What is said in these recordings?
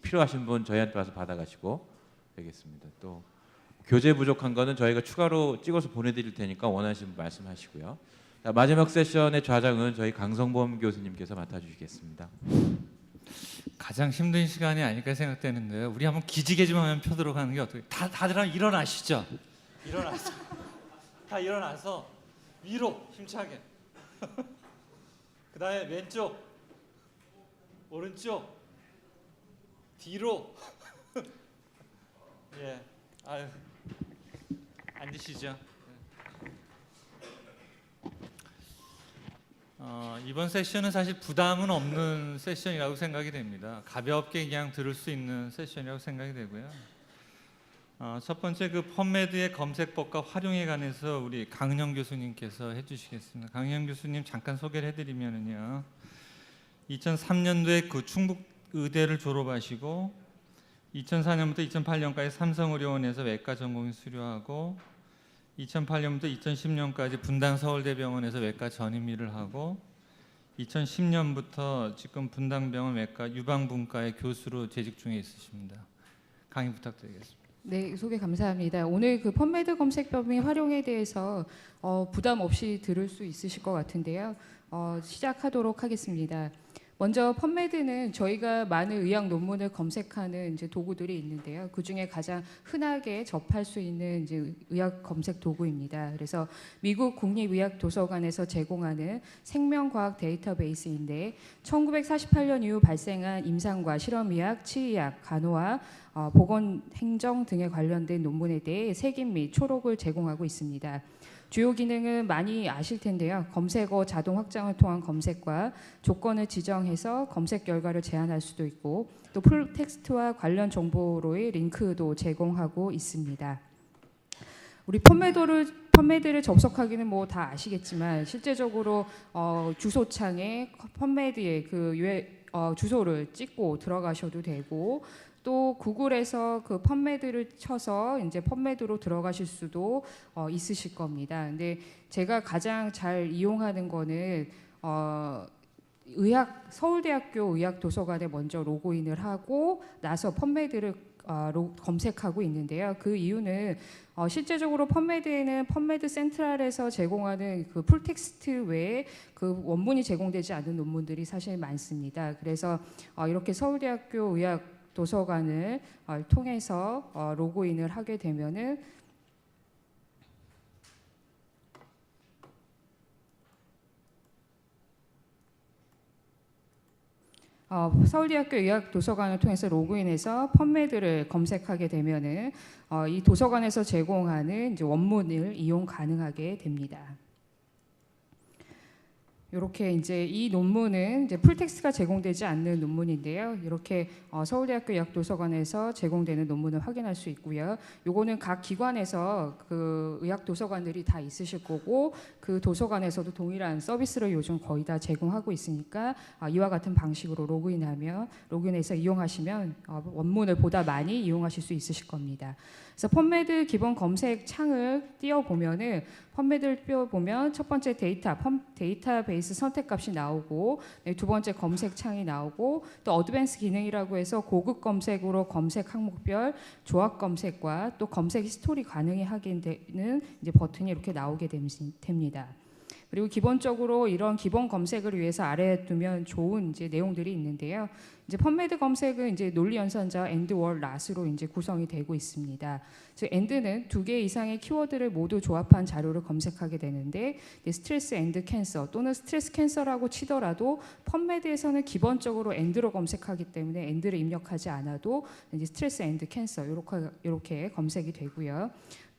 필요하신 분 저희한테 와서 받아가시고 되겠습니다. 또 교재 부족한 거는 저희가 추가로 찍어서 보내드릴 테니까 원하시는 분 말씀하시고요. 자, 마지막 세션의 좌장은 저희 강성범 교수님께서 맡아주시겠습니다. 가장 힘든 시간이 아닐까 생각되는데요. 우리 한번 기지개 좀 하면 펴도록 하는 게 어떻게? 다들 한번 일어나시죠. 일어나서 다 일어나서 위로 힘차게. 그다음에 왼쪽, 오른쪽, 뒤로. 예, 아유, 앉으시죠. 이번 세션은 사실 부담은 없는 세션이라고 생각이 됩니다. 가볍게 그냥 들을 수 있는 세션이라고 생각이 되고요. 첫 번째 그 펀메드의 검색법과 활용에 관해서 우리 강은영 교수님께서 해주시겠습니다. 강은영 교수님 잠깐 소개를 해드리면요, 2003년도에 그 충북 의대를 졸업하시고 2004년부터 2008년까지 삼성의료원에서 외과 전공을 수료하고 2008년부터 2010년까지 분당 서울대병원에서 외과 전임 일을 하고 2010년부터 지금 분당병원 외과 유방분과의 교수로 재직 중에 있으십니다. 강의 부탁드리겠습니다. 네, 소개 감사합니다. 오늘 그 펀메드 검색법의 활용에 대해서 부담 없이 들을 수 있으실 것 같은데요. 시작하도록 하겠습니다. 먼저 펀메드는 저희가 많은 의학 논문을 검색하는 이제 도구들이 있는데요. 그 중에 가장 흔하게 접할 수 있는 이제 의학 검색 도구입니다. 그래서 미국 국립의학도서관에서 제공하는 생명과학 데이터베이스인데 1948년 이후 발생한 임상과 실험의학, 치의학, 간호학, 보건행정 등에 관련된 논문에 대해 색인 및 초록을 제공하고 있습니다. 주요 기능은 많이 아실 텐데요. 검색어 자동 확장을 통한 검색과 조건을 지정해서 검색 결과를 제한할 수도 있고 또 풀 텍스트와 관련 정보로의 링크도 제공하고 있습니다. 우리 펀메드를 접속하기는 뭐 다 아시겠지만 실제적으로 주소창에 펀메드의 그 주소를 찍고 들어가셔도 되고 또 구글에서 그 펀메드를 쳐서 이제 펀메드로 들어가실 수도 있으실 겁니다. 근데 제가 가장 잘 이용하는 거는 서울대학교 의학도서관에 먼저 로그인을 하고 나서 펀메드를 검색하고 있는데요. 그 이유는 실제적으로 펀메드에는 펀메드 센트럴에서 제공하는 그 풀텍스트 외에 그 원문이 제공되지 않은 논문들이 사실 많습니다. 그래서 이렇게 서울대학교 의학도서관을 통해서 로그인을 하게 되면은 서울대학교 의학도서관을 통해서 로그인해서 펀메드를 검색하게 되면은 이 도서관에서 제공하는 이제 원문을 이용 가능하게 됩니다. 이렇게 이제 이 논문은 이제 풀텍스트가 제공되지 않는 논문인데요. 이렇게 서울대학교 의학도서관에서 제공되는 논문을 확인할 수 있고요. 요거는 각 기관에서 그 의학도서관들이 다 있으실 거고 그 도서관에서도 동일한 서비스를 요즘 거의 다 제공하고 있으니까 이와 같은 방식으로 로그인해서 이용하시면 원문을 보다 많이 이용하실 수 있으실 겁니다. 그래서 펀메드 기본 검색 창을 띄워보면은 펀메드를 띄워보면 첫 번째 데이터베이스 선택값이 나오고 두 번째 검색 창이 나오고 또 어드밴스 기능이라고 해서 고급 검색으로 검색 항목별 조합 검색과 또 검색 히스토리 가능히 하게 되는 이제 버튼이 이렇게 나오게 됩니다. 그리고 기본적으로 이런 기본 검색을 위해서 아래에 두면 좋은 이제 내용들이 있는데요. 이제 펀메드 검색은 이제 논리 연산자 and, word, last로 이제 구성이 되고 있습니다. 즉 and는 2개 이상의 키워드를 모두 조합한 자료를 검색하게 되는데 스트레스 and 캔서 또는 스트레스 캔서라고 치더라도 펀메드에서는 기본적으로 and로 검색하기 때문에 and를 입력하지 않아도 이제 스트레스 and 캔서 이렇게 검색이 되고요.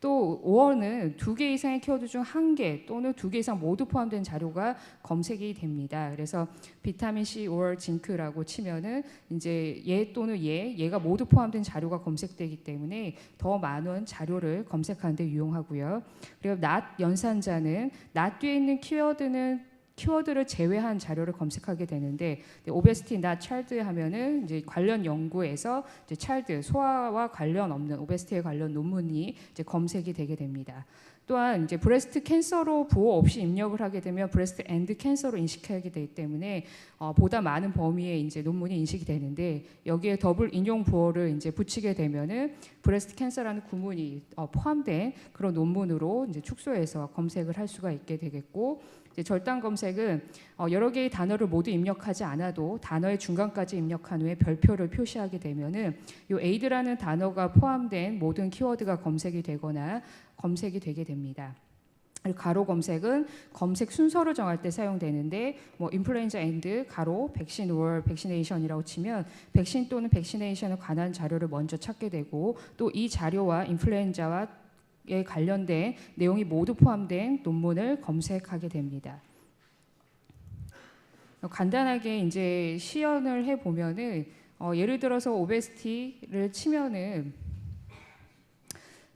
또 OR는 2개 이상의 키워드 중 1개 또는 2개 이상 모두 포함된 자료가 검색이 됩니다. 그래서 비타민 C, OR, 징크라고 치면은 이제 얘 또는 얘가 모두 포함된 자료가 검색되기 때문에 더 많은 자료를 검색하는 데 유용하고요. 그리고 not 연산자는 not 뒤에 있는 키워드를 제외한 자료를 검색하게 되는데 오베시티 not child 하면은 이제 관련 연구에서 이제 child 소아와 관련 없는 오베시티에 관련 논문이 이제 검색이 되게 됩니다. 또한 이제 브레스트 캔서로 부호 없이 입력을 하게 되면 브레스트 앤드 캔서로 인식하게 되기 때문에 보다 많은 범위의 이제 논문이 인식이 되는데 여기에 더블 인용 부호를 이제 붙이게 되면은 브레스트 캔서라는 구문이 포함된 그런 논문으로 이제 축소해서 검색을 할 수가 있게 되겠고 이제 절단 검색은 여러 개의 단어를 모두 입력하지 않아도 단어의 중간까지 입력한 후에 별표를 표시하게 되면은 이 aid라는 단어가 포함된 모든 키워드가 검색이 되거나 검색이 되게 됩니다. 가로 검색은 검색 순서를 정할 때 사용되는데 뭐 인플루엔자 앤드 가로 백신 or 백시네이션이라고 치면 백신 또는 백시네이션에 관한 자료를 먼저 찾게 되고 또 이 자료와 인플루엔자와 에 관련된 내용이 모두 포함된 논문을 검색하게 됩니다. 간단하게 이제 시연을 해 보면은 예를 들어서 오베스티를 치면은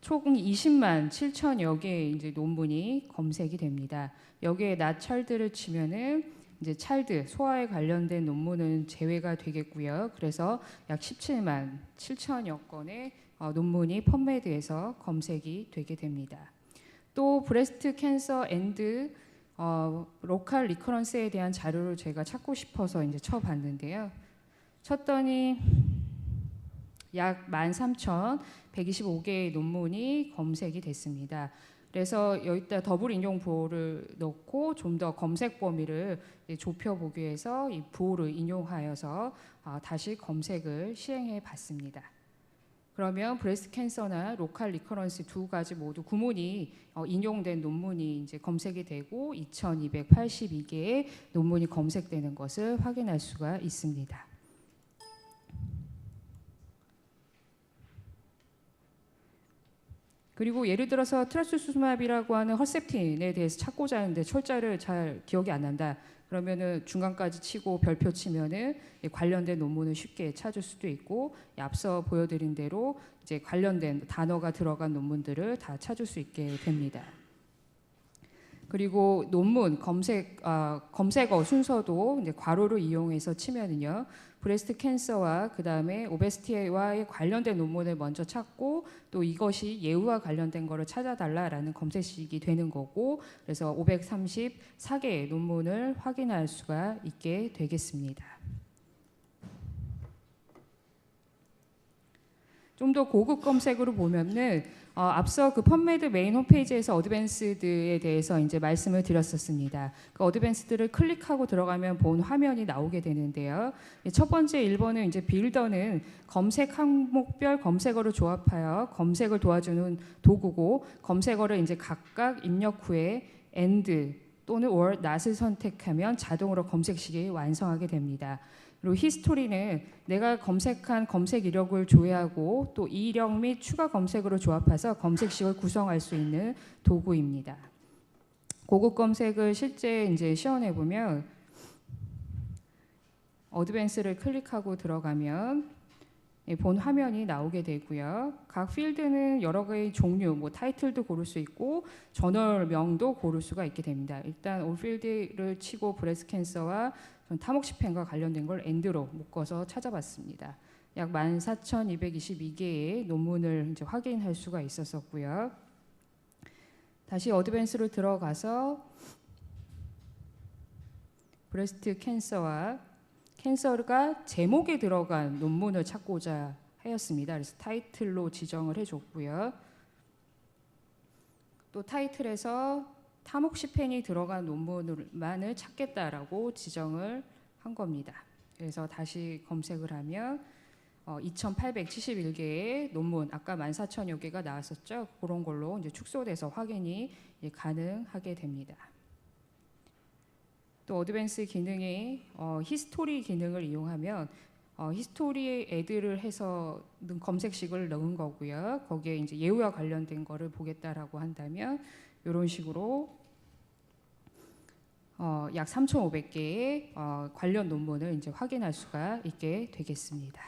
총 20만 7천여 개의 이제 논문이 검색이 됩니다. 여기에 나 찰드를 치면은 이제 찰드 소아에 관련된 논문은 제외가 되겠고요. 그래서 약 17만 7천여 건의 논문이 펀메드에서 검색이 되게 됩니다. 또 브레스트 캔서 앤드 로컬 리커런스에 대한 자료를 제가 찾고 싶어서 이제 쳐봤는데요. 쳤더니 약 13,125개의 논문이 검색이 됐습니다. 그래서 여기다 더블 인용 부호를 넣고 좀 더 검색 범위를 좁혀보기 위해서 이 부호를 인용하여서 다시 검색을 시행해 봤습니다. 그러면 브레스트 캔서나 로컬 리커런스 두 가지 모두 구문이 인용된 논문이 이제 검색이 되고 2,282개의 논문이 검색되는 것을 확인할 수가 있습니다. 그리고 예를 들어서 트라스투스마브이라고 하는 허셉틴에 대해서 찾고자 하는데 철자를 잘 기억이 안 난다. 그러면은 중간까지 치고 별표 치면은 관련된 논문을 쉽게 찾을 수도 있고 앞서 보여드린 대로 이제 관련된 단어가 들어간 논문들을 다 찾을 수 있게 됩니다. 그리고 논문 검색어 순서도 이제 괄호를 이용해서 치면은요. 브레스트 캔서와 그 다음에 오베스티와의 관련된 논문을 먼저 찾고 또 이것이 예후와 관련된 거를 찾아달라라는 검색식이 되는 거고 그래서 534개의 논문을 확인할 수가 있게 되겠습니다. 좀 더 고급 검색으로 보면은 앞서 그 펀메드 메인 홈페이지에서 어드밴스드에 대해서 이제 말씀을 드렸었습니다. 그 어드밴스드를 클릭하고 들어가면 본 화면이 나오게 되는데요. 첫 번째 1번은 이제 빌더는 검색 항목별 검색어를 조합하여 검색을 도와주는 도구고 검색어를 이제 각각 입력 후에 and 또는 or not을 선택하면 자동으로 검색식이 완성하게 됩니다. 그리고 히스토리는 내가 검색한 검색 이력을 조회하고 또 이력 및 추가 검색으로 조합해서 검색식을 구성할 수 있는 도구입니다. 고급 검색을 실제 이제 시연해 보면 어드밴스를 클릭하고 들어가면 본 화면이 나오게 되고요. 각 필드는 여러 개의 종류, 뭐 타이틀도 고를 수 있고 저널명도 고를 수가 있게 됩니다. 일단 올 필드를 치고 브레스트 캔서와 타목시펜과 관련된 걸 엔드로 묶어서 찾아봤습니다. 약 14,222개의 논문을 이제 확인할 수가 있었고요. 다시 어드밴스로 들어가서 브레스트 캔서와 캔서가 제목에 들어간 논문을 찾고자 하였습니다. 그래서 타이틀로 지정을 해줬고요. 또 타이틀에서 타목시펜이 들어간 논문만을 찾겠다라고 지정을 한 겁니다. 그래서 다시 검색을 하면 2,871개의 논문, 아까 14,000여 개가 나왔었죠. 그런 걸로 이제 축소돼서 확인이 가능하게 됩니다. 또 어드밴스 기능이 히스토리 기능을 이용하면 히스토리에 애드를 해서 검색식을 넣은 거고요. 거기에 이제 예후와 관련된 거를 보겠다라고 한다면 이런 식으로 약 3,500개의 관련 논문을 이제 확인할 수가 있게 되겠습니다.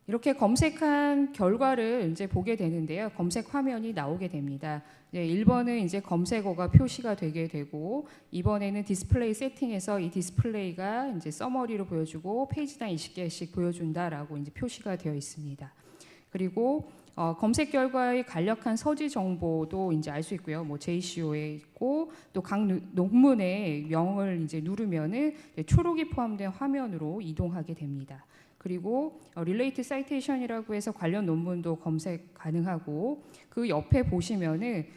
이렇게 검색한 결과를 이제 보게 되는데요. 검색 화면이 나오게 됩니다. 1번은 이제 검색어가 표시가 되게 되고 2번에는 디스플레이 세팅에서 이 디스플레이가 이제 서머리로 보여주고 페이지당 20개씩 보여준다라고 이제 표시가 되어 있습니다. 그리고 검색 결과의 간략한 서지 정보도 이제 알 수 있고요. 뭐 JCO에 있고 또 각 논문의 명을 이제 누르면은 초록이 포함된 화면으로 이동하게 됩니다. 그리고 Relate Citation이라고 해서 관련 논문도 검색 가능하고 그 옆에 보시면은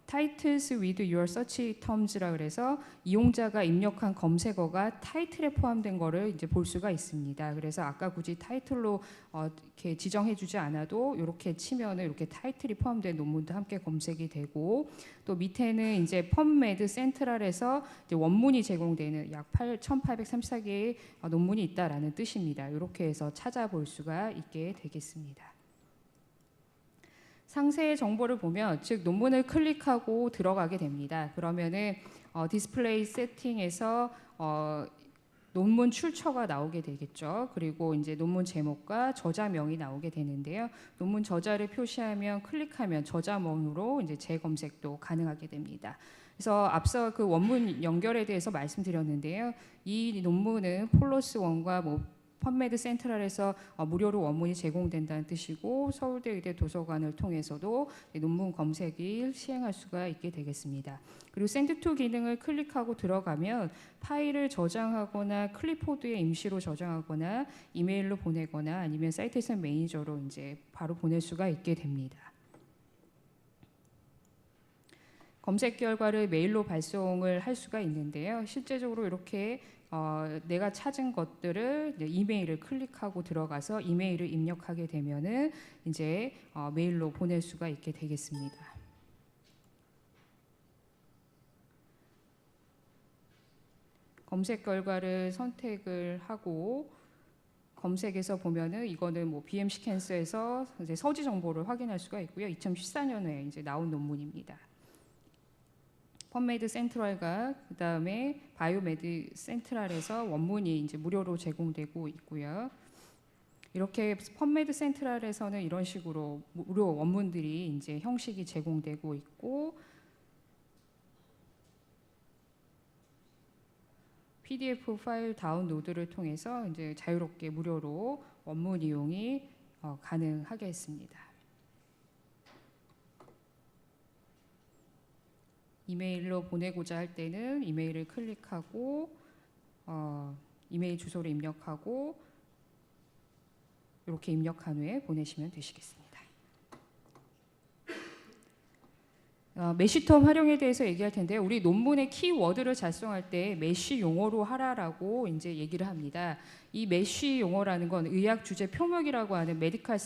Titles with your search terms라 그래서 이용자가 입력한 검색어가 타이틀에 포함된 거를 이제 볼 수가 있습니다. 그래서 아까 굳이 타이틀로 이렇게 지정해주지 않아도 이렇게 치면은 이렇게 타이틀이 포함된 논문도 함께 검색이 되고 또 밑에는 이제 펀메드 센트럴에서 이제 원문이 제공되는 약 1,834개의 논문이 있다라는 뜻입니다. 이렇게 해서 찾아볼 수가 있게 되겠습니다. 상세 정보를 보면 즉 논문을 클릭하고 들어가게 됩니다. 그러면은 디스플레이 세팅에서 논문 출처가 나오게 되겠죠. 그리고 이제 논문 제목과 저자명이 나오게 되는데요. 논문 저자를 표시하면 클릭하면 저자명으로 이제 재검색도 가능하게 됩니다. 그래서 앞서 그 원문 연결에 대해서 말씀드렸는데요. 이 논문은 폴로스 원과 펀메드 센트럴에서 무료로 원문이 제공된다는 뜻이고 서울대 의대 도서관을 통해서도 논문 검색을 시행할 수가 있게 되겠습니다. 그리고 샌드투 기능을 클릭하고 들어가면 파일을 저장하거나 클립보드에 임시로 저장하거나 이메일로 보내거나 아니면 사이테이션 매니저로 이제 바로 보낼 수가 있게 됩니다. 검색 결과를 메일로 발송을 할 수가 있는데요. 실제적으로 이렇게 내가 찾은 것들을 이메일을 클릭하고 들어가서 이메일을 입력하게 되면은 이제 메일로 보낼 수가 있게 되겠습니다. 검색 결과를 선택을 하고 검색에서 보면은 이거는 뭐 BMC 캔서에서 이제 서지 정보를 확인할 수가 있고요. 2014년에 이제 나온 논문입니다. 펀메드 센트럴과 그다음에 바이오메드 센트럴에서 원문이 이제 무료로 제공되고 있고요. 이렇게 펀메드 센트럴에서는 이런 식으로 무료 원문들이 이제 형식이 제공되고 있고 PDF 파일 다운로드를 통해서 이제 자유롭게 무료로 원문 이용이 가능하게 했습니다. 이메일로 보내고자 할 때는 이메일을 클릭하고 이메일 주소를 입력하고 이렇게 입력한 후에 보내시면 되시겠습니다. 메쉬텀 활용에 대해서 얘기할 텐데요. 우리 논문의 키워드를 작성할 때 메쉬 용어로 하라라고 이제 얘기를 합니다. 이 메쉬 용어라는 건 의학 주제 표명이라고 하는 메디컬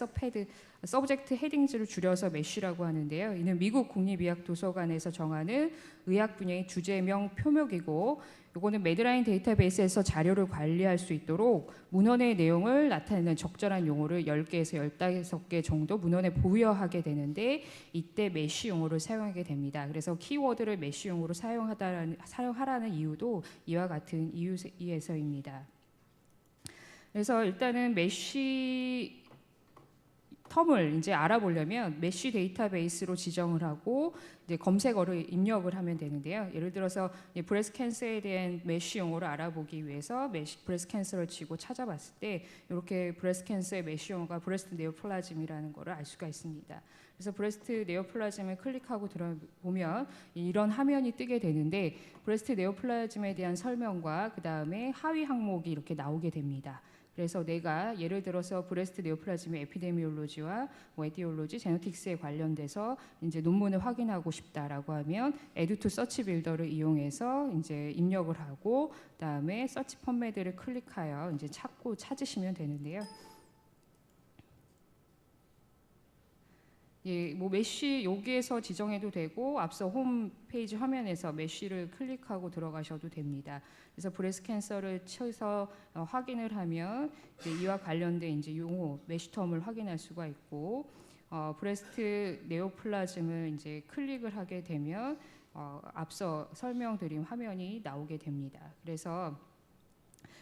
서브젝트 헤딩즈를 줄여서 메쉬라고 하는데요. 이는 미국 국립의학도서관에서 정하는 의학 분야의 주제명 표명이고 이거는 매드라인 데이터베이스에서 자료를 관리할 수 있도록 문헌의 내용을 나타내는 적절한 용어를 10개에서 15개 정도 문헌에 부여하게 되는데 이때 메쉬 용어를 사용하게 됩니다. 그래서 키워드를 메쉬 용어로 사용하라는 이유도 이와 같은 이유에서입니다. 그래서 일단은 메쉬 텀을 이제 알아보려면 메쉬 데이터베이스로 지정을 하고 이제 검색어를 입력을 하면 되는데요. 예를 들어서 브레스트 캔서에 대한 메쉬 용어를 알아보기 위해서 브레스트 캔서를 치고 찾아봤을 때 이렇게 브레스트 캔서의 메쉬 용어가 브레스트 네오플라즘이라는 것을 알 수가 있습니다. 그래서 브레스트 네오플라즘을 클릭하고 들어보면 이런 화면이 뜨게 되는데 브레스트 네오플라즘에 대한 설명과 그 다음에 하위 항목이 이렇게 나오게 됩니다. 그래서 내가 예를 들어서 브레스트 네오플라즘의 에피데미올로지와 에티올로지, 제노틱스에 관련돼서 이제 논문을 확인하고 싶다라고 하면 에듀투 서치 빌더를 이용해서 이제 입력을 하고 그다음에 서치 펀메드를 클릭하여 이제 찾으시면 되는데요. 예, 뭐 메쉬 여기에서 지정해도 되고 앞서 홈페이지 화면에서 메쉬를 클릭하고 들어가셔도 됩니다. 그래서 브레스트 캔서를 쳐서 확인을 하면 이제 이와 관련된 이제 용어 메쉬텀을 확인할 수가 있고 브레스트 네오플라즘을 이제 클릭을 하게 되면 앞서 설명드린 화면이 나오게 됩니다. 그래서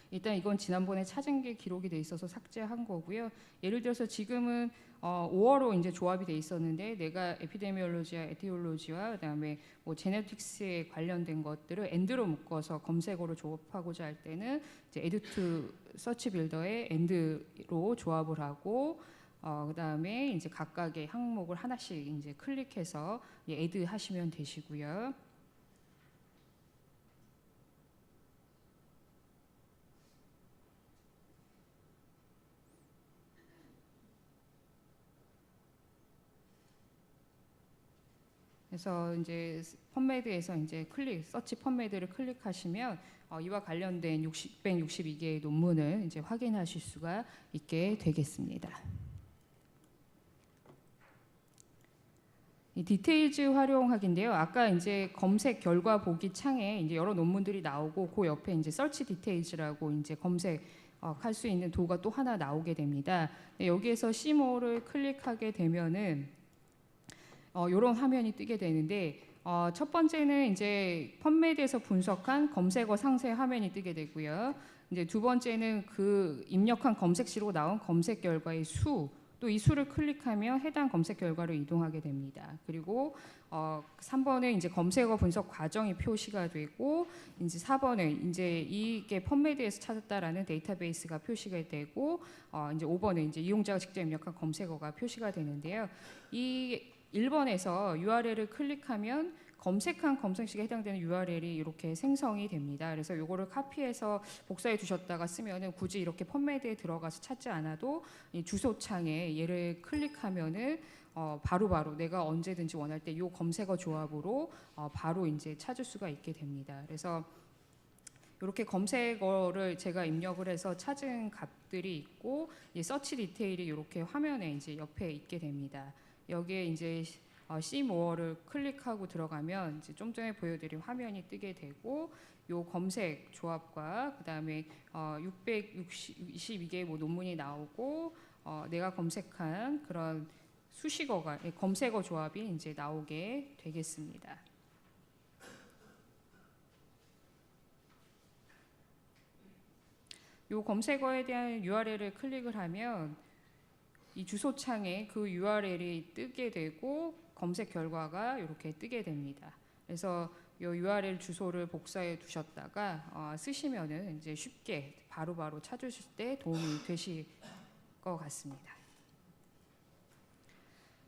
일단 이건 지난번에 찾은 게 기록이 돼 있어서 삭제한 거고요. 예를 들어서 지금은 5어로 이제 조합이 돼 있었는데 내가 에피데미올로지와 에티올로지와 그다음에 뭐 제네틱스에 관련된 것들을 엔드로 묶어서 검색어로 조합하고자 할 때는 이제 에듀투 서치 빌더에 엔드로 조합을 하고 그다음에 이제 각각의 항목을 하나씩 이제 클릭해서 애드 하시면 되시고요. 그래서 이제 펀메드에서 이제 서치 펀메드를 클릭하시면 이와 관련된 662개의 논문을 이제 확인하실 수가 있게 되겠습니다. 이 디테일즈 활용하기인데요. 아까 이제 검색 결과 보기 창에 이제 여러 논문들이 나오고 그 옆에 이제 서치 디테일즈라고 이제 검색할 수 있는 도구가 또 하나 나오게 됩니다. 여기에서 CMO를 클릭하게 되면은 이런 화면이 뜨게 되는데 첫 번째는 이제 펀메드에서 분석한 검색어 상세 화면이 뜨게 되고요. 이제 두 번째는 그 입력한 검색시로 나온 검색 결과의 수, 또 이 수를 클릭하면 해당 검색 결과로 이동하게 됩니다. 그리고 3번은 이제 검색어 분석 과정이 표시가 되고, 이제 4번은 이제 이게 펀메드에서 찾았다라는 데이터베이스가 표시가 되고, 이제 5번은 이제 이용자가 직접 입력한 검색어가 표시가 되는데요. 이 1번에서 URL을 클릭하면 검색한 검색식에 해당되는 URL이 이렇게 생성이 됩니다. 그래서 이거를 카피해서 복사해 두셨다가 쓰면은 굳이 이렇게 펀메드에 들어가서 찾지 않아도 이 주소창에 얘를 클릭하면은 바로바로 내가 언제든지 원할 때 이 검색어 조합으로 바로 이제 찾을 수가 있게 됩니다. 그래서 이렇게 검색어를 제가 입력을 해서 찾은 값들이 있고, 이 서치 디테일이 이렇게 화면에 이제 옆에 있게 됩니다. 여기에 이제 CMO를 클릭하고 들어가면 이제 좀 전에 보여드린 화면이 뜨게 되고, 요 검색 조합과 그다음에 622개의 뭐 논문이 나오고 내가 검색한 그런 수식어가 검색어 조합이 이제 나오게 되겠습니다. 요 검색어에 대한 URL을 클릭을 하면 이 주소창에 그 URL이 뜨게 되고 검색 결과가 이렇게 뜨게 됩니다. 그래서 이 URL 주소를 복사해 두셨다가 쓰시면은 이제 쉽게 바로바로 찾으실 때 도움이 되실 것 같습니다.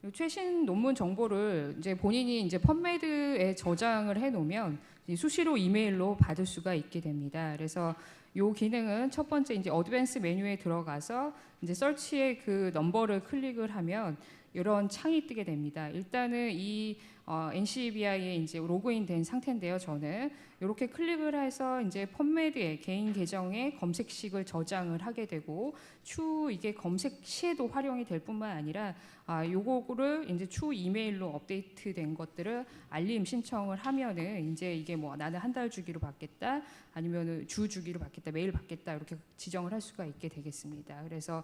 이 최신 논문 정보를 이제 본인이 이제 펀메드에 저장을 해놓으면 수시로 이메일로 받을 수가 있게 됩니다. 그래서 이 기능은 첫 번째 이제 어드밴스 메뉴에 들어가서 이제 서치의 그 넘버를 클릭을 하면 이런 창이 뜨게 됩니다. 일단은 이 NCBI에 이제 로그인된 상태인데요. 저는 이렇게 클릭을 해서 이제 펀메드의 개인 계정에 검색식을 저장을 하게 되고, 추후 이게 검색 시에도 활용이 될 뿐만 아니라 요거를 이제 추후 이메일로 업데이트된 것들을 알림 신청을 하면은 이제 이게 뭐 나는 한 달 주기로 받겠다, 아니면은 주 주기로 받겠다, 매일 받겠다 이렇게 지정을 할 수가 있게 되겠습니다. 그래서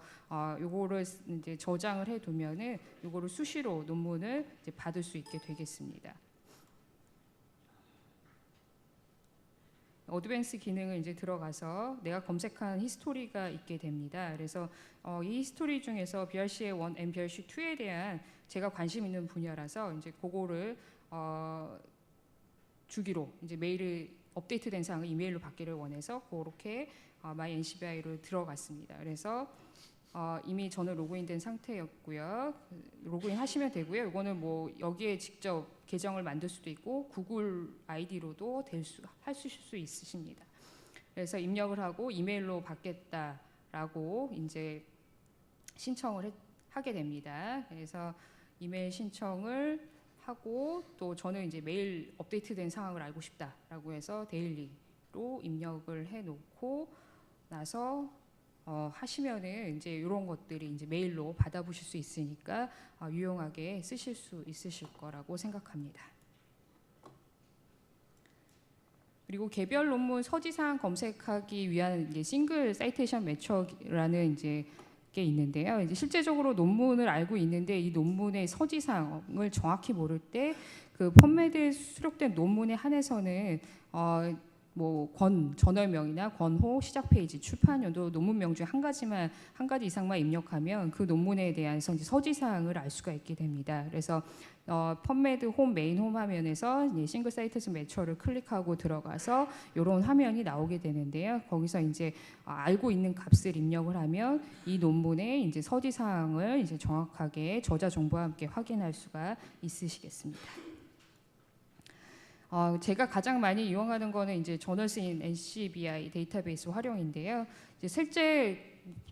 요거를 이제 저장을 해두면은 요거를 수시로 논문을 이제 받을 수 있게 되겠습니다. 어드밴스 기능을 이제 들어가서 내가 검색한 히스토리가 있게 됩니다. 그래서 이 히스토리 중에서 BRCA1 and BRCA2에 대한 제가 관심 있는 분야라서 이제 그거를 주기로 이제 메일을 업데이트된 사항을 이메일로 받기를 원해서 그렇게 마이 NCBI로 들어갔습니다. 그래서 이미 저는 로그인된 상태였고요. 로그인 하시면 되고요. 이거는 뭐 여기에 직접 계정을 만들 수도 있고 구글 아이디로도 할 수 있으십니다. 그래서 입력을 하고 이메일로 받겠다라고 이제 신청을 하게 됩니다. 그래서 이메일 신청을 하고, 또 저는 이제 매일 업데이트된 상황을 알고 싶다라고 해서 데일리로 입력을 해놓고 나서 하시면은 이제 이런 것들이 이제 메일로 받아보실 수 있으니까 유용하게 쓰실 수 있으실 거라고 생각합니다. 그리고 개별 논문 서지사항 검색하기 위한 이제 싱글 사이테이션 매처라는 이제 게 있는데요. 이제 실제적으로 논문을 알고 있는데 이 논문의 서지사항을 정확히 모를 때 그 펀메드에 수록된 논문에 한해서는 뭐 저널명이나 권호, 시작 페이지, 출판연도 논문명 중 한 가지 이상만 입력하면 그 논문에 대한 이제 서지 사항을 알 수가 있게 됩니다. 그래서 펀메드 홈 메인 홈 화면에서 싱글 사이트스 매처를 클릭하고 들어가서 이런 화면이 나오게 되는데요. 거기서 이제 알고 있는 값을 입력을 하면 이 논문의 이제 서지 사항을 이제 정확하게 저자 정보와 함께 확인할 수가 있으시겠습니다. 제가 가장 많이 이용하는 거는 이제 저널스 인 NCBI 데이터베이스 활용인데요. 이제 실제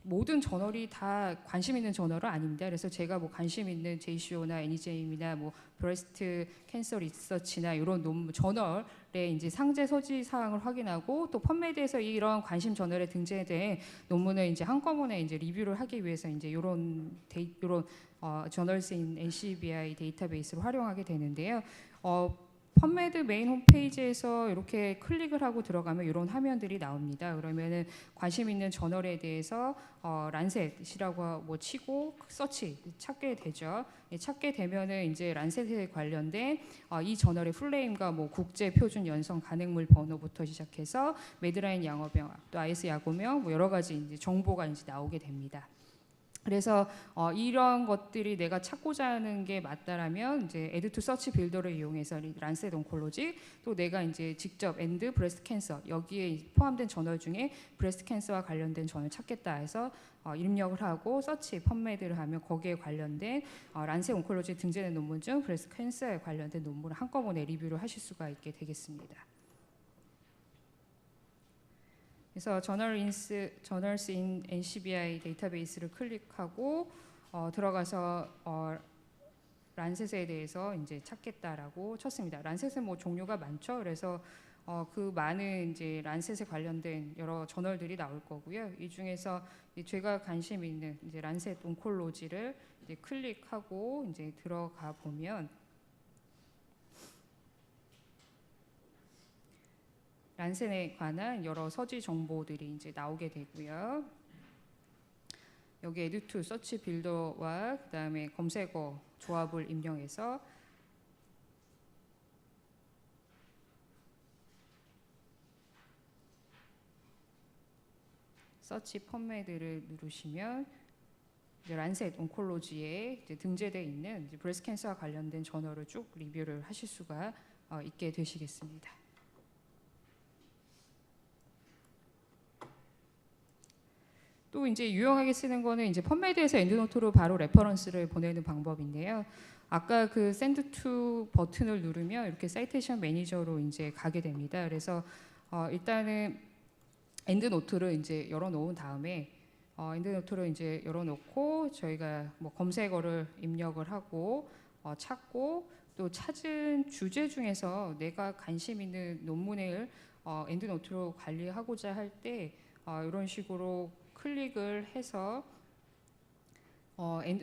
모든 저널이 다 관심 있는 저널은 아닙니다. 그래서 제가 뭐 관심 있는 JCO나 NEJM이나 뭐 브레스트 캔서 리서치나 이런 논문 저널의 이제 상재 서지 사항을 확인하고 또 펀메드에서 이런 관심 저널에 등재된 논문을 이제 한꺼번에 이제 리뷰를 하기 위해서 이제 이런 저널스 인 NCBI 데이터베이스를 활용하게 되는데요. 펀메드 메인 홈페이지에서 이렇게 클릭을 하고 들어가면 이런 화면들이 나옵니다. 그러면은 관심 있는 저널에 대해서 란셋이라고 뭐 치고 서치 찾게 되죠. 찾게 되면은 이제 란셋에 관련된 이 저널의 풀네임과 뭐 국제 표준 연성 간행물 번호부터 시작해서 매드라인 양어병학, 또 IS 야구명 뭐 여러 가지 이제 정보가 이제 나오게 됩니다. 그래서 이런 것들이 내가 찾고자 하는 게 맞다라면 이제 Add to Search 빌더를 이용해서 란셋 온콜로지 또 내가 이제 직접 엔드 브레스트 캔서 여기에 포함된 저널 중에 브레스트 캔서와 관련된 저널 찾겠다 해서 입력을 하고 서치 펀메드를 하면 거기에 관련된 란셋 온콜로지 등재된 논문 중 브레스트 캔서에 관련된 논문을 한꺼번에 리뷰를 하실 수가 있게 되겠습니다. 그래서 저널스 인 NCBI 데이터베이스를 클릭하고 들어가서 란셋에 대해서 이제 찾겠다라고 쳤습니다. 란셋은 뭐 종류가 많죠. 그래서 그 많은 이제 란셋에 관련된 여러 저널들이 나올 거고요. 이 중에서 제가 관심 있는 이제 란셋 온콜로지를 이제 클릭하고 이제 들어가 보면 란셋에 관한 여러 서지 정보들이 이제 나오게 되고요. 여기 Add to Search 빌더와 그다음에 검색어 조합을 입력해서 서치 펀메드를 누르시면 이제 란셋 온콜로지에 이제 등재되어 있는 브레스트 캔서와 관련된 저널을 쭉 리뷰를 하실 수가 있게 되시겠습니다. 또 이제 유용하게 쓰는 거는 이제 펀메드에서 엔드노트로 바로 레퍼런스를 보내는 방법인데요. 아까 그 샌드 투 버튼을 누르면 이렇게 사이테이션 매니저로 이제 가게 됩니다. 그래서 일단은 엔드노트를 이제 열어놓은 다음에 엔드노트를 이제 열어놓고 저희가 뭐 검색어를 입력을 하고 찾고 또 찾은 주제 중에서 내가 관심 있는 논문을 엔드노트로 관리하고자 할 때 이런 식으로 클릭을 해서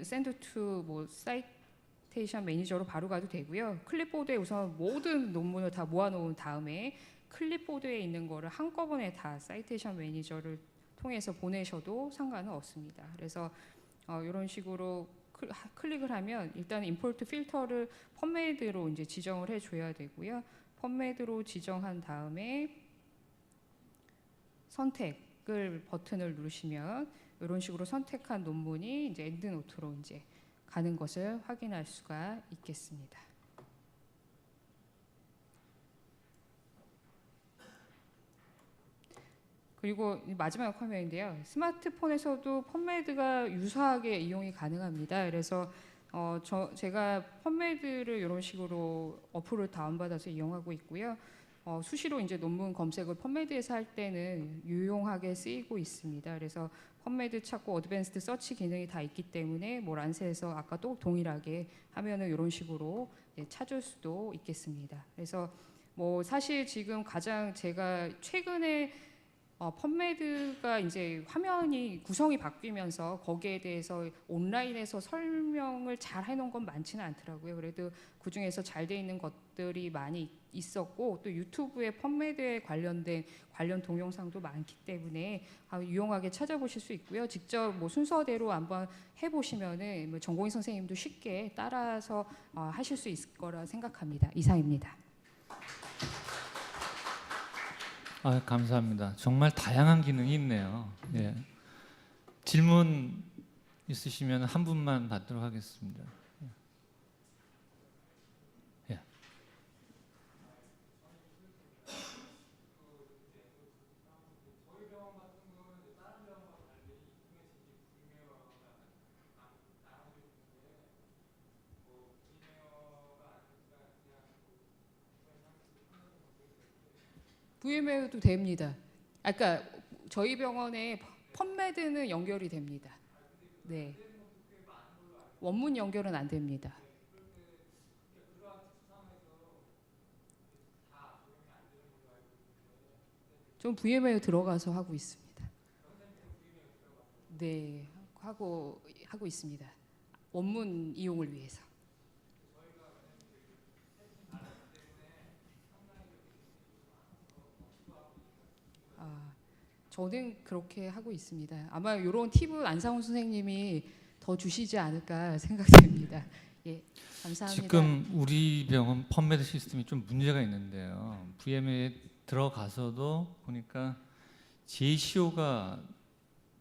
샌드 투 뭐 사이테이션 매니저로 바로 가도 되고요. 클립보드에 우선 모든 논문을 다 모아놓은 다음에 클립보드에 있는 거를 한꺼번에 다 사이테이션 매니저를 통해서 보내셔도 상관은 없습니다. 그래서 이런 식으로 클릭을 하면 일단 임포트 필터를 펀메드로 이제 지정을 해줘야 되고요. 펀메드로 지정한 다음에 선택을 버튼을 누르시면 이런 식으로 선택한 논문이 이제 엔드노트로 이제 가는 것을 확인할 수가 있겠습니다. 그리고 마지막 화면인데요. 스마트폰에서도 펀메드가 유사하게 이용이 가능합니다. 그래서 제가 펀메드를 이런 식으로 어플을 다운받아서 이용하고 있고요. 수시로 이제 논문 검색을 펀메드에서 할 때는 유용하게 쓰이고 있습니다. 그래서 펀메드 찾고 어드밴스드 서치 기능이 다 있기 때문에 뭐 란셋에서 아까 또 동일하게 하면은 이런 식으로 찾을 수도 있겠습니다. 그래서 뭐 사실 지금 가장 제가 최근에 펀메드가 이제 화면이 구성이 바뀌면서 거기에 대해서 온라인에서 설명을 잘 해놓은 건 많지는 않더라고요. 그래도 그 중에서 잘 돼 있는 것들이 많이 있었고 또 유튜브에 펀메드에 관련된 관련 동영상도 많기 때문에 유용하게 찾아보실 수 있고요. 직접 뭐 순서대로 한번 해보시면은 뭐 전공의 선생님도 쉽게 따라서 하실 수 있을 거라 생각합니다. 이상입니다. 아, 감사합니다. 정말 다양한 기능이 있네요. 예. 질문 있으시면 한 분만 받도록 하겠습니다. 예. VM웨어도 됩니다. 아까 저희 병원에 펌메드는 연결이 됩니다. 네. 원문 연결은 안 됩니다. 좀 VM웨어 들어가서 하고 있습니다. 네, 하고 있습니다. 원문 이용을 위해서. 아, 저는 그렇게 하고 있습니다. 아마 이런 팁은 안상훈 선생님이 더 주시지 않을까 생각됩니다. 예, 감사합니다. 지금 우리 병원 펌메드 시스템이 좀 문제가 있는데요. VM에 들어가서도 보니까 JCO가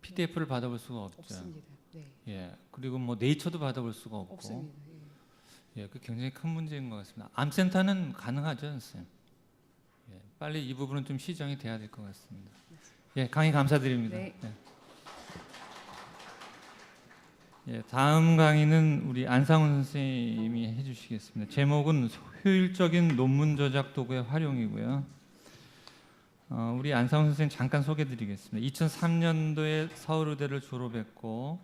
PDF를 받아볼 수가 없죠. 없습니다. 네, 예. 그리고 뭐 네이처도 받아볼 수가 없고. 없습니다. 예. 예, 그 굉장히 큰 문제인 것 같습니다. 암센터는 가능하죠, 쌤? 예, 빨리 이 부분은 좀 시정이 돼야 될 것 같습니다. 예, 강의 감사드립니다. 네. 예. 예, 다음 강의는 우리 안상훈 선생님이 해주시겠습니다. 제목은 효율적인 논문 저작 도구의 활용이고요. 우리 안상훈 선생님 잠깐 소개드리겠습니다. 2003년도에 서울의대를 졸업했고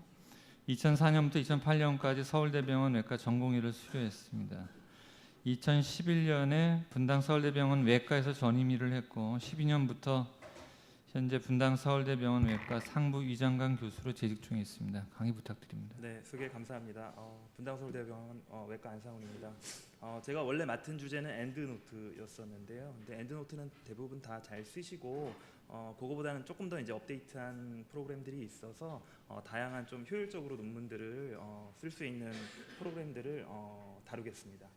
2004년부터 2008년까지 서울대병원 외과 전공의를 수료했습니다. 2011년에 분당 서울대병원 외과에서 전임 일을 했고 12년부터 현재 분당 서울대병원 외과 상부 위장관 교수로 재직 중에 있습니다. 강의 부탁드립니다. 네, 소개 감사합니다. 분당 서울대병원 외과 안상훈입니다. 제가 원래 맡은 주제는 엔드노트였었는데요. 근데 엔드노트는 대부분 다 잘 쓰시고 그거보다는 조금 더 이제 업데이트한 프로그램들이 있어서 다양한 좀 효율적으로 논문들을 쓸 수 있는 프로그램들을 다루겠습니다.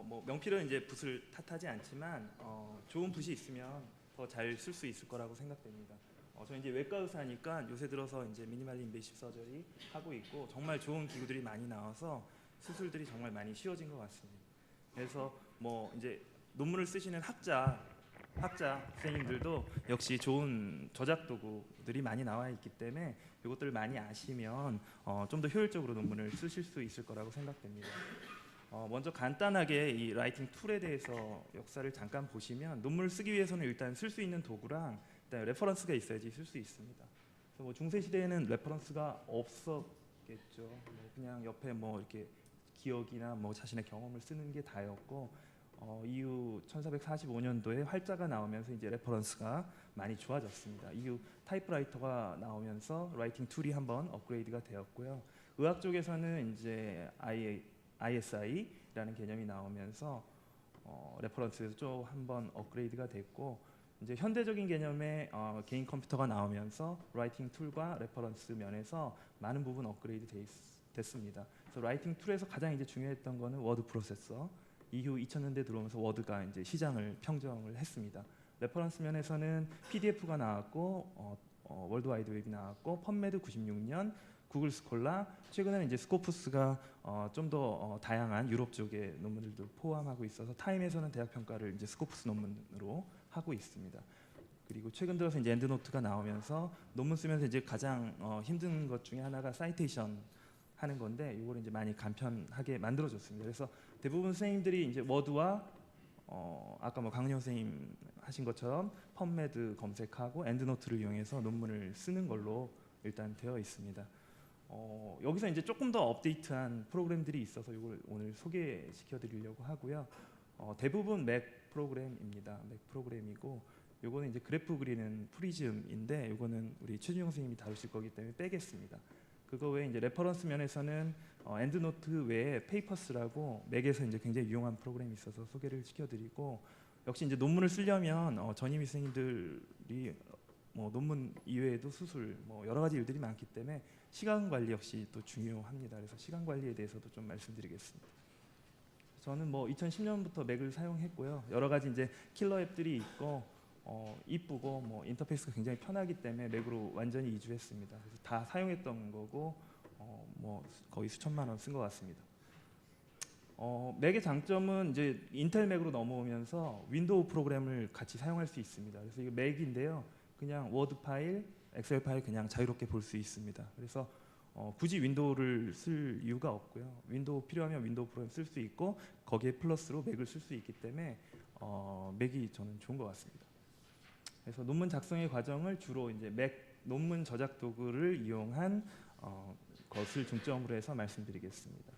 뭐 명필은 이제 붓을 탓하지 않지만 좋은 붓이 있으면 더 잘 쓸 수 있을 거라고 생각됩니다. 저는 이제 외과 의사니까 요새 들어서 이제 미니멀 인베이시브 서저리 하고 있고 정말 좋은 기구들이 많이 나와서 수술들이 정말 많이 쉬워진 것 같습니다. 그래서 뭐 이제 논문을 쓰시는 학자 선생님들도 역시 좋은 저작 도구들이 많이 나와 있기 때문에 이것들을 많이 아시면 좀 더 효율적으로 논문을 쓰실 수 있을 거라고 생각됩니다. 먼저 간단하게 이 라이팅 툴에 대해서 역사를 잠깐 보시면 논문을 쓰기 위해서는 일단 쓸 수 있는 도구랑 일단 레퍼런스가 있어야지 쓸 수 있습니다. 그래서 뭐 중세 시대에는 레퍼런스가 없었겠죠. 뭐 그냥 옆에 뭐 이렇게 기억이나 뭐 자신의 경험을 쓰는 게 다였고 이후 1445년도에 활자가 나오면서 이제 레퍼런스가 많이 좋아졌습니다. 이후 타이프라이터가 나오면서 라이팅 툴이 한번 업그레이드가 되었고요. 의학 쪽에서는 이제 ISI라는 개념이 나오면서 레퍼런스에서 좀 한번 업그레이드가 됐고 이제 현대적인 개념의 개인 컴퓨터가 나오면서 라이팅 툴과 레퍼런스 면에서 많은 부분 업그레이드 됐습니다. 그래서 라이팅 툴에서 가장 이제 중요했던 거는 워드 프로세서. 이후 2000년대 들어오면서 워드가 이제 시장을 평정을 했습니다. 레퍼런스 면에서는 PDF가 나왔고 월드 와이드 웹이 나왔고 펀메드 96년 구글 스콜라, 최근에는 이제 스코프스가 좀 더 다양한 유럽 쪽의 논문들도 포함하고 있어서 타임에서는 대학 평가를 이제 스코프스 논문으로 하고 있습니다. 그리고 최근 들어서 이제 엔드노트가 나오면서 논문 쓰면서 이제 가장 힘든 것 중에 하나가 사이테이션 하는 건데 이걸 이제 많이 간편하게 만들어줬습니다. 그래서 대부분 선생님들이 이제 워드와 아까 뭐 강령 선생님 하신 것처럼 펀메드 검색하고 엔드노트를 이용해서 논문을 쓰는 걸로 일단 되어 있습니다. 여기서 이제 조금 더 업데이트한 프로그램들이 있어서 이걸 오늘 소개시켜 드리려고 하고요. 대부분 맥 프로그램입니다. 맥 프로그램이고 요거는 이제 그래프 그리는 프리즘인데 요거는 우리 최준영 선생님이 다루실 거기 때문에 빼겠습니다. 그거 외에 이제 레퍼런스 면에서는 엔드노트 외에 페이퍼스라고 맥에서 이제 굉장히 유용한 프로그램이 있어서 소개를 시켜드리고 역시 이제 논문을 쓰려면 전임의 선생님들이 뭐 논문 이외에도 수술 뭐 여러 가지 일들이 많기 때문에 시간 관리 역시 또 중요합니다. 그래서 시간 관리에 대해서도 좀 말씀드리겠습니다. 저는 뭐 2010년부터 맥을 사용했고요. 여러 가지 이제 킬러 앱들이 있고 이쁘고 뭐 인터페이스가 굉장히 편하기 때문에 맥으로 완전히 이주했습니다. 그래서 다 사용했던 거고 뭐 거의 수천만 원 쓴 것 같습니다. 맥의 장점은 이제 인텔 맥으로 넘어오면서 윈도우 프로그램을 같이 사용할 수 있습니다. 그래서 이게 맥인데요. 그냥 워드 파일, 엑셀 파일 그냥 자유롭게 볼 수 있습니다. 그래서 굳이 윈도우를 쓸 이유가 없고요. 윈도우 필요하면 윈도우 프로그램 쓸 수 있고 거기에 플러스로 맥을 쓸 수 있기 때문에 맥이 저는 좋은 것 같습니다. 그래서 논문 작성의 과정을 주로 이제 맥 논문 저작 도구를 이용한 것을 중점으로 해서 말씀드리겠습니다.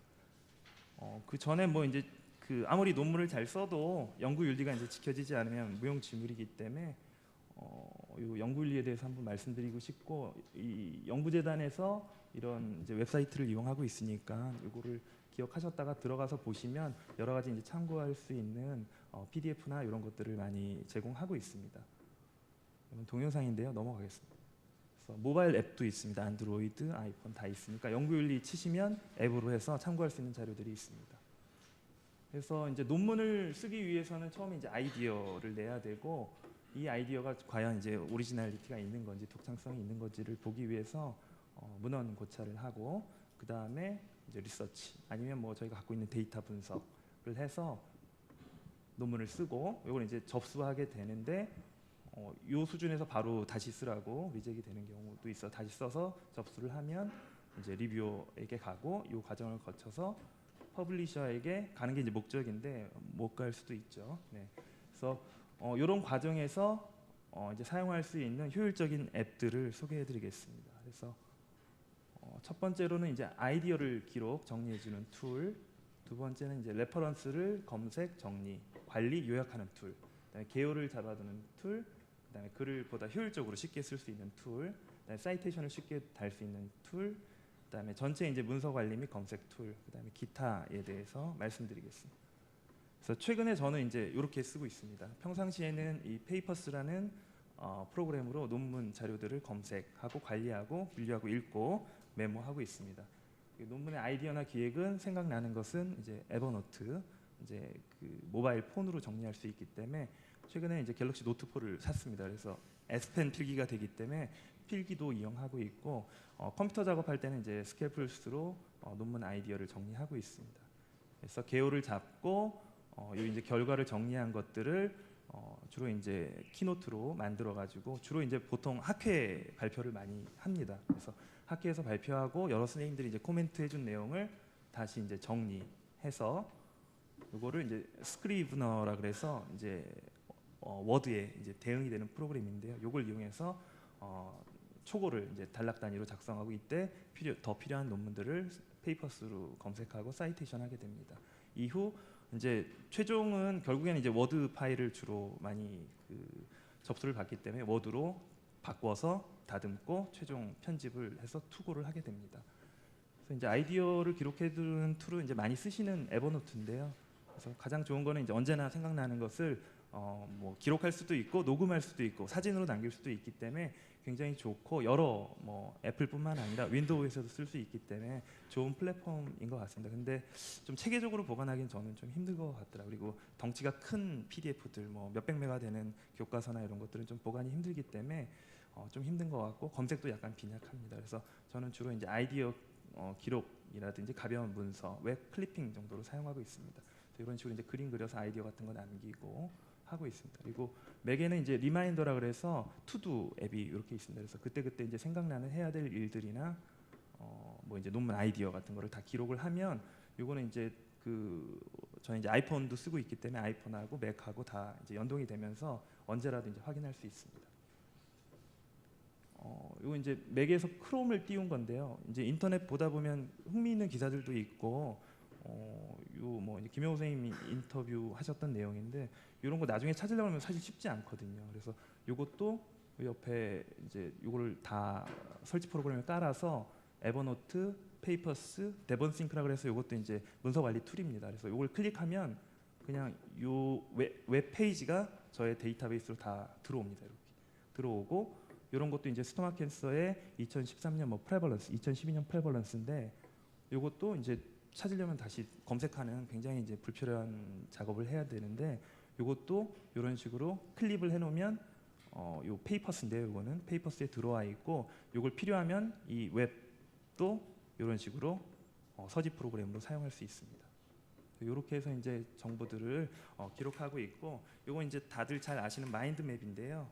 그 전에 뭐 이제 그 아무리 논문을 잘 써도 연구 윤리가 이제 지켜지지 않으면 무용지물이기 때문에 이 연구 윤리에 대해서 한번 말씀드리고 싶고, 이 연구재단에서 이런 이제 웹사이트를 이용하고 있으니까 이거를 기억하셨다가 들어가서 보시면 여러 가지 이제 참고할 수 있는 PDF나 이런 것들을 많이 제공하고 있습니다. 동영상인데요, 넘어가겠습니다. 그래서 모바일 앱도 있습니다. 안드로이드, 아이폰 다 있으니까 연구윤리 치시면 앱으로 해서 참고할 수 있는 자료들이 있습니다. 그래서 이제 논문을 쓰기 위해서는 처음에 이제 아이디어를 내야 되고, 이 아이디어가 과연 이제 오리지널리티가 있는 건지 독창성이 있는 건지를 보기 위해서 문헌 고찰을 하고, 그 다음에 이제 리서치 아니면 뭐 저희가 갖고 있는 데이터 분석을 해서 논문을 쓰고, 이걸 이제 접수하게 되는데 이 수준에서 바로 다시 쓰라고 리젝이 되는 경우도 있어. 다시 써서 접수를 하면 이제 리뷰어에게 가고, 이 과정을 거쳐서 퍼블리셔에게 가는 게 이제 목적인데 못 갈 수도 있죠. 네. 그래서 이런 과정에서 이제 사용할 수 있는 효율적인 앱들을 소개해드리겠습니다. 그래서 첫 번째로는 이제 아이디어를 기록 정리해주는 툴, 두 번째는 이제 레퍼런스를 검색 정리 관리 요약하는 툴, 그다음에 개요를 잡아두는 툴, 그다음에 글을 보다 효율적으로 쉽게 쓸 수 있는 툴, 그다음에 사이테이션을 쉽게 달 수 있는 툴, 그다음에 전체 이제 문서 관리 및 검색 툴, 그다음에 기타에 대해서 말씀드리겠습니다. 그래서 최근에 저는 이제 이렇게 쓰고 있습니다. 평상시에는 이 페이퍼스라는 프로그램으로 논문 자료들을 검색하고 관리하고 분류하고 읽고 메모하고 있습니다. 논문의 아이디어나 기획은 생각나는 것은 이제 에버노트, 이제 그 모바일 폰으로 정리할 수 있기 때문에 최근에 이제 갤럭시 노트 4를 샀습니다. 그래서 S펜 필기가 되기 때문에 필기도 이용하고 있고, 컴퓨터 작업할 때는 이제 스케일플스로 논문 아이디어를 정리하고 있습니다. 그래서 개요를 잡고 이 이제 결과를 정리한 것들을 주로 이제 키노트로 만들어 가지고, 주로 이제 보통 학회 발표를 많이 합니다. 그래서 학회에서 발표하고 여러 선생님들이 이제 코멘트 해준 내용을 다시 이제 정리해서 이거를 이제 스크리브너라 그래서 이제 워드에 이제 대응이 되는 프로그램인데요. 이걸 이용해서 초고를 이제 단락 단위로 작성하고, 이때 더 필요한 논문들을 페이퍼스로 검색하고 사이테이션하게 됩니다. 이후 이제 최종은 결국에는 이제 워드 파일을 주로 많이 접수를 받기 때문에 워드로 바꿔서 다듬고 최종 편집을 해서 투고를 하게 됩니다. 그래서 이제 아이디어를 기록해두는 툴은 이제 많이 쓰시는 에버노트인데요. 그래서 가장 좋은 거는 이제 언제나 생각나는 것을 뭐 기록할 수도 있고 녹음할 수도 있고 사진으로 남길 수도 있기 때문에 굉장히 좋고, 여러 뭐 애플뿐만 아니라 윈도우에서도 쓸 수 있기 때문에 좋은 플랫폼인 것 같습니다. 근데 좀 체계적으로 보관하기는 저는 좀 힘들 것 같더라고요. 그리고 덩치가 큰 PDF들 뭐 몇백 메가 되는 교과서나 이런 것들은 좀 보관이 힘들기 때문에 좀 힘든 것 같고, 검색도 약간 빈약합니다. 그래서 저는 주로 이제 아이디어 기록이라든지 가벼운 문서, 웹 클리핑 정도로 사용하고 있습니다. 이런 식으로 이제 그림 그려서 아이디어 같은 거 남기고 하고 있습니다. 그리고 맥에는 이제 리마인더라 그래서 투두 앱이 이렇게 있습니다. 그래서 그때 이제 생각나는 해야 될 일들이나 뭐 이제 논문 아이디어 같은 거를 다 기록을 하면, 요거는 이제 저는 이제 아이폰도 쓰고 있기 때문에 아이폰하고 맥하고 다 이제 연동이 되면서 언제라도 이제 확인할 수 있습니다. 요거 이제 맥에서 크롬을 띄운 건데요. 이제 인터넷 보다 보면 흥미있는 기사들도 있고, 요 뭐 김영호 선생님이 인터뷰 하셨던 내용인데, 이런 거 나중에 찾으려고 하면 사실 쉽지 않거든요. 그래서 요것도 옆에 이제 요거를 다 설치 프로그램을 깔아서 에버노트, 페이퍼스, 데번싱크라 그래서 요것도 이제 문서 관리 툴입니다. 그래서 요걸 클릭하면 그냥 요 웹 페이지가 저의 데이터베이스로 다 들어옵니다. 이렇게 들어오고, 이런 것도 이제 스토마캐서의 2013년 뭐 프레벌런스, 2012년 프레벌런스인데, 요것도 이제 찾으려면 다시 검색하는 굉장히 이제 불필요한 작업을 해야 되는데 이것도 이런 식으로 클립을 해놓으면 요 페이퍼스인데요. 이거는 페이퍼스에 들어와 있고 이걸 필요하면 이 웹도 이런 식으로 서지 프로그램으로 사용할 수 있습니다. 이렇게 해서 이제 정보들을 기록하고 있고, 이거 이제 다들 잘 아시는 마인드맵인데요.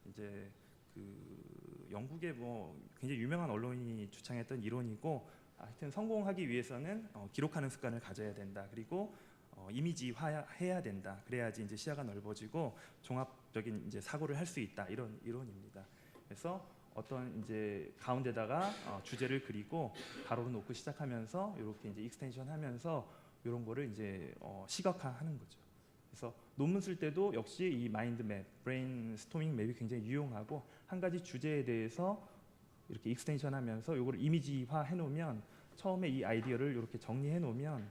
이제 그 영국의 뭐 굉장히 유명한 언론인이 주창했던 이론이고, 하여튼 성공하기 위해서는 기록하는 습관을 가져야 된다. 그리고 이미지화해야 된다. 그래야지 이제 시야가 넓어지고 종합적인 이제 사고를 할 수 있다. 이런 이론입니다. 그래서 어떤 이제 가운데다가 주제를 그리고 가로로 놓고 시작하면서 이렇게 이제 익스텐션하면서 이런 거를 이제 시각화하는 거죠. 그래서 논문 쓸 때도 역시 이 마인드맵, 브레인스토밍 맵이 굉장히 유용하고, 한 가지 주제에 대해서 이렇게 익스텐션하면서 이거를 이미지화 해놓으면, 처음에 이 아이디어를 이렇게 정리해 놓으면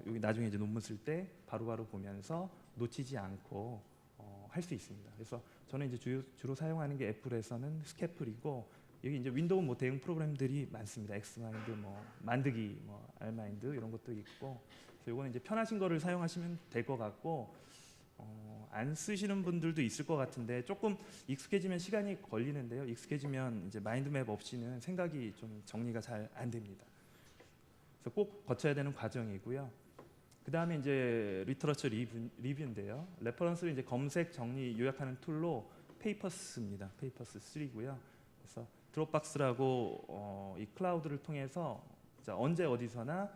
여기 나중에 이제 논문 쓸 때 바로바로 보면서 놓치지 않고 할 수 있습니다. 그래서 저는 이제 주로 사용하는 게 애플에서는 스캐플이고, 여기 이제 윈도우 뭐 대응 프로그램들이 많습니다. 엑스마인드, 뭐 만드기, 뭐 알마인드 이런 것도 있고, 그래서 이거는 이제 편하신 거를 사용하시면 될 것 같고, 안 쓰시는 분들도 있을 것 같은데 조금 익숙해지면 시간이 걸리는데요. 익숙해지면 이제 마인드맵 없이는 생각이 좀 정리가 잘 안 됩니다. 그래서 꼭 거쳐야 되는 과정이고요. 그 다음에 이제 리터러처 리뷰인데요. 레퍼런스를 이제 검색, 정리, 요약하는 툴로 페이퍼스입니다. 페이퍼스 3고요. 그래서 드롭박스라고 이 클라우드를 통해서 언제 어디서나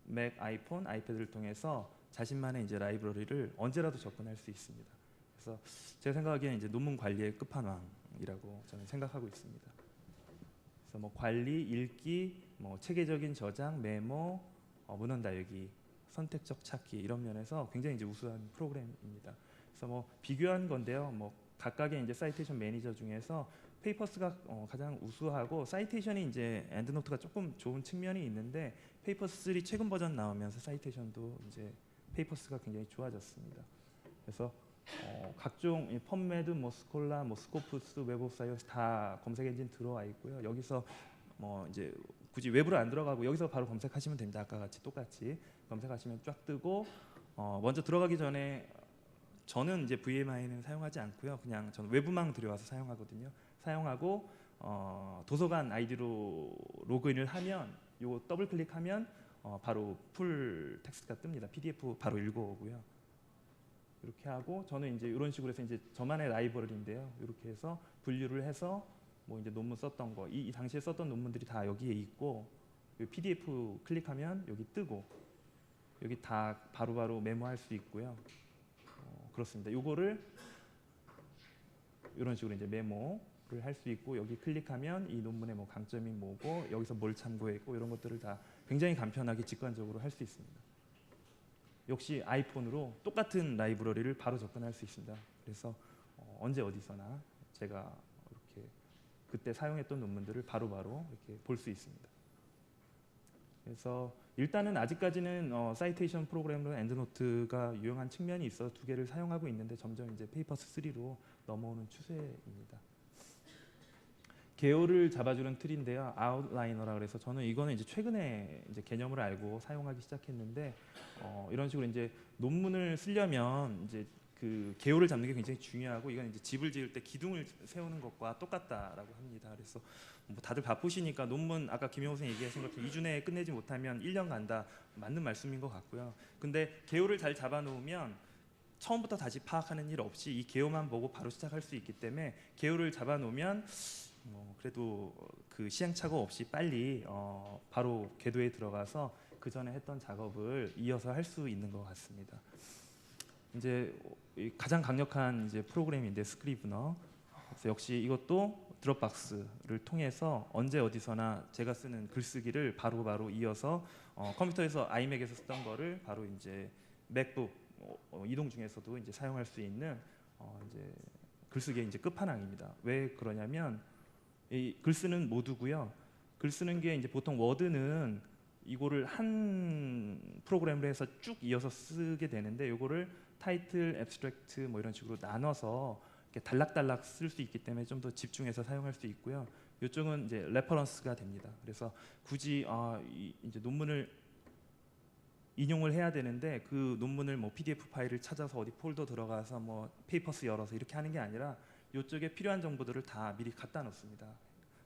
맥, 아이폰, 아이패드를 통해서 자신만의 이제 라이브러리를 언제라도 접근할 수 있습니다. 그래서 제가 생각하기에는 이제 논문 관리의 끝판왕이라고 저는 생각하고 있습니다. 그래서 뭐 관리, 읽기, 뭐 체계적인 저장, 메모, 문헌 다육이, 선택적 찾기 이런 면에서 굉장히 이제 우수한 프로그램입니다. 그래서 뭐 비교한 건데요. 뭐 각각의 이제 사이테이션 매니저 중에서 페이퍼스가 가장 우수하고, 사이테이션이 이제 엔드노트가 조금 좋은 측면이 있는데, 페이퍼스 3 최근 버전 나오면서 사이테이션도 이제 페이퍼스가 굉장히 좋아졌습니다. 그래서 각종 펀메드, 뭐 스콜라, 뭐 스코프스, 웹 오브 사이언스 다 검색 엔진 들어와 있고요. 여기서 뭐 이제 굳이 웹으로 안 들어가고 여기서 바로 검색하시면 됩니다. 아까 같이 똑같이 검색하시면 쫙 뜨고, 먼저 들어가기 전에 저는 이제 VMI는 사용하지 않고요. 그냥 저는 외부망 들여와서 사용하거든요. 사용하고 도서관 아이디로 로그인을 하면, 요거 더블 클릭하면 바로 풀 텍스트가 뜹니다. PDF 바로 읽어오고요. 이렇게 하고, 저는 이제 이런 식으로 해서 이제 저만의 라이브러리인데요. 이렇게 해서 분류를 해서 뭐 이제 논문 썼던 거, 이 당시에 썼던 논문들이 다 여기에 있고, PDF 클릭하면 여기 뜨고, 여기 다 바로바로 메모할 수 있고요. 그렇습니다. 요거를 이런 식으로 이제 메모를 할 수 있고, 여기 클릭하면 이 논문의 뭐 강점이 뭐고, 여기서 뭘 참고했고, 이런 것들을 다 굉장히 간편하게 직관적으로 할 수 있습니다. 역시 아이폰으로 똑같은 라이브러리를 바로 접근할 수 있습니다. 그래서 언제 어디서나 제가 이렇게 그때 사용했던 논문들을 바로바로 이렇게 볼 수 있습니다. 그래서 일단은 아직까지는 사이테이션 프로그램으로 엔드노트가 유용한 측면이 있어 두 개를 사용하고 있는데, 점점 이제 페이퍼스 3로 넘어오는 추세입니다. 개요를 잡아주는 툴인데요. 아웃라이너라 그래서 저는 이거는 이제 최근에 이제 개념을 알고 사용하기 시작했는데, 이런 식으로 이제 논문을 쓰려면 이제 그 개요를 잡는 게 굉장히 중요하고, 이건 이제 집을 지을 때 기둥을 세우는 것과 똑같다라고 합니다. 그래서 뭐 다들 바쁘시니까 논문 아까 김영호 선생님 얘기하신 것처럼 2주 내에 끝내지 못하면 1년 간다, 맞는 말씀인 것 같고요. 근데 개요를 잘 잡아놓으면 처음부터 다시 파악하는 일 없이 이 개요만 보고 바로 시작할 수 있기 때문에, 개요를 잡아놓으면 그래도 그 시행착오 없이 빨리 바로 궤도에 들어가서 그 전에 했던 작업을 이어서 할 수 있는 것 같습니다. 이제 가장 강력한 이제 프로그램인데 스크리브너. 그래서 역시 이것도 드롭박스를 통해서 언제 어디서나 제가 쓰는 글쓰기를 바로바로 이어서 컴퓨터에서 아이맥에서 쓰던 거를 바로 이제 맥북 이동 중에서도 이제 사용할 수 있는 이제 글쓰기의 이제 끝판왕입니다. 왜 그러냐면 이 글쓰는 모두고요. 글쓰는 게 이제 보통 워드는 이거를 한 프로그램으로 해서 쭉 이어서 쓰게 되는데, 이거를 타이틀, 앱스트랙트 뭐 이런 식으로 나눠서 이렇게 단락단락 쓸 수 있기 때문에 좀 더 집중해서 사용할 수 있고요. 이쪽은 이제 레퍼런스가 됩니다. 그래서 굳이 이제 논문을 인용을 해야 되는데 그 논문을 뭐 PDF 파일을 찾아서 어디 폴더 들어가서 뭐 페이퍼스 열어서 이렇게 하는 게 아니라 이쪽에 필요한 정보들을 다 미리 갖다 놓습니다.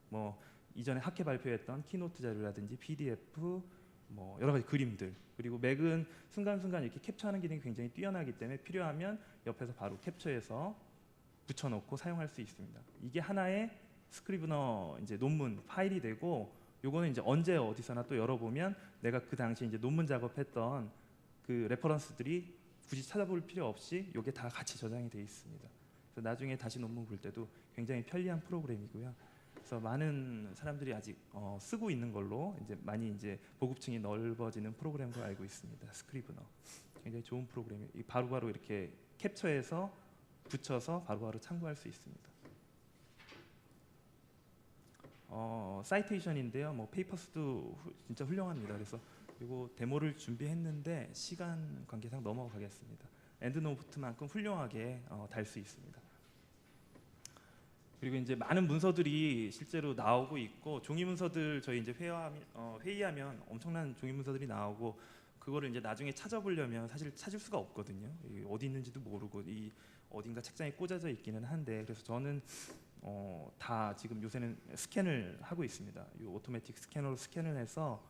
뭐 이전에 학회 발표했던 키노트 자료라든지 PDF, 뭐 여러 가지 그림들, 그리고 맥은 순간순간 이렇게 캡처하는 기능이 굉장히 뛰어나기 때문에 필요하면 옆에서 바로 캡처해서 붙여놓고 사용할 수 있습니다. 이게 하나의 스크리브너 이제 논문 파일이 되고, 요거는 이제 언제 어디서나 또 열어보면 내가 그 당시 이제 논문 작업했던 그 레퍼런스들이 굳이 찾아볼 필요 없이 요게 다 같이 저장이 되어 있습니다. 그래서 나중에 다시 논문 볼 때도 굉장히 편리한 프로그램이고요. 그래서 많은 사람들이 아직 쓰고 있는 걸로 이제 많이 이제 보급층이 넓어지는 프로그램으로 알고 있습니다. 스크리브너 굉장히 좋은 프로그램이 바로바로 이렇게 캡처해서 붙여서 바로바로 참고할 수 있습니다. 사이테이션인데요. 뭐 페이퍼스도 진짜 훌륭합니다. 그래서 이거 데모를 준비했는데 시간 관계상 넘어가겠습니다. 엔드노트만큼 훌륭하게 달 수 있습니다. 그리고 이제 많은 문서들이 실제로 나오고 있고, 종이 문서들 저희 이제 회의하면 엄청난 종이 문서들이 나오고, 그거를 이제 나중에 찾아보려면 사실 찾을 수가 없거든요. 어디 있는지도 모르고 이 어딘가 책장에 꽂아져 있기는 한데, 그래서 저는 다 지금 요새는 스캔을 하고 있습니다. 이 오토매틱 스캐너로 스캔을 해서,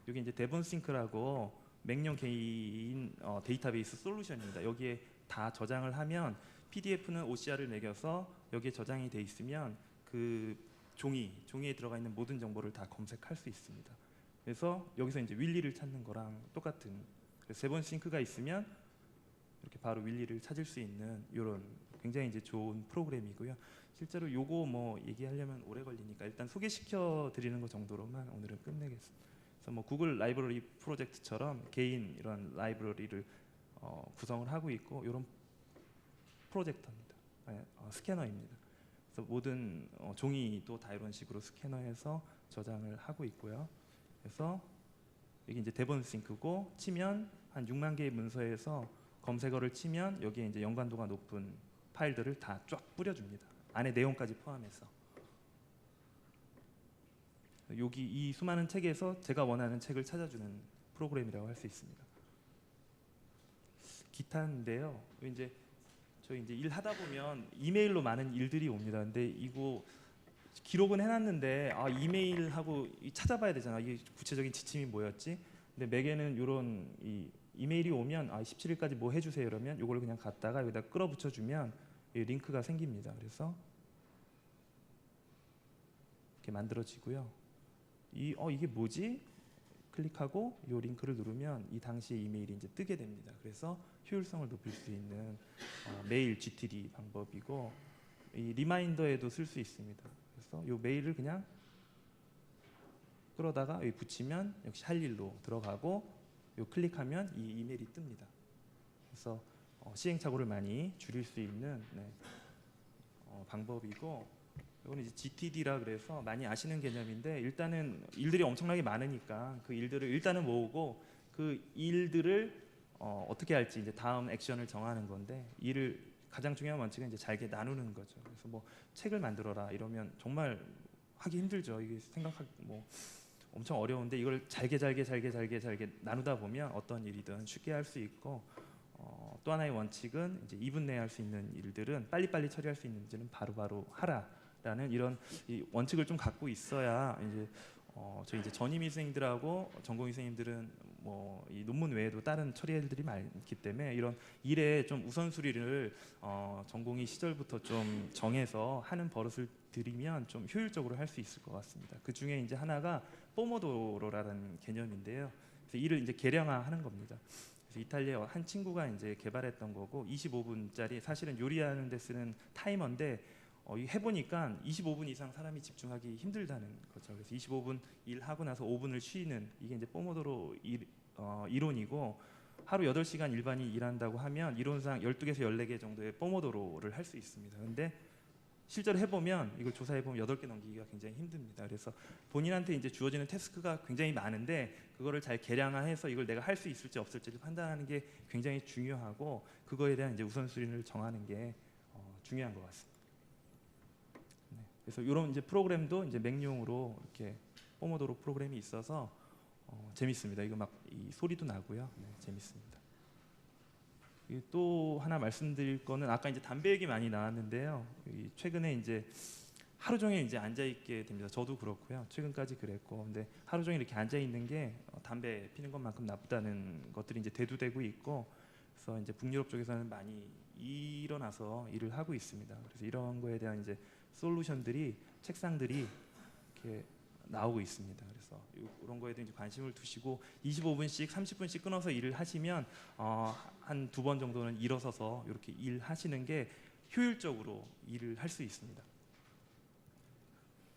여기 이제 데본싱크라고 맥용 개인 데이터베이스 솔루션입니다. 여기에 다 저장을 하면 PDF는 OCR을 매겨서 여기에 저장이 돼 있으면 그 종이에 들어가 있는 모든 정보를 다 검색할 수 있습니다. 그래서 여기서 이제 윌리를 찾는 거랑 똑같은, 데본싱크가 있으면 이렇게 바로 윌리를 찾을 수 있는 이런 굉장히 이제 좋은 프로그램이고요. 실제로 요거 뭐 얘기하려면 오래 걸리니까 일단 소개시켜 드리는 것 정도로만 오늘은 끝내겠습니다. 그래서 뭐 구글 라이브러리 프로젝트처럼 개인 이런 라이브러리를 구성을 하고 있고, 이런 프로젝터입니다. 스캐너입니다. 그래서 모든 종이도 다 이런 식으로 스캐너해서 저장을 하고 있고요. 그래서 여기 이제 데본싱크고, 치면 한 6만 개의 문서에서 검색어를 치면 여기에 이제 연관도가 높은 파일들을 다 쫙 뿌려줍니다. 안에 내용까지 포함해서. 여기 이 수많은 책에서 제가 원하는 책을 찾아주는 프로그램이라고 할 수 있습니다. 기타인데요. 이제 저희 이제 일하다 보면 이메일로 많은 일들이 옵니다. 근데 이거 기록은 해놨는데 이메일하고 찾아봐야 되잖아. 이게 구체적인 지침이 뭐였지? 근데 맥에는 이런 이메일이 오면 17일까지 뭐 해주세요 이러면 이걸 그냥 갖다가 여기다 끌어붙여주면 링크가 생깁니다. 그래서 이렇게 만들어지고요. 이게 뭐지? 클릭하고 이 링크를 누르면 이 당시의 이메일이 이제 뜨게 됩니다. 그래서 효율성을 높일 수 있는 메일 GTD 방법이고, 이 리마인더에도 쓸 수 있습니다. 그래서 이 메일을 그냥 끌어다가 여기 붙이면 역시 할 일로 들어가고, 요 클릭하면 이 이메일이 뜹니다. 그래서 시행착오를 많이 줄일 수 있는 방법이고, 이거는 이제 GTD라 그래서 많이 아시는 개념인데, 일단은 일들이 엄청나게 많으니까 그 일들을 일단은 모으고 그 일들을 어떻게 할지 이제 다음 액션을 정하는 건데, 일을 가장 중요한 원칙은 이제 잘게 나누는 거죠. 그래서 뭐 책을 만들어라 이러면 정말 하기 힘들죠. 이게 뭐 엄청 어려운데 이걸 잘게 나누다 보면 어떤 일이든 쉽게 할 수 있고, 또 하나의 원칙은 이제 2분 내에 할 수 있는 일들은 빨리빨리 처리할 수 있는 일은 바로바로 하라라는 이런 이 원칙을 좀 갖고 있어야 이제 저희 이제 전임 위생들하고 전공 위생님들은 뭐 이 논문 외에도 다른 처리할 일들이 많기 때문에 이런 일에 좀 우선순위를 전공의 시절부터 좀 정해서 하는 버릇을 들이면 좀 효율적으로 할 수 있을 것 같습니다. 그 중에 이제 하나가 포모도로라는 개념인데요. 그래서 일을 이제 계량화하는 겁니다. 그래서 이탈리아 한 친구가 이제 개발했던 거고, 25분짜리 사실은 요리하는 데 쓰는 타이머인데 해보니까 25분 이상 사람이 집중하기 힘들다는 거죠. 그래서 25분 일하고 나서 5분을 쉬는, 이게 이제 포모도로 이론이고, 하루 8시간 일반이 일한다고 하면 이론상 12개에서 14개 정도의 포모도로를 할 수 있습니다. 근데 실제로 해보면, 이걸 조사해보면 8개 넘기기가 굉장히 힘듭니다. 그래서 본인한테 이제 주어지는 태스크가 굉장히 많은데 그거를 잘 계량화해서 이걸 내가 할 수 있을지 없을지를 판단하는 게 굉장히 중요하고, 그거에 대한 이제 우선순위를 정하는 게 중요한 것 같습니다. 그래서 이런 이제 프로그램도 이제 맥용으로 이렇게 포모도로 프로그램이 있어서 재밌습니다. 이거 막 이 소리도 나고요. 네, 재밌습니다. 그리고 또 하나 말씀드릴 거는 아까 이제 담배 얘기 많이 나왔는데요. 이 최근에 이제 하루 종일 이제 앉아 있게 됩니다. 저도 그렇고요. 최근까지 그랬고, 근데 하루 종일 이렇게 앉아 있는 게 담배 피는 것만큼 나쁘다는 것들이 이제 대두되고 있고, 그래서 이제 북유럽 쪽에서는 많이 일어나서 일을 하고 있습니다. 그래서 이런 거에 대한 이제 솔루션들이 책상들이 이렇게 나오고 있습니다. 그래서 이런 거에도 이제 관심을 두시고 25분씩 30분씩 끊어서 일을 하시면 한 2번 정도는 일어서서 이렇게 일하시는 게 효율적으로 일을 할 수 있습니다.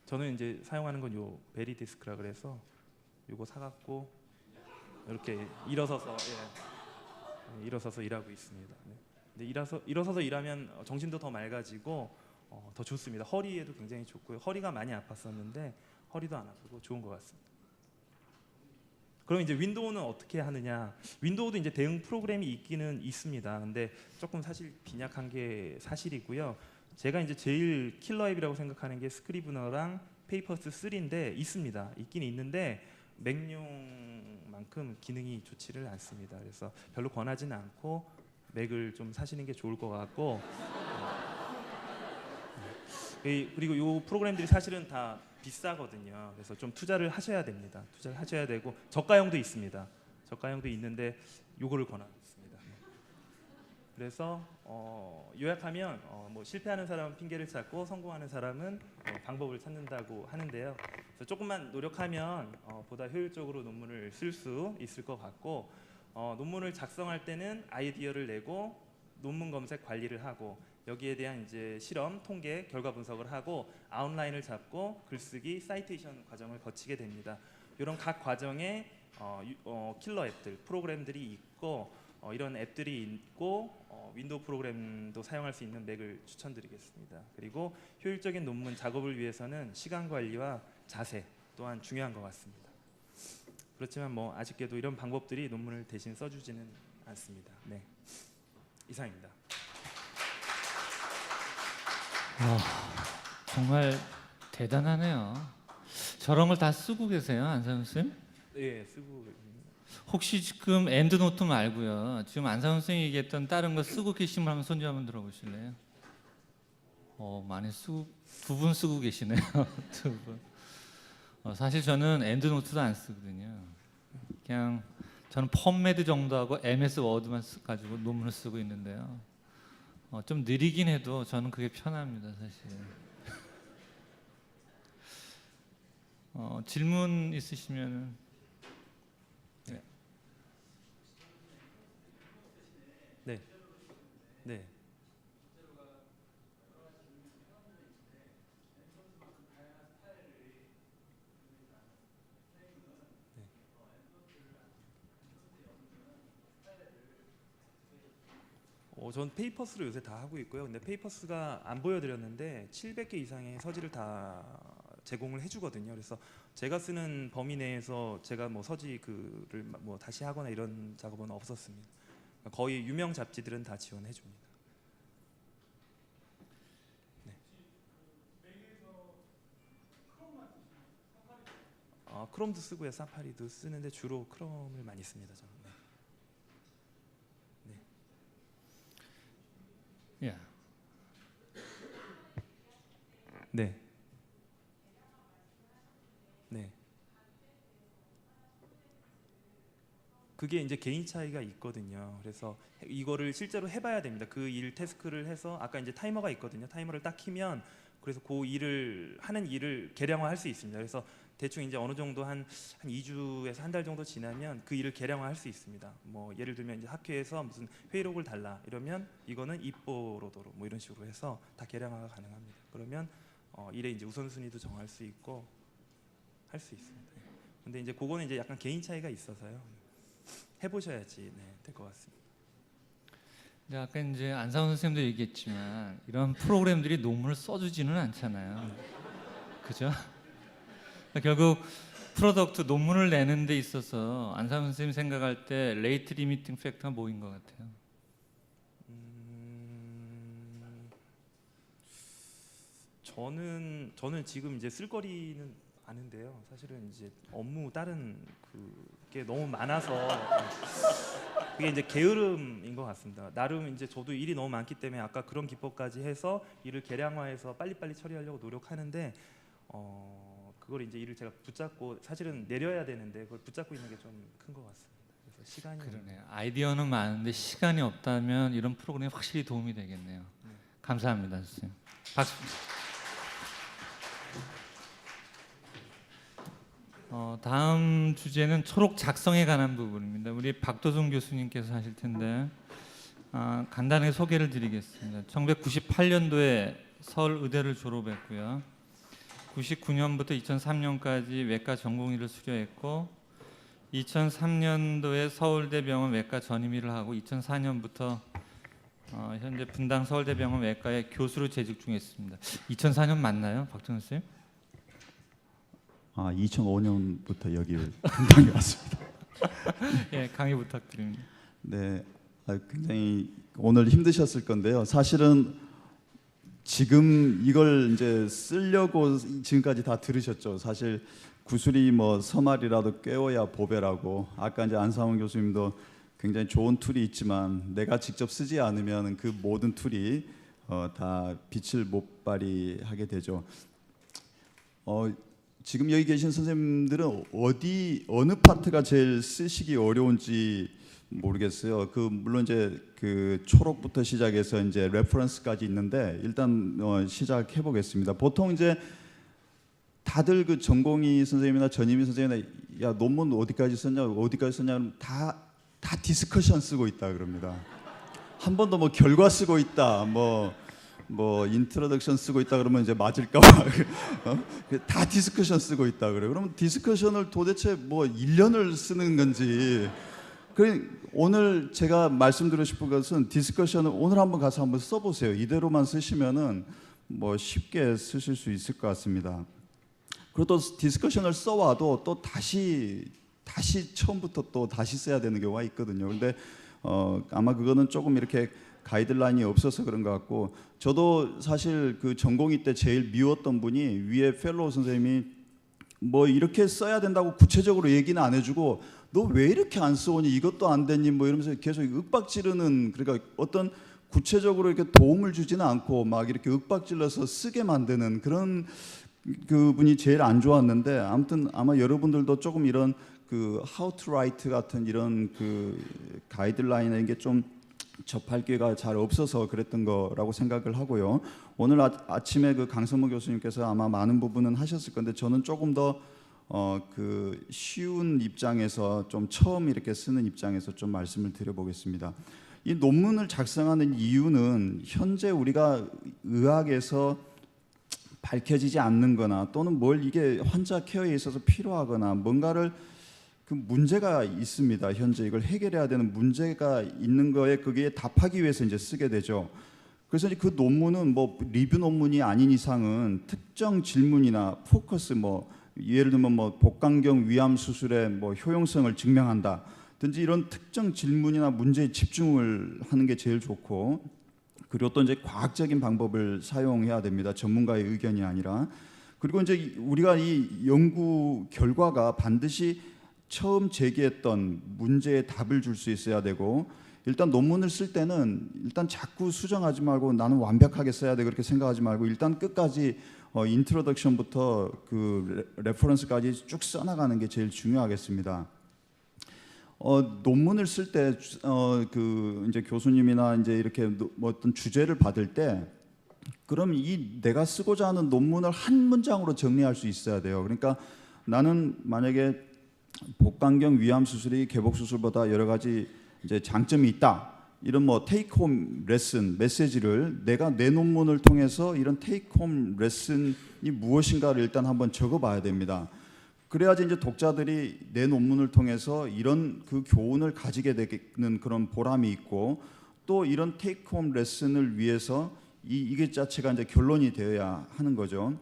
저는 이제 사용하는 건 요 베리 디스크라 그래서 요거 사갖고 이렇게 일어서서 일어서서 일하고 있습니다. 네. 근데 일어서서 일하면 정신도 더 맑아지고 더 좋습니다. 허리에도 굉장히 좋고요. 허리가 많이 아팠었는데 허리도 안 아프고 좋은 것 같습니다. 그럼 이제 윈도우는 어떻게 하느냐? 윈도우도 이제 대응 프로그램이 있기는 있습니다. 근데 조금 사실 빈약한 게 사실이고요. 제가 이제 제일 킬러 앱이라고 생각하는 게 스크리브너랑 페이퍼스 3인데 있습니다. 있긴 있는데 맥용만큼 기능이 좋지를 않습니다. 그래서 별로 권하지는 않고 맥을 좀 사시는 게 좋을 것 같고 그리고 이 프로그램들이 사실은 다 비싸거든요. 그래서 좀 투자를 하셔야 됩니다. 투자를 하셔야 되고 저가형도 있습니다. 저가형도 있는데 요거를 권하겠습니다. 그래서 요약하면 뭐 실패하는 사람은 핑계를 찾고 성공하는 사람은 방법을 찾는다고 하는데요. 그래서 조금만 노력하면 보다 효율적으로 논문을 쓸 수 있을 것 같고 논문을 작성할 때는 아이디어를 내고 논문 검색 관리를 하고 여기에 대한 이제 실험, 통계, 결과 분석을 하고 아웃라인을 잡고 글쓰기, 사이테이션 과정을 거치게 됩니다. 이런 각 과정에 킬러 앱들, 프로그램들이 있고 이런 앱들이 있고 윈도우 프로그램도 사용할 수 있는 맥을 추천드리겠습니다. 그리고 효율적인 논문 작업을 위해서는 시간 관리와 자세 또한 중요한 것 같습니다. 그렇지만 뭐 아쉽게도 이런 방법들이 논문을 대신 써주지는 않습니다. 네, 이상입니다. 정말 대단하네요. 저런 걸 다 쓰고 계세요, 안상훈 쌤? 예, 쓰고 혹시 지금 엔드노트 말고요. 지금 안상훈 쌤이 얘기했던 다른 거 쓰고 계신 분 한번 손 좀 한번 들어보실래요? 많이 쓰고 두 분 쓰고 계시네요. 두 분. 사실 저는 엔드노트도 안 쓰거든요. 그냥 저는 펌메드 정도 하고 MS 워드만 가지고 논문을 쓰고 있는데요. 좀 느리긴 해도 저는 그게 편합니다, 사실. 질문 있으시면은. 네. 네. 네. 전 페이퍼스로 요새 다 하고 있고요. 근데 페이퍼스가 안 보여드렸는데 700개 이상의 서지를 다 제공을 해주거든요. 그래서 제가 쓰는 범위 내에서 제가 뭐 서지 그를 뭐 다시 하거나 이런 작업은 없었습니다. 거의 유명 잡지들은 다 지원해줍니다. 네. 크롬도 쓰고요, 사파리도 쓰는데 주로 크롬을 많이 씁니다, 저는. 네. 예. 네. 네. 그게 이제 개인 차이가 있거든요. 그래서 이거를 실제로 해봐야 됩니다. 그 일 태스크를 해서 아까 이제 타이머가 있거든요. 타이머를 딱 키면 그래서 그 일을 하는 일을 계량화할 수 있습니다. 그래서 대충 이제 어느 정도 한 2주에서 한 달 정도 지나면 그 일을 계량화할 수 있습니다. 뭐 예를 들면 이제 학회에서 무슨 회의록을 달라 이러면 이거는 입보로도로 뭐 이런 식으로 해서 다 계량화가 가능합니다. 그러면 일의 이제 우선순위도 정할 수 있고 할 수 있습니다. 근데 이제 그거는 이제 약간 개인 차이가 있어서요. 해보셔야지 될 것 같습니다. 근데 아까 이제 안상훈 선생님도 얘기했지만 이런 프로그램들이 논문을 써주지는 않잖아요. 그죠? 결국 프로덕트 논문을 내는 데 있어서 안상훈 선생님 생각할 때 레이트 리미팅 팩터가 뭐인 것 같아요? 저는 지금 이제 쓸거리는 아는데요. 사실은 이제 업무 다른 그게 너무 많아서 그게 이제 게으름인 것 같습니다. 나름 이제 저도 일이 너무 많기 때문에 아까 그런 기법까지 해서 일을 계량화해서 빨리빨리 처리하려고 노력하는데 그걸 이제 일을 제가 붙잡고 사실은 내려야 되는데 그걸 붙잡고 있는 게 좀 큰 것 같습니다. 그래서 시간이 그러네요. 아이디어는 많은데 시간이 없다면 이런 프로그램이 확실히 도움이 되겠네요. 감사합니다, 선생님. 박수. 다음 주제는 초록 작성에 관한 부분입니다. 우리 박도순 교수님께서 하실 텐데 간단하게 소개를 드리겠습니다. 1998년도에 서울 의대를 졸업했고요. 99년부터 2003년까지 외과 전공의를 수료했고 2003년도에 서울대병원 외과 전임의를 하고 2004년부터 현재 분당 서울대병원 외과의 교수로 재직 중에 있습니다. 2004년 맞나요, 박정현 쌤? 2005년부터 여기 분당에 왔습니다. 예, 강의 부탁드립니다. 네, 굉장히 오늘 힘드셨을 건데요. 사실은 지금 이걸 이제 쓰려고 지금까지 다 들으셨죠. 사실 구슬이 뭐 서말이라도 꿰어야 보배라고. 아까 이제 안상훈 교수님도 굉장히 좋은 툴이 있지만 내가 직접 쓰지 않으면 그 모든 툴이 다 빛을 못 발휘하게 되죠. 지금 여기 계신 선생님들은 어느 파트가 제일 쓰시기 어려운지 모르겠어요. 물론 이제 그 초록부터 시작해서 이제 레퍼런스까지 있는데 일단 시작해 보겠습니다. 보통 이제 다들 그 전공의 선생님이나 전임의 선생님이나 야 논문 어디까지 썼냐 다 디스커션 쓰고 있다 그럽니다. 한 번도 뭐 결과 쓰고 있다 뭐 인트로덕션 쓰고 있다 그러면 이제 맞을까봐 다 디스커션 쓰고 있다 그래요. 그러면 디스커션을 도대체 뭐 1년을 쓰는 건지. 오늘 제가 말씀드리고 싶은 것은 디스커션을 오늘 한번 가서 한번 써보세요. 이대로만 쓰시면은 뭐 쉽게 쓰실 수 있을 것 같습니다. 그리고 또 디스커션을 써와도 또 다시 처음부터 또 다시 써야 되는 경우가 있거든요. 근데 아마 그거는 조금 이렇게 가이드라인이 없어서 그런 것 같고, 저도 사실 그 전공의 때 제일 미웠던 분이 위에 펠로우 선생님이 뭐 이렇게 써야 된다고 구체적으로 얘기는 안 해주고 너 왜 이렇게 안 써오니 이것도 안 됐니 뭐 이러면서 계속 윽박지르는, 그러니까 어떤 구체적으로 이렇게 도움을 주지는 않고 막 이렇게 윽박질러서 쓰게 만드는 그런 그분이 제일 안 좋았는데, 아무튼 아마 여러분들도 조금 이런 그 How to Write 같은 이런 그 가이드라인에 이게 좀 접할 기회가 잘 없어서 그랬던 거라고 생각을 하고요. 오늘 아침에 그 강성모 교수님께서 아마 많은 부분은 하셨을 건데 저는 조금 더 그 쉬운 입장에서 좀 처음 이렇게 쓰는 입장에서 좀 말씀을 드려보겠습니다. 이 논문을 작성하는 이유는 현재 우리가 의학에서 밝혀지지 않는 거나 또는 뭘 이게 환자 케어에 있어서 필요하거나 뭔가를 그 문제가 있습니다. 현재 이걸 해결해야 되는 문제가 있는 거에 거기에 답하기 위해서 이제 쓰게 되죠. 그래서 그 논문은 뭐 리뷰 논문이 아닌 이상은 특정 질문이나 포커스 뭐 예를 들면 뭐 복강경 위암 수술의 뭐 효용성을 증명한다 든지 이런 특정 질문이나 문제에 집중을 하는 게 제일 좋고, 그리고 또 이제 과학적인 방법을 사용해야 됩니다. 전문가의 의견이 아니라. 그리고 이제 우리가 이 연구 결과가 반드시 처음 제기했던 문제에 답을 줄 수 있어야 되고, 일단 논문을 쓸 때는 일단 자꾸 수정하지 말고 나는 완벽하게 써야 돼 그렇게 생각하지 말고 일단 끝까지 인트로덕션부터 그 레퍼런스까지 쭉 써나가는 게 제일 중요하겠습니다. 논문을 쓸 때 그 이제 교수님이나 이제 이렇게 뭐 어떤 주제를 받을 때 그럼 이 내가 쓰고자 하는 논문을 한 문장으로 정리할 수 있어야 돼요. 그러니까 나는 만약에 복강경 위암 수술이 개복 수술보다 여러 가지 이제 장점이 있다. 이런 뭐 테이크홈 레슨 메시지를 내가 내 논문을 통해서 이런 테이크홈 레슨이 무엇인가를 일단 한번 적어봐야 됩니다. 그래야지 이제 독자들이 내 논문을 통해서 이런 그 교훈을 가지게 되는 그런 보람이 있고, 또 이런 테이크홈 레슨을 위해서 이게 자체가 이제 결론이 되어야 하는 거죠.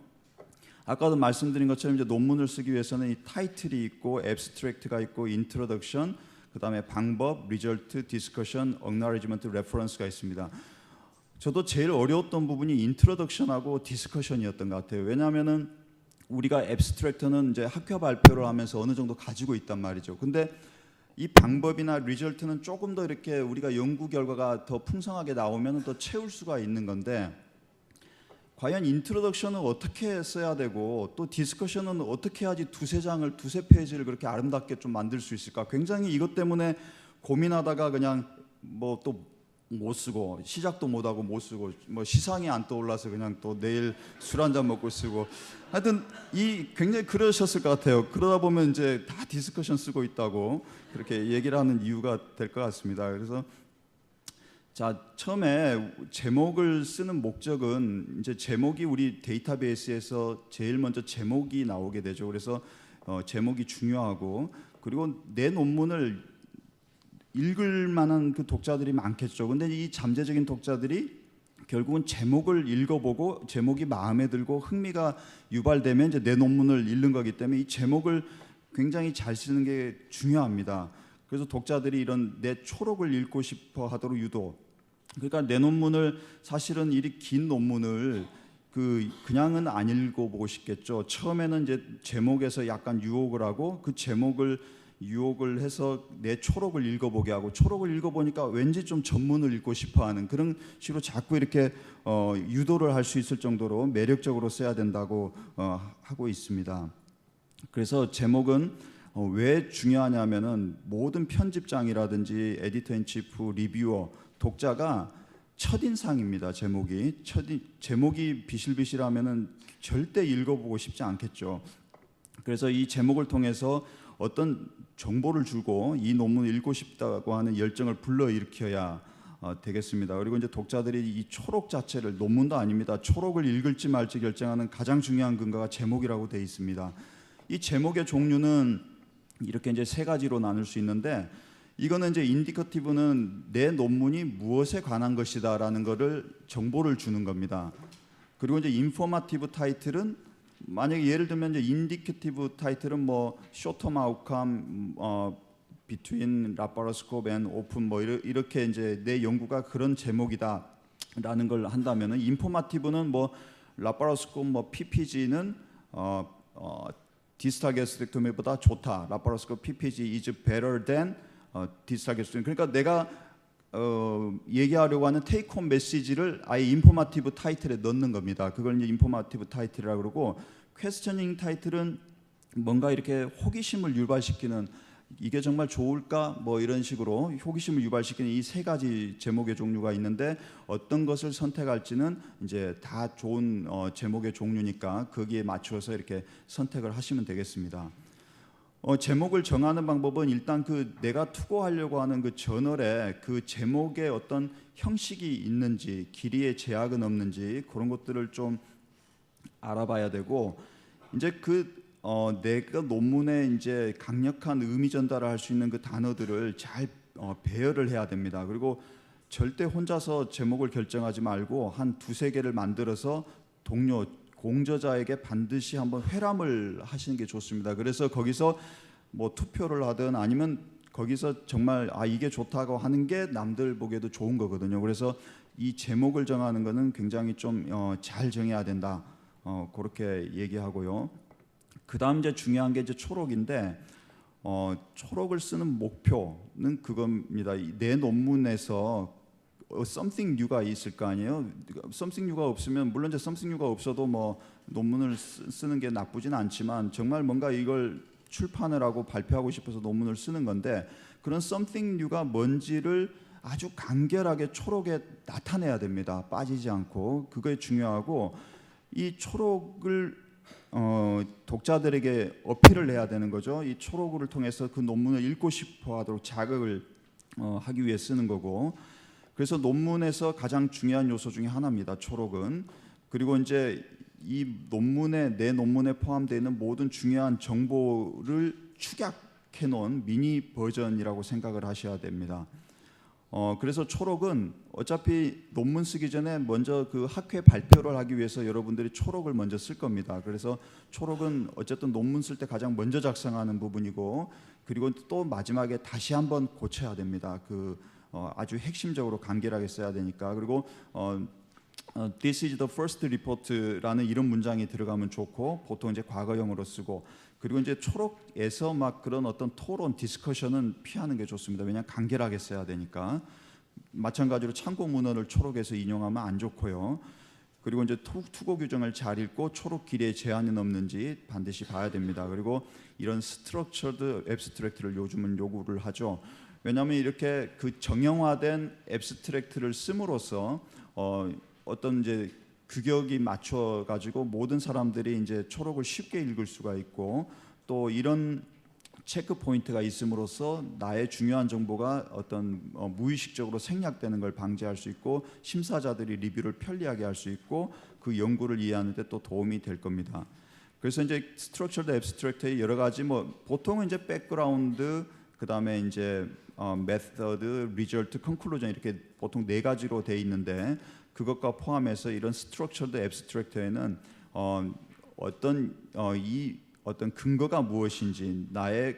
아까도 말씀드린 것처럼 이제 논문을 쓰기 위해서는 이 타이틀이 있고 앱스트랙트가 있고 인트로덕션, 그다음에 방법, 리절트, 디스커션, 억나리지먼트, 레퍼런스가 있습니다. 저도 제일 어려웠던 부분이 인트로덕션하고 디스커션이었던 것 같아요. 왜냐하면은 우리가 앱스트랙터는 이제 학교 발표를 하면서 어느 정도 가지고 있단 말이죠. 근데 이 방법이나 리절트는 조금 더 이렇게 우리가 연구 결과가 더 풍성하게 나오면 더 채울 수가 있는 건데, 과연 인트로덕션은 어떻게 써야 되고 또 디스커션은 어떻게 해야지 두세 페이지를 그렇게 아름답게 좀 만들 수 있을까? 굉장히 이것 때문에 고민하다가 그냥 뭐 또 못 쓰고, 시작도 못 하고 못 쓰고, 뭐 시상이 안 떠올라서 그냥 또 내일 술 한잔 먹고 쓰고, 하여튼 이 굉장히 그러셨을 것 같아요. 그러다 보면 이제 다 디스커션 쓰고 있다고 그렇게 얘기를 하는 이유가 될 것 같습니다. 그래서 자, 처음에 제목을 쓰는 목적은 이제 제목이 우리 데이터베이스에서 제일 먼저 제목이 나오게 되죠. 그래서 제목이 중요하고, 그리고 내 논문을 읽을 만한 그 독자들이 많겠죠. 근데 이 잠재적인 독자들이 결국은 제목을 읽어보고 제목이 마음에 들고 흥미가 유발되면 이제 내 논문을 읽는 거기 때문에 이 제목을 굉장히 잘 쓰는 게 중요합니다. 그래서 독자들이 이런 내 초록을 읽고 싶어 하도록 유도. 그러니까 내 논문을, 사실은 이리 긴 논문을 그냥은 안 읽어보고 싶겠죠. 처음에는 이제 제목에서 약간 유혹을 하고, 그 제목을 유혹을 해서 내 초록을 읽어보게 하고, 초록을 읽어보니까 왠지 좀 전문을 읽고 싶어하는 그런 식으로 자꾸 이렇게 유도를 할 수 있을 정도로 매력적으로 써야 된다고 하고 있습니다. 그래서 제목은 왜 중요하냐면은 모든 편집장이라든지 에디터인치프, 리뷰어, 독자가 첫인상입니다. 제목이 비실비실하면은 절대 읽어보고 싶지 않겠죠. 그래서 이 제목을 통해서 어떤 정보를 주고 이 논문을 읽고 싶다고 하는 열정을 불러일으켜야 되겠습니다. 그리고 이제 독자들이 이 초록 자체를, 논문도 아닙니다, 초록을 읽을지 말지 결정하는 가장 중요한 근거가 제목이라고 되어 있습니다. 이 제목의 종류는 이렇게 이제 세 가지로 나눌 수 있는데, 이거는 이제 인디커티브는 내 논문이 무엇에 관한 것이다라는 거를 정보를 주는 겁니다. 그리고 이제 인포마티브 타이틀은, 만약에 예를 들면 이제 인디케티브 타이틀은 뭐 쇼텀 아웃컴, 비트윈 라파로스코프 앤 오픈, 뭐 이렇게 이제 내 연구가 그런 제목이다라는 걸 한다면은, 인포마티브는 뭐 라파로스코프 뭐 PPG는 디스탈 게스트렉토미보다 좋다. 라파로스코프 PPG is better than 디스탈 게스트렉토미. 그러니까 내가 얘기하려고 하는 테이크홈 메시지를 아예 인포마티브 타이틀에 넣는 겁니다. 그걸 이제 인포마티브 타이틀이라고 그러고, 퀘스처닝 타이틀은 뭔가 이렇게 호기심을 유발시키는, 이게 정말 좋을까 뭐 이런 식으로 호기심을 유발시키는 이 세 가지 제목의 종류가 있는데, 어떤 것을 선택할지는 이제 다 좋은 제목의 종류니까 거기에 맞춰서 이렇게 선택을 하시면 되겠습니다. 제목을 정하는 방법은 일단 내가 투고하려고 하는 그 저널에 그 제목에 어떤 형식이 있는지, 길이의 제약은 없는지, 그런 것들을 좀 알아봐야 되고, 이제 내가 논문에 이제 강력한 의미 전달을 할 수 있는 그 단어들을 잘 배열을 해야 됩니다. 그리고 절대 혼자서 제목을 결정하지 말고 한 두세 개를 만들어서 동료, 공저자에게 반드시 한번 회람을 하시는 게 좋습니다. 그래서 거기서 뭐 투표를 하든 아니면 거기서 정말 이게 좋다고 하는 게 남들 보기에도 좋은 거거든요. 그래서 이 제목을 정하는 거는 굉장히 좀 잘 정해야 된다. 그렇게 얘기하고요. 그다음 이제 중요한 게 이제 초록인데, 초록을 쓰는 목표는 그겁니다. 내 논문에서 something new가 있을 거 아니에요. something new가 없으면, 물론 이제 something new가 없어도 뭐 논문을 쓰는 게 나쁘진 않지만, 정말 뭔가 이걸 출판을 하고 발표하고 싶어서 논문을 쓰는 건데, 그런 something new가 뭔지를 아주 간결하게 초록에 나타내야 됩니다. 빠지지 않고. 그게 중요하고, 이 초록을 독자들에게 어필을 해야 되는 거죠. 이 초록을 통해서 그 논문을 읽고 싶어 하도록 자극을 하기 위해 쓰는 거고, 그래서 논문에서 가장 중요한 요소 중에 하나입니다, 초록은. 그리고 이제 이 내 논문에 포함되어 있는 모든 중요한 정보를 축약해 놓은 미니 버전이라고 생각을 하셔야 됩니다. 그래서 초록은 어차피 논문 쓰기 전에 먼저 그 학회 발표를 하기 위해서 여러분들이 초록을 먼저 쓸 겁니다. 그래서 초록은 어쨌든 논문 쓸 때 가장 먼저 작성하는 부분이고, 그리고 또 마지막에 다시 한번 고쳐야 됩니다. 아주 핵심적으로 간결하게 써야 되니까. 그리고 This is the first report라는 이런 문장이 들어가면 좋고 보통 이제 과거형으로 쓰고 그리고 이제 초록에서 막 그런 어떤 토론 디스커션은 피하는 게 좋습니다. 왜냐하면 간결하게 써야 되니까. 마찬가지로 참고 문헌을 초록에서 인용하면 안 좋고요. 그리고 이제 투고 규정을 잘 읽고 초록 길이에 제한이 없는지 반드시 봐야 됩니다. 그리고 이런 스트럭처드 앱스트랙트를 요즘은 요구를 하죠. 왜냐하면 이렇게 그 정형화된 앱스트랙트를 씀으로써 어떤 이제 규격이 맞춰 가지고 모든 사람들이 이제 초록을 쉽게 읽을 수가 있고 또 이런 체크 포인트가 있음으로써 나의 중요한 정보가 어떤 무의식적으로 생략되는 걸 방지할 수 있고 심사자들이 리뷰를 편리하게 할 수 있고 그 연구를 이해하는 데 또 도움이 될 겁니다. 그래서 이제 스트럭처드 앱스트랙트의 여러 가지 뭐 보통은 이제 백그라운드 그다음에 이제 메서드, 리절트, 컨클루전 이렇게 보통 네 가지로 돼 있는데 그것과 포함해서 이런 스트럭처드 앱스트랙트에는 어떤 근거가 무엇인지 나의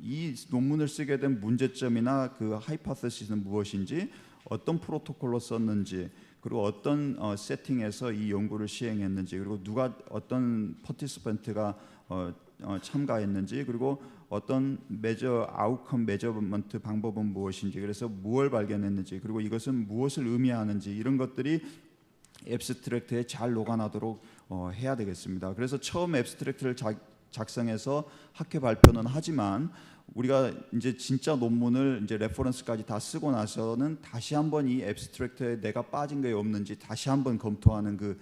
이 논문을 쓰게 된 문제점이나 그 하이포테시스는 무엇인지 어떤 프로토콜로 썼는지 그리고 어떤 세팅에서 이 연구를 시행했는지 그리고 누가 어떤 파티시펀트가 참가했는지 그리고 어떤 아웃컴 메저먼트 방법은 무엇인지 그래서 무엇을 발견했는지 그리고 이것은 무엇을 의미하는지 이런 것들이 앱스트랙트에 잘 녹아나도록 해야 되겠습니다. 그래서 처음 앱스트랙트를 작성해서 학회 발표는 하지만 우리가 이제 진짜 논문을 이제 레퍼런스까지 다 쓰고 나서는 다시 한번 이 앱스트랙트에 내가 빠진 게 없는지 다시 한번 검토하는 그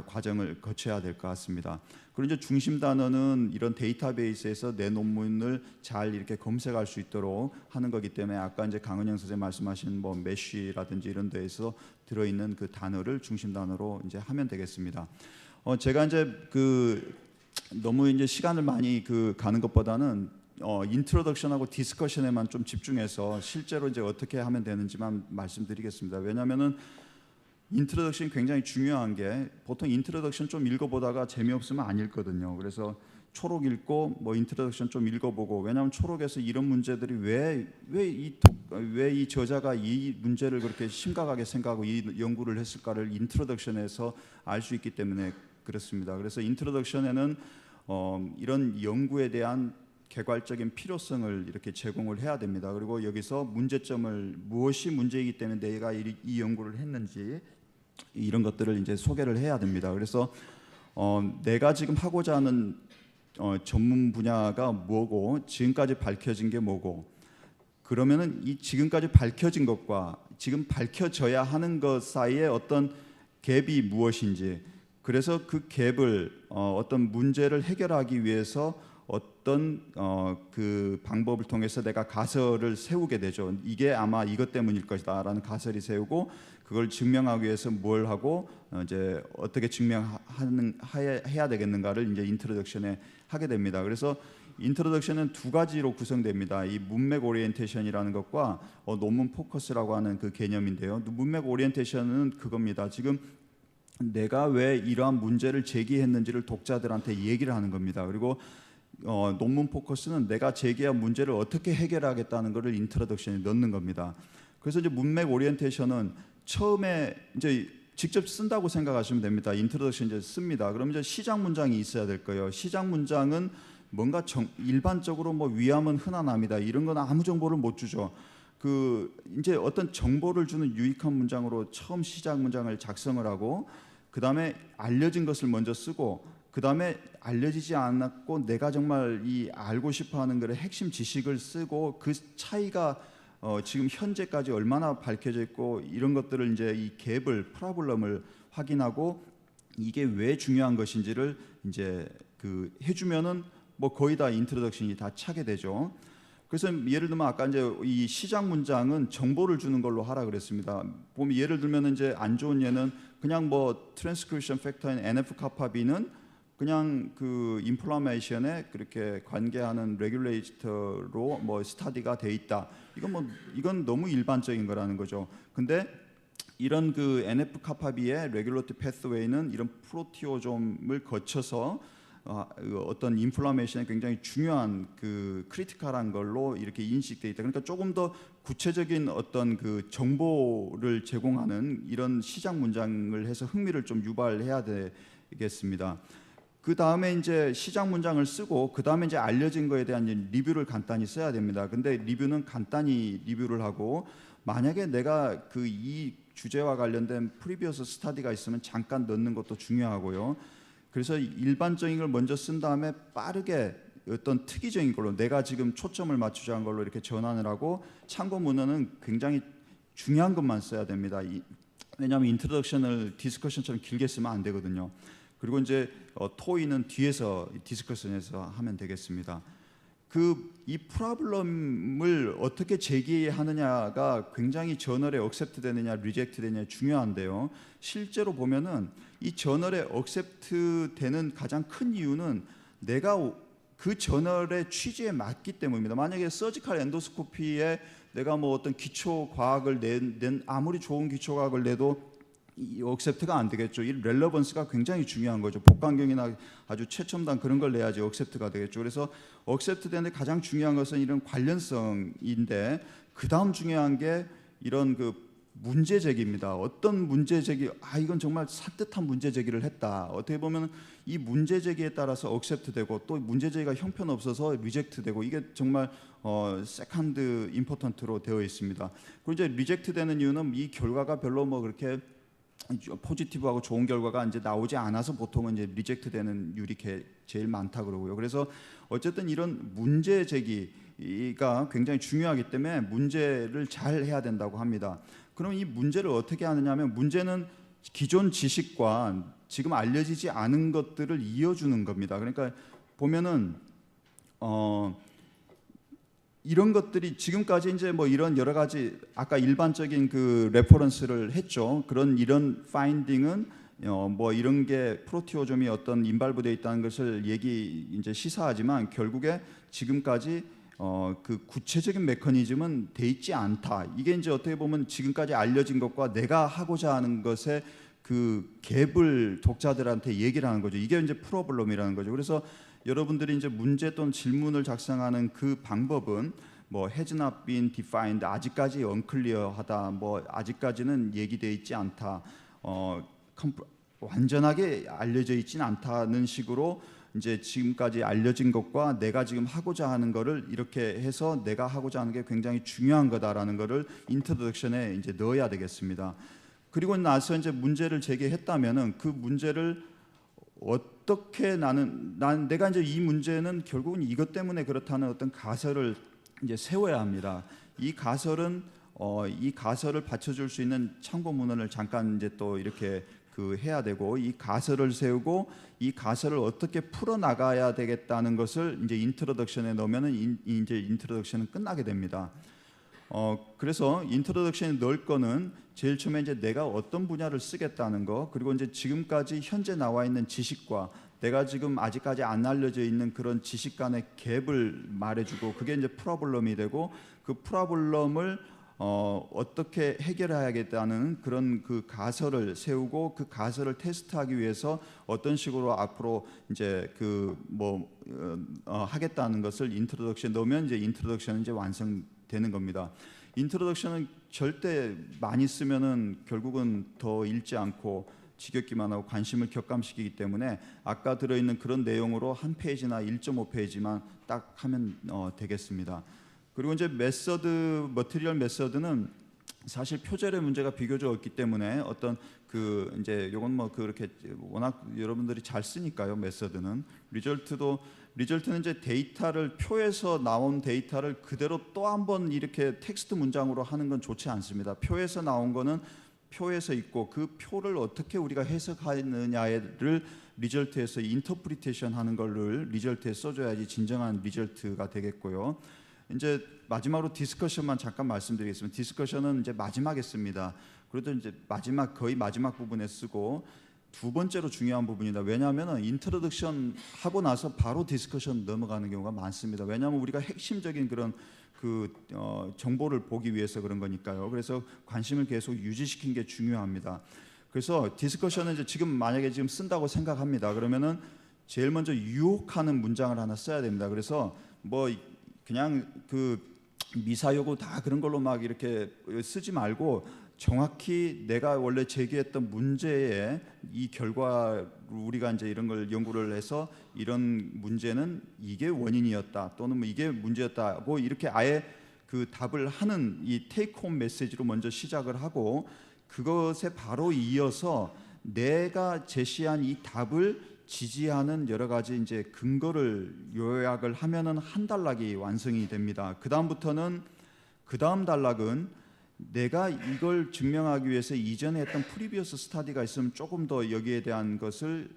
과정을 거쳐야 될 것 같습니다. 그리고 이제 중심 단어는 이런 데이터베이스에서 내 논문을 잘 이렇게 검색할 수 있도록 하는 거기 때문에 아까 이제 강은영 선생님 말씀하신 뭐 메쉬라든지 이런 데에서 들어있는 그 단어를 중심 단어로 이제 하면 되겠습니다. 제가 이제 너무 이제 시간을 많이 가는 것보다는 인트로덕션하고 디스커션에만 좀 집중해서 실제로 이제 어떻게 하면 되는지만 말씀드리겠습니다. 왜냐하면은 인트로덕션이 굉장히 중요한 게 보통 인트로덕션 좀 읽어보다가 재미없으면 안 읽거든요. 그래서 초록 읽고 뭐 인트로덕션 좀 읽어보고 왜냐하면 초록에서 이런 문제들이 왜 이 저자가 이 문제를 그렇게 심각하게 생각하고 이 연구를 했을까를 인트로덕션에서 알 수 있기 때문에 그렇습니다. 그래서 인트로덕션에는 이런 연구에 대한 개괄적인 필요성을 이렇게 제공을 해야 됩니다. 그리고 여기서 문제점을 무엇이 문제이기 때문에 내가 이 연구를 했는지 이런 것들을 이제 소개를 해야 됩니다. 그래서 내가 지금 하고자 하는 전문 분야가 뭐고 지금까지 밝혀진 게 뭐고 그러면은 이 지금까지 밝혀진 것과 지금 밝혀져야 하는 것 사이에 어떤 갭이 무엇인지 그래서 그 갭을 어떤 문제를 해결하기 위해서 어떤 그 방법을 통해서 내가 가설을 세우게 되죠. 이게 아마 이것 때문일 것이다라는 가설이 세우고 그걸 증명하기 위해서 뭘 하고 이제 어떻게 해야 되겠는가를 이제 인트로덕션에 하게 됩니다. 그래서 인트로덕션은 두 가지로 구성됩니다. 이 문맥 오리엔테이션이라는 것과 논문 포커스라고 하는 그 개념인데요. 문맥 오리엔테이션은 그겁니다. 지금 내가 왜 이러한 문제를 제기했는지를 독자들한테 얘기를 하는 겁니다. 그리고 논문 포커스는 내가 제기한 문제를 어떻게 해결하겠다는 것을 인트로덕션에 넣는 겁니다. 그래서 이제 문맥 오리엔테이션은 처음에 이제 직접 쓴다고 생각하시면 됩니다. 인트로덕션 이제 씁니다. 그럼 이제 시작 문장이 있어야 될 거예요. 시작 문장은 뭔가 일반적으로 뭐 위함은 흔한합니다. 이런 건 아무 정보를 못 주죠. 이제 어떤 정보를 주는 유익한 문장으로 처음 시작 문장을 작성을 하고 그 다음에 알려진 것을 먼저 쓰고 그 다음에 알려지지 않았고 내가 정말 이 알고 싶어하는 것의 핵심 지식을 쓰고 그 차이가 지금 현재까지 얼마나 밝혀져 있고 이런 것들을 이제 이 갭을 프로블럼을 확인하고 이게 왜 중요한 것인지를 이제 해주면은 뭐 거의 다 인트로덕션이 다 차게 되죠. 그래서 예를 들면 아까 이제 이 시작 문장은 정보를 주는 걸로 하라 그랬습니다. 보면 예를 들면 이제 안 좋은 예는 그냥 뭐 트랜스크립션 팩터인 NF kappa B는 그냥 인플라메이션에 그렇게 관계하는 레귤레이터로 뭐 스터디가 돼 있다. 이건 너무 일반적인 거라는 거죠. 근데 이런 NF kappa B의 레귤러티 패스웨이는 이런 프로티오좀을 거쳐서 어떤 인플라메이션에 굉장히 중요한 그 크리티컬한 걸로 이렇게 인식돼 있다. 그러니까 조금 더 구체적인 어떤 그 정보를 제공하는 이런 시작 문장을 해서 흥미를 좀 유발해야 되겠습니다. 그 다음에 이제 시작 문장을 쓰고 그 다음에 이제 알려진 거에 대한 이제 리뷰를 간단히 써야 됩니다. 근데 리뷰는 간단히 리뷰를 하고 만약에 내가 그 이 주제와 관련된 프리비어스 스터디가 있으면 잠깐 넣는 것도 중요하고요. 그래서 일반적인 걸 먼저 쓴 다음에 빠르게 어떤 특이적인 걸로 내가 지금 초점을 맞추자는 걸로 이렇게 전환을 하고 참고 문헌은 굉장히 중요한 것만 써야 됩니다. 왜냐하면 인트로덕션을 디스커션처럼 길게 쓰면 안 되거든요. 그리고 이제 토의는 뒤에서 디스커션에서 하면 되겠습니다. 이 프로블럼을 어떻게 제기하느냐가 굉장히 저널에 억셉트 되느냐 리젝트 되느냐 중요한데요. 실제로 보면은 이 저널에 억셉트 되는 가장 큰 이유는 내가 그 저널의 취지에 맞기 때문입니다. 만약에 서지컬 엔도스코피에 내가 뭐 어떤 기초 과학을 낸 아무리 좋은 기초 과학을 내도 이 억셉트가 안 되겠죠. 이 렐러번스가 굉장히 중요한 거죠. 복강경이나 아주 최첨단 그런 걸 내야지 억셉트가 되겠죠. 그래서 억셉트 되는데 가장 중요한 것은 이런 관련성인데 그 다음 중요한 게 이런 그 문제 제기입니다. 어떤 문제 제기, 이건 정말 산뜻한 문제 제기를 했다. 어떻게 보면 이 문제 제기에 따라서 억셉트 되고 또 문제 제기가 형편없어서 리젝트 되고 이게 정말 세컨드 임포턴트로 되어 있습니다. 그리고 이제 리젝트 되는 이유는 이 결과가 별로 뭐 그렇게 포지티브하고 좋은 결과가 이제 나오지 않아서 보통은 이제 리젝트 되는 율이 제일 많다 그러고요. 그래서 어쨌든 이런 문제 제기가 굉장히 중요하기 때문에 문제를 잘 해야 된다고 합니다. 그럼 이 문제를 어떻게 하느냐면 문제는 기존 지식과 지금 알려지지 않은 것들을 이어주는 겁니다. 그러니까 보면은 이런 것들이 지금까지 이제 뭐 이런 여러 가지 아까 일반적인 그 레퍼런스를 했죠. 이런 파인딩은 뭐 이런 게 프로티오점이 어떤 인발부되어 있다는 것을 이제 시사하지만 결국에 지금까지 그 구체적인 메커니즘은 돼 있지 않다. 이게 이제 어떻게 보면 지금까지 알려진 것과 내가 하고자 하는 것의 그 갭을 독자들한테 얘기를 하는 거죠. 이게 이제 프로블럼이라는 거죠. 그래서 여러분들이 이제 문제 또는 질문을 작성하는 그 방법은 뭐 has not been defined, 아직까지 unclear하다, 뭐 아직까지는 얘기돼 있지 않다, 완전하게 알려져 있지는 않다는 식으로 이제 지금까지 알려진 것과 내가 지금 하고자 하는 거를 이렇게 해서 내가 하고자 하는 게 굉장히 중요한 거다라는 거를 인트로덕션에 이제 넣어야 되겠습니다. 그리고 나서 이제 문제를 제기했다면은 그 문제를 어떻게 내가 이제 이 문제는 결국은 이것 때문에 그렇다는 어떤 가설을 이제 세워야 합니다. 이 가설을 받쳐줄 수 있는 참고 문헌을 잠깐 이제 또 이렇게 해야 되고 이 가설을 세우고 이 가설을 어떻게 풀어 나가야 되겠다는 것을 이제 인트로덕션에 넣으면은 이제 인트로덕션은 끝나게 됩니다. 그래서 인트로덕션에 넣을 거는 제일 처음에 이제 내가 어떤 분야를 쓰겠다는 거, 그리고 이제 지금까지 현재 나와 있는 지식과 내가 지금 아직까지 안 알려져 있는 그런 지식 간의 갭을 말해주고 그게 이제 프로블럼이 되고 그 프로블럼을 어떻게 해결해야겠다는 그런 그 가설을 세우고 그 가설을 테스트하기 위해서 어떤 식으로 앞으로 이제 하겠다는 것을 인트로덕션에 넣으면 이제 인트로덕션은 이제 완성되는 겁니다. 인트로덕션은 절대 많이 쓰면은 결국은 더 읽지 않고 지겹기만 하고 관심을 격감시키기 때문에 아까 들어있는 그런 내용으로 한 페이지나 1.5페이지만 딱 하면 되겠습니다. 그리고 이제 머티리얼 메서드는 사실 표절의 문제가 비교적 없기 때문에 어떤 이제 요건 뭐 그렇게 워낙 여러분들이 잘 쓰니까요. 메서드는 리절트는 이제 표에서 나온 데이터를 그대로 또 한번 이렇게 텍스트 문장으로 하는 건 좋지 않습니다. 표에서 나온 거는 표에서 있고 그 표를 어떻게 우리가 해석하느냐를 리절트에서 인터프리테이션 하는 거를 리절트에 써줘야지 진정한 리절트가 되겠고요. 이제 마지막으로 디스커션만 잠깐 말씀드리겠습니다. 디스커션은 이제 마지막에 씁니다. 그래도 이제 거의 마지막 부분에 쓰고 두 번째로 중요한 부분이다. 왜냐하면 인트로덕션 하고 나서 바로 디스커션 넘어가는 경우가 많습니다. 왜냐하면 우리가 핵심적인 그런 정보를 보기 위해서 그런 거니까요. 그래서 관심을 계속 유지시키는 게 중요합니다. 그래서 디스커션은 이제 만약에 지금 쓴다고 생각합니다. 그러면은 제일 먼저 유혹하는 문장을 하나 써야 됩니다. 그래서 뭐 그냥 그 미사여구 다 그런 걸로 막 이렇게 쓰지 말고 정확히 내가 원래 제기했던 문제의 이 결과 우리가 이제 이런 걸 연구를 해서 이런 문제는 이게 원인이었다 또는 뭐 이게 문제였다 뭐 이렇게 아예 그 답을 하는 이 테이크홈 메시지로 먼저 시작을 하고 그것에 바로 이어서 내가 제시한 이 답을 지지하는 여러 가지 이제 근거를 요약을 하면은 한 단락이 완성이 됩니다. 그 다음부터는 그 다음 단락은 내가 이걸 증명하기 위해서 이전에 했던 프리비어스 스타디가 있으면 조금 더 여기에 대한 것을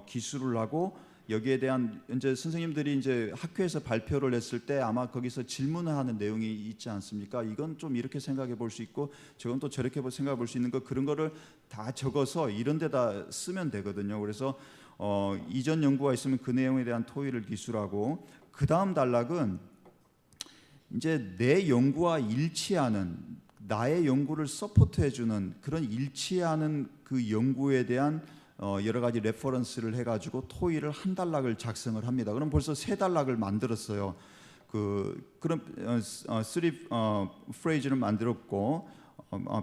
기술을 하고 여기에 대한 이제 선생님들이 이제 학교에서 발표를 했을 때 아마 거기서 질문을 하는 내용이 있지 않습니까? 이건 좀 이렇게 생각해 볼 수 있고 저건 또 저렇게 생각해 볼 수 있는 거 그런 거를 다 적어서 이런 데다 쓰면 되거든요. 그래서 이전 연구가 있으면 그 내용에 대한 토의를 기술하고 그 다음 단락은 이제 내 연구와 일치하는 나의 연구를 서포트해주는 그런 일치하는 그 연구에 대한 여러 가지 레퍼런스를 해가지고 토의를 한 단락을 작성을 합니다. 그럼 벌써 세 단락을 만들었어요. 그런 쓰리 프레이즈를 만들었고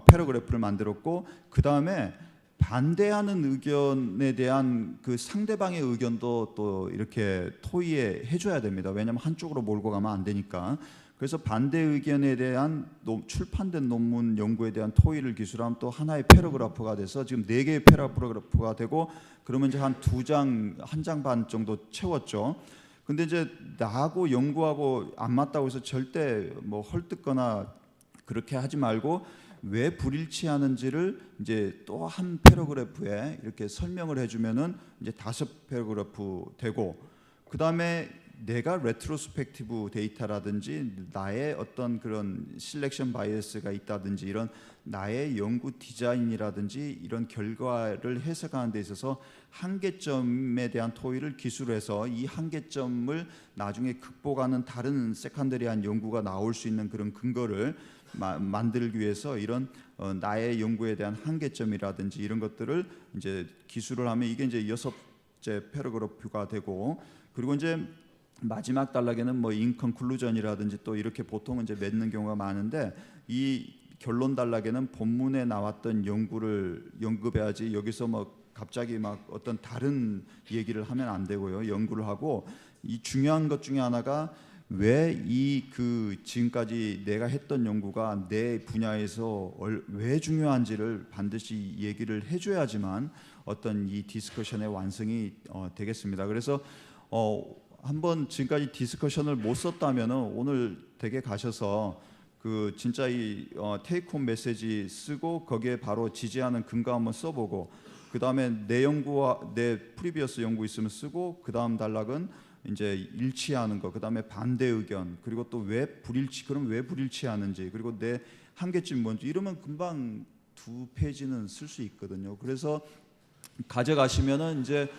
패러그래프를 만들었고 그 다음에 반대하는 의견에 대한 그 상대방의 의견도 또 이렇게 토의에 해줘야 됩니다. 왜냐하면 한쪽으로 몰고 가면 안 되니까. 그래서 반대 의견에 대한 출판된 논문 연구에 대한 토의를 기술하면 또 하나의 패러그래프가 돼서 지금 4개의 패러그래프가 되고 그러면 이제 한 2장, 1장 반 정도 채웠죠. 근데 이제 나하고 연구하고 안 맞다고 해서 절대 뭐 헐뜯거나 그렇게 하지 말고 왜 불일치하는지를 이제 또 한 패러그래프에 이렇게 설명을 해주면은 이제 5 패러그래프 되고 그 다음에 내가 레트로스펙티브 데이터라든지 나의 어떤 그런 실렉션 바이어스가 있다든지 이런 나의 연구 디자인이라든지 이런 결과를 해석하는 데 있어서 한계점에 대한 토의를 기술해서 이 한계점을 나중에 극복하는 다른 세컨더리한 연구가 나올 수 있는 그런 근거를 만들기 위해서 이런 나의 연구에 대한 한계점이라든지 이런 것들을 이제 기술을 하면 이게 이제 6째 패러그래프가 되고 그리고 이제 마지막 단락에는 뭐 인컨클루전이라든지 또 이렇게 보통은 이제 맺는 경우가 많은데 이 결론 단락에는 본문에 나왔던 연구를 언급해야지 여기서 뭐 갑자기 막 어떤 다른 얘기를 하면 안 되고요. 연구를 하고 이 중요한 것 중에 하나가 왜 이 그 지금까지 내가 했던 연구가 내 분야에서 왜 중요한지를 반드시 얘기를 해줘야지만 어떤 이 디스커션의 완성이 되겠습니다. 그래서 한번 지금까지 디스커션을 못 썼다면은 오늘 댁에 가셔서 그 진짜 이 테이크홈 메시지 쓰고 거기에 바로 지지하는 근거 한번 써보고 그 다음에 내 연구와 내 프리비어스 연구 있으면 쓰고 그 다음 단락은 이제 일치하는 거, 그 다음에 반대 의견, 그리고 또 왜 불일치, 그럼 왜 불일치하는지, 그리고 내 한계점 뭔지 이러면 금방 2페이지는 쓸 수 있거든요. 그래서 가져가시면은 이제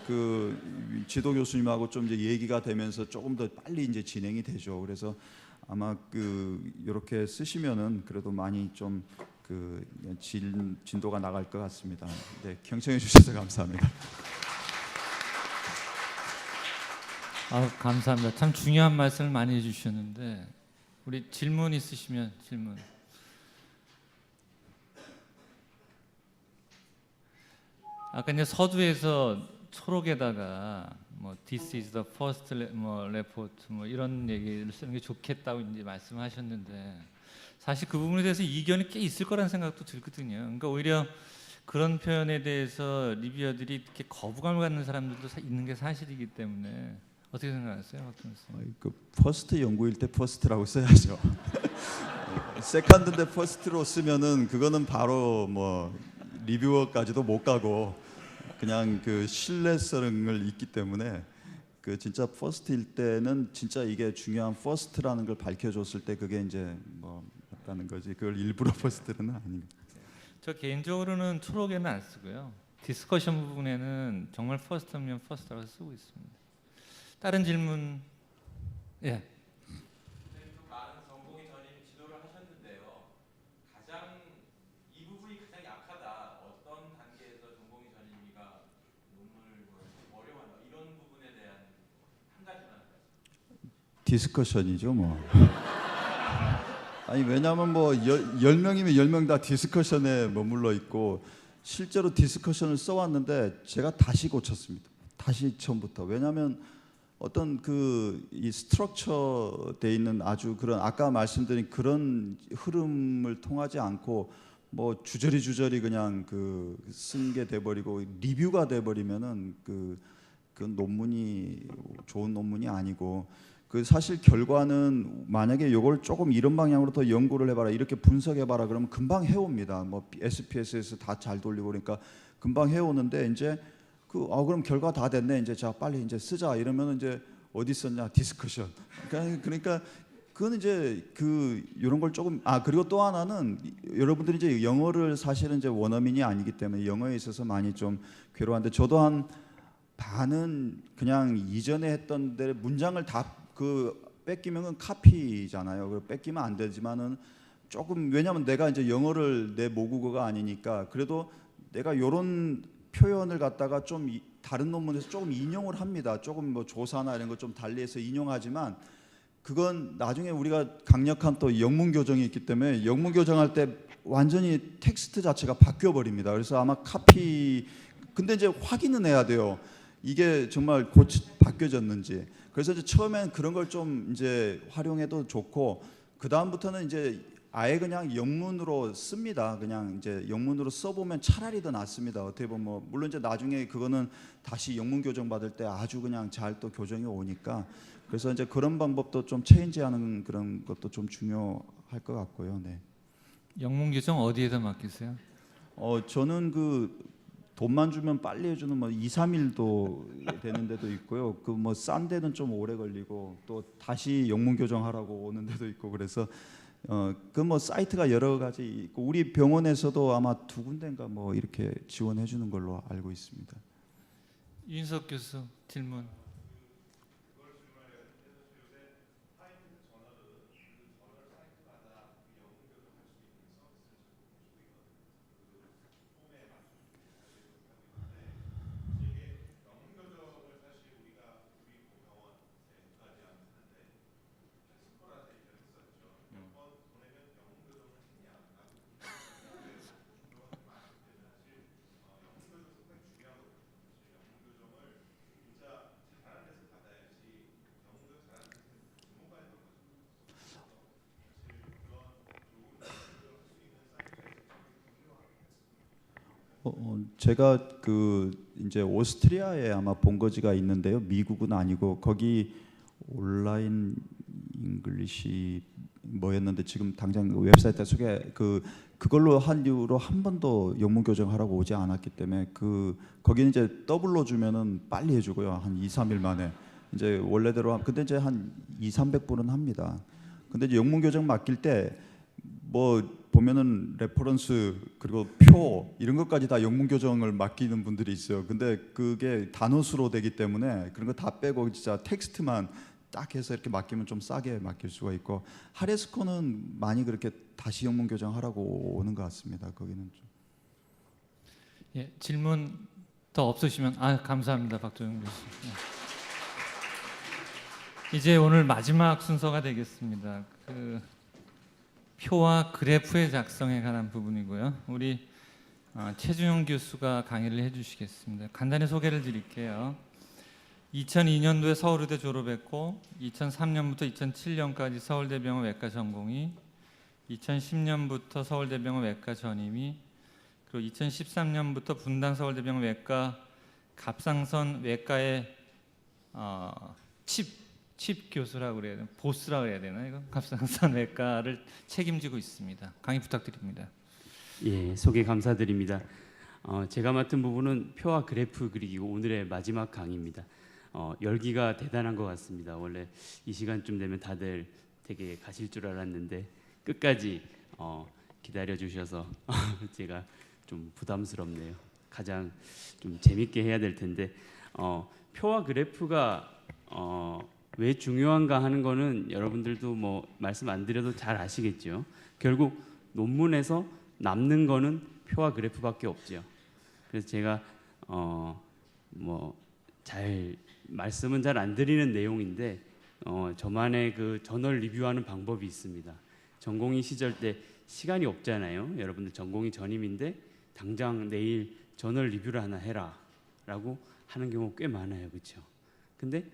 그 지도 교수님하고 좀 이제 얘기가 되면서 조금 더 빨리 이제 진행이 되죠. 그래서 아마 그 이렇게 쓰시면은 그래도 많이 좀 그 진도가 나갈 것 같습니다. 네, 경청해 주셔서 감사합니다. 감사합니다. 참 중요한 말씀을 많이 해주셨는데 우리 질문 있으시면 질문. 아까 이제 서두에서 초록에다가 뭐 This is the first report 뭐 이런 얘기를 쓰는 게 좋겠다고 이제 말씀하셨는데 사실 그 부분에 대해서 이견이 꽤 있을 거라는 생각도 들거든요. 그러니까 오히려 그런 표현에 대해서 리뷰어들이 이렇게 거부감을 갖는 사람들도 있는 게 사실이기 때문에 어떻게 생각하세요, 그 퍼스트 연구일 때 퍼스트라고 써야죠. 세컨드인데 퍼스트로 쓰면은 그거는 바로 뭐 리뷰어까지도 못 가고 그냥 그 신뢰성을 있기 때문에 그 진짜 퍼스트일 때는 진짜 이게 중요한 퍼스트라는 걸 밝혀줬을 때 그게 이제 뭐 맞다는 거지. 그걸 일부러 퍼스트는 아닙니다. 저 개인적으로는 초록에는 안 쓰고요. 디스커션 부분에는 정말 퍼스트면 퍼스트라고 쓰고 있습니다. 다른 질문? 예. 많은 전공의 전임 지도를 하셨는데요. 가장 이 부분이 가장 약하다. 어떤 단계에서 전공의 전임이가 논문을 어려워한다. 이런 디스커션이죠, 뭐. 아니 왜냐하면 뭐 10명이면 10명 다 디스커션에 머물러 있고 실제로 디스커션을 써왔는데 제가 다시 고쳤습니다. 다시 처음부터. 왜냐하면 어떤 그 이 스트럭처 돼 있는 아주 그런 아까 말씀드린 그런 흐름을 통하지 않고 뭐 주저리 그냥 그 쓴 게 돼버리고 리뷰가 돼버리면은 그 논문이 좋은 논문이 아니고 그 사실 결과는 만약에 요걸 조금 이런 방향으로 더 연구를 해봐라 이렇게 분석해봐라 그러면 금방 해옵니다. 뭐 SPSS 다 잘 돌리고 그러니까 금방 해오는데 이제 그럼 결과 다 됐네 이제 자 빨리 이제 쓰자 이러면 이제 어디 썼냐 디스커션. 그러니까 그건 이제 이런 걸 조금 그리고 또 하나는 여러분들이 이제 영어를 사실은 이제 원어민이 아니기 때문에 영어에 있어서 많이 좀 괴로운데 저도 한 반은 그냥 이전에 했던 데 문장을 다 뺏기면 카피잖아요. 뺏기면 안 되지만은 조금 왜냐하면 내가 이제 영어를 내 모국어가 아니니까 그래도 내가 요런 표현을 갖다가 좀 다른 논문에서 조금 인용을 합니다. 조금 뭐 조사나 이런 거 좀 달리해서 인용하지만 그건 나중에 우리가 강력한 또 영문 교정이 있기 때문에 영문 교정할 때 완전히 텍스트 자체가 바뀌어 버립니다. 그래서 아마 근데 이제 확인은 해야 돼요. 이게 정말 바뀌어졌는지. 그래서 이제 처음엔 그런 걸 좀 이제 활용해도 좋고 그 다음부터는 이제 아예 그냥 영문으로 씁니다. 그냥 이제 영문으로 써보면 차라리 더 낫습니다. 어떻게 보면 뭐 물론 이제 나중에 그거는 다시 영문 교정 받을 때 아주 그냥 잘 또 교정이 오니까 그래서 이제 그런 방법도 좀 체인지하는 그런 것도 좀 중요할 것 같고요. 네. 영문 교정 어디에다 맡기세요? 저는 돈만 주면 빨리 해주는 뭐 2, 3일도 되는 데도 있고요. 뭐 싼 데는 좀 오래 걸리고 또 다시 영문 교정하라고 오는 데도 있고 그래서 뭐 사이트가 여러 가지 있고 우리 병원에서도 아마 2군데인가 뭐 이렇게 지원해 주는 걸로 알고 있습니다. 윤석 교수 질문. 제가 이제 오스트리아에 아마 본거지가 있는데요. 미국은 아니고 거기 온라인 잉글리시 뭐였는데 지금 당장 웹사이트에 그걸로 한 이후로 한 번도 영문 교정하라고 오지 않았기 때문에 거기는 이제 더블로 주면은 빨리 해주고요. 한 2, 3일 만에 이제 원래대로 근데 이제 한 2, 300분은 합니다. 근데 이제 영문 교정 맡길 때 뭐 보면은 레퍼런스 그리고 표 이런 것까지 다 영문 교정을 맡기는 분들이 있어요. 근데 그게 단어수로 되기 때문에 그런 거 다 빼고 진짜 텍스트만 딱 해서 이렇게 맡기면 좀 싸게 맡길 수가 있고 하레스코는 많이 그렇게 다시 영문 교정하라고 오는 것 같습니다. 거기는 좀. 예, 질문 더 없으시면 감사합니다, 박종영 교수. 이제 오늘 마지막 순서가 되겠습니다. 표와 그래프의 작성에 관한 부분이고요. 우리 최준용 교수가 강의를 해주시겠습니다. 간단히 소개를 드릴게요. 2002년도에 서울의대 졸업했고 2003년부터 2007년까지 서울대병원 외과 전공의, 2010년부터 서울대병원 외과 전임의, 그리고 2013년부터 분당 서울대병원 외과 갑상선 외과의 칩 교수라고 그래야 되나? 보스라고 해야 되나? 이거 갑상선 외과를 책임지고 있습니다. 강의 부탁드립니다. 예, 소개 감사드립니다. 제가 맡은 부분은 표와 그래프 그리기고 오늘의 마지막 강의입니다. 열기가 대단한 것 같습니다. 원래 이 시간쯤 되면 다들 되게 가실 줄 알았는데 끝까지 기다려 주셔서 제가 좀 부담스럽네요. 가장 좀 재밌게 해야 될 텐데 표와 그래프가 왜 중요한가 하는 거는 여러분들도 뭐 말씀 안 드려도 잘 아시겠죠. 결국 논문에서 남는 거는 표와 그래프밖에 없죠. 그래서 제가 뭐 잘 말씀은 잘 안 드리는 내용인데 저만의 그 저널 리뷰하는 방법이 있습니다. 전공의 시절 때 시간이 없잖아요. 여러분들 전공의 전임인데 당장 내일 저널 리뷰를 하나 해라라고 하는 경우 꽤 많아요, 그렇죠? 근데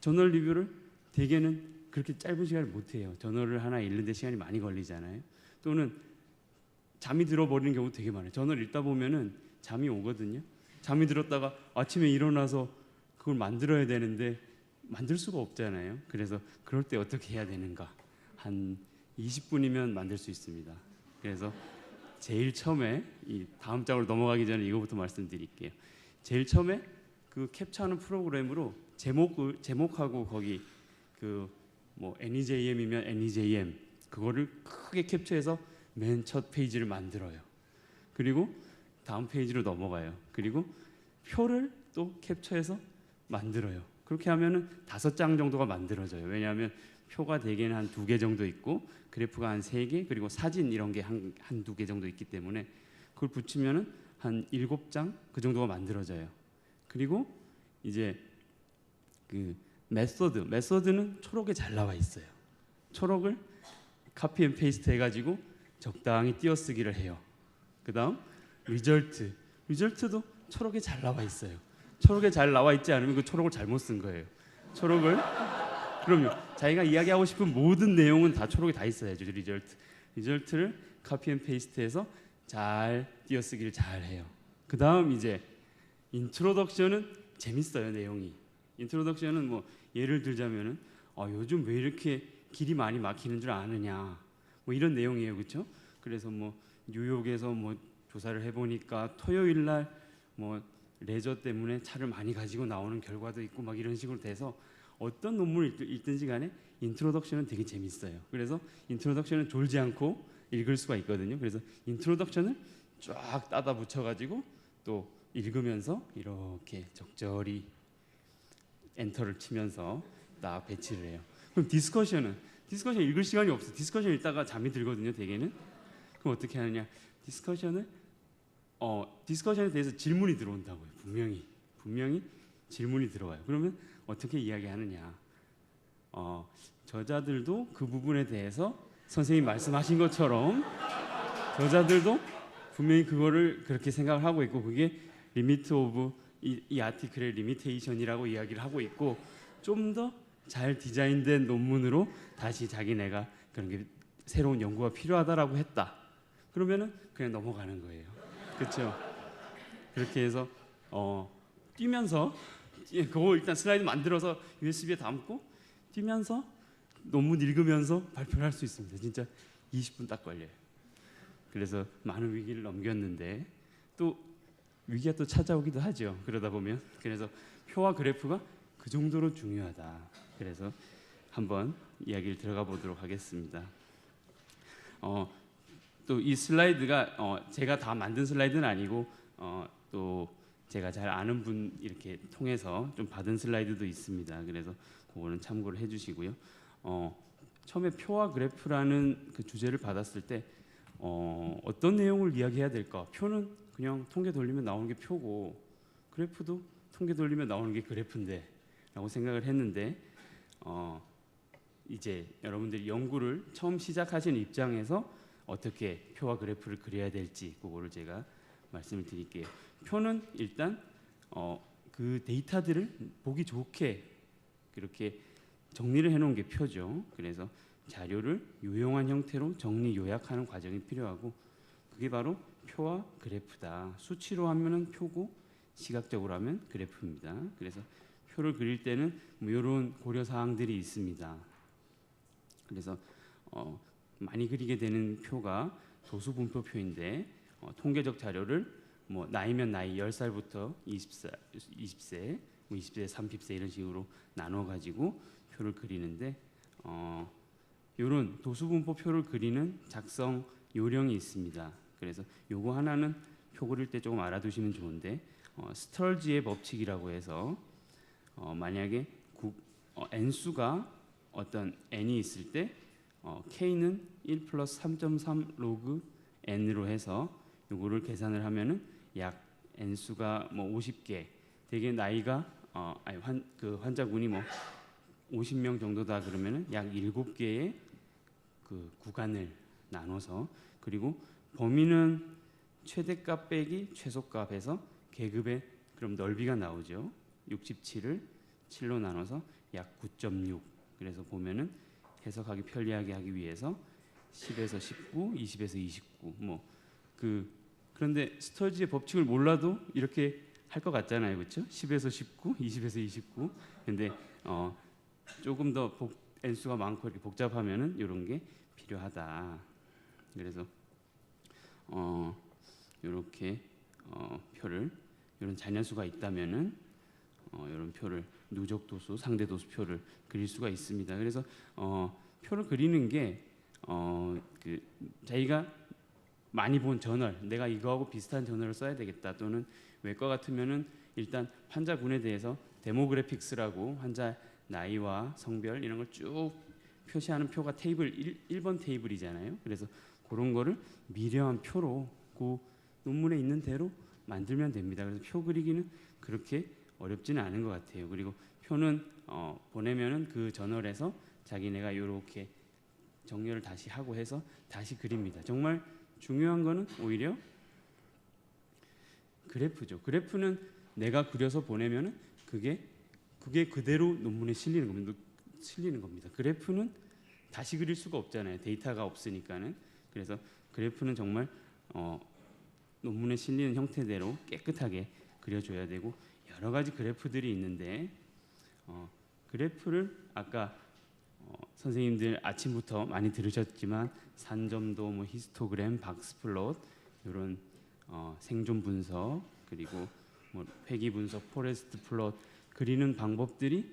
저널 리뷰를 대개는 그렇게 짧은 시간을 못 해요. 저널을 하나 읽는데 시간이 많이 걸리잖아요. 또는 잠이 들어버리는 경우 되게 많아요. 저널 읽다 보면은 잠이 오거든요. 잠이 들었다가 아침에 일어나서 그걸 만들어야 되는데 만들 수가 없잖아요. 그래서 그럴 때 어떻게 해야 되는가? 한 20분이면 만들 수 있습니다. 그래서 제일 처음에 이 다음 장으로 넘어가기 전에 이거부터 말씀드릴게요. 제일 처음에 그 캡처하는 프로그램으로 제목하고 거기 그 뭐 NEJM이면 NEJM 그거를 크게 캡처해서 맨 첫 페이지를 만들어요. 그리고 다음 페이지로 넘어가요. 그리고 표를 또 캡처해서 만들어요. 그렇게 하면은 5장 정도가 만들어져요. 왜냐하면 표가 대개는 한 2개 정도 있고 그래프가 한 3개 그리고 사진 이런 게 한두 개 정도 있기 때문에 그걸 붙이면은 한 7장 그 정도가 만들어져요. 그리고 이제 그 메소드는 초록에 잘 나와 있어요. 초록을 카피 앤 페이스트 해가지고 적당히 띄어쓰기를 해요. 그다음 리절트도 초록에 잘 나와 있어요. 초록에 잘 나와 있지 않으면 그 초록을 잘못 쓴 거예요. 초록을 그럼요. 자기가 이야기하고 싶은 모든 내용은 다 초록에 다 있어야죠. 리절트를 카피 앤 페이스트해서 잘 띄어쓰기를 잘 해요. 그다음 이제 인트로덕션은 재밌어요. 내용이 인트로덕션은 뭐 예를 들자면은 요즘 왜 이렇게 길이 많이 막히는 줄 아느냐 뭐 이런 내용이에요. 그렇죠? 그래서 뭐 뉴욕에서 뭐 조사를 해보니까 토요일 날 뭐 레저 때문에 차를 많이 가지고 나오는 결과도 있고 막 이런 식으로 돼서 어떤 논문을 읽든지 간에 인트로덕션은 되게 재밌어요. 그래서 인트로덕션은 졸지 않고 읽을 수가 있거든요. 그래서 인트로덕션을 쫙 따다 붙여가지고 또 읽으면서 이렇게 적절히 엔터를 치면서 딱 배치를 해요. 그럼 디스커션 읽을 시간이 없어. 디스커션 읽다가 잠이 들거든요. 대개는. 그럼 어떻게 하느냐? 디스커션에 대해서 질문이 들어온다고요. 분명히 질문이 들어와요. 그러면 어떻게 이야기하느냐? 저자들도 그 부분에 대해서 선생님 말씀하신 것처럼 저자들도 분명히 그거를 그렇게 생각을 하고 있고 그게 리미트 오브 이 아티클의 리미테이션이라고 이야기를 하고 있고 좀 더 잘 디자인된 논문으로 다시 자기네가 그런 게 새로운 연구가 필요하다라고 했다. 그러면은 그냥 넘어가는 거예요. 그렇죠? 그렇게 해서 뛰면서 그거 일단 슬라이드 만들어서 USB에 담고 뛰면서 논문 읽으면서 발표를 할 수 있습니다. 진짜 20분 딱 걸려요. 그래서 많은 위기를 넘겼는데 또 위기가 또 찾아오기도 하죠. 그러다 보면 그래서 표와 그래프가 그 정도로 중요하다. 그래서 한번 이야기를 들어가 보도록 하겠습니다. 또 이 슬라이드가 제가 다 만든 슬라이드는 아니고 또 제가 잘 아는 분 이렇게 통해서 좀 받은 슬라이드도 있습니다. 그래서 그거는 참고를 해주시고요. 처음에 표와 그래프라는 그 주제를 받았을 때 어떤 내용을 이야기해야 될까? 표는 그냥 통계 돌리면 나오는 게 표고 그래프도 통계 돌리면 나오는 게 그래프인데 라고 생각을 했는데 이제 여러분들이 연구를 처음 시작하신 입장에서 어떻게 표와 그래프를 그려야 될지 그거를 제가 말씀을 드릴게요. 표는 일단 그 데이터들을 보기 좋게 그렇게 정리를 해놓은 게 표죠. 그래서 자료를 유용한 형태로 정리 요약하는 과정이 필요하고 그게 바로 표와 그래프다. 수치로 하면은 표고 시각적으로 하면 그래프입니다. 그래서 표를 그릴 때는 뭐 이런 고려 사항들이 있습니다. 그래서 많이 그리게 되는 표가 도수분포표인데 통계적 자료를 뭐 나이면 나이 10살부터 20세, 뭐 20세, 30세 이런 식으로 나눠 가지고 표를 그리는데 이런 도수분포표를 그리는 작성 요령이 있습니다. 그래서 요거 하나는 표 그릴 때 조금 알아두시면 좋은데 스털지의 법칙이라고 해서 만약에 n수가 어떤 n이 있을 때 k는 1 플러스 3.3 로그 n으로 해서 요거를 계산을 하면은 약 n수가 뭐 50개 되게 나이가 환자군이 뭐 50명 정도다 그러면은 약 7개의 그 구간을 나눠서, 그리고 범위는 최대값 빼기 최소값에서 계급의 그럼 넓이가 나오죠. 67을 7로 나눠서 약 9.6. 그래서 보면은 해석하기 편리하게 하기 위해서 10에서 19, 20에서 29. 그런데 스터지의 법칙을 몰라도 이렇게 할 것 같잖아요, 그렇죠? 10에서 19, 20에서 29. 근데 조금 더 n수가 많고 이렇게 복잡하면은 이런 게 필요하다. 그래서 이렇게 표를, 이런 잔연수가 있다면은 이런 표를 누적도수, 상대도수 표를 그릴 수가 있습니다. 그래서 표를 그리는 게 자기가 많이 본 저널, 내가 이거하고 비슷한 저널을 써야 되겠다, 또는 외과 같으면은 일단 환자군에 대해서 데모그래픽스라고 환자 나이와 성별 이런 걸 쭉 표시하는 표가 테이블 1번 테이블이잖아요. 그래서 그런 거를 미려한 표로 그 논문에 있는 대로 만들면 됩니다. 그래서 표 그리기는 그렇게 어렵지는 않은 것 같아요. 그리고 표는 보내면은 그 저널에서 자기네가 이렇게 정렬을 다시 하고 해서 다시 그립니다. 정말 중요한 거는 오히려 그래프죠. 그래프는 내가 그려서 보내면은 그게 그대로 논문에 실리는 겁니다. 그래프는 다시 그릴 수가 없잖아요. 데이터가 없으니까는. 그래서 그래프는 정말 논문에 실리는 형태대로 깨끗하게 그려줘야 되고, 여러 가지 그래프들이 있는데 그래프를 아까 선생님들 아침부터 많이 들으셨지만 산점도, 뭐 히스토그램, 박스플롯, 이런 생존 분석, 그리고 뭐 회귀 분석, 포레스트 플롯 그리는 방법들이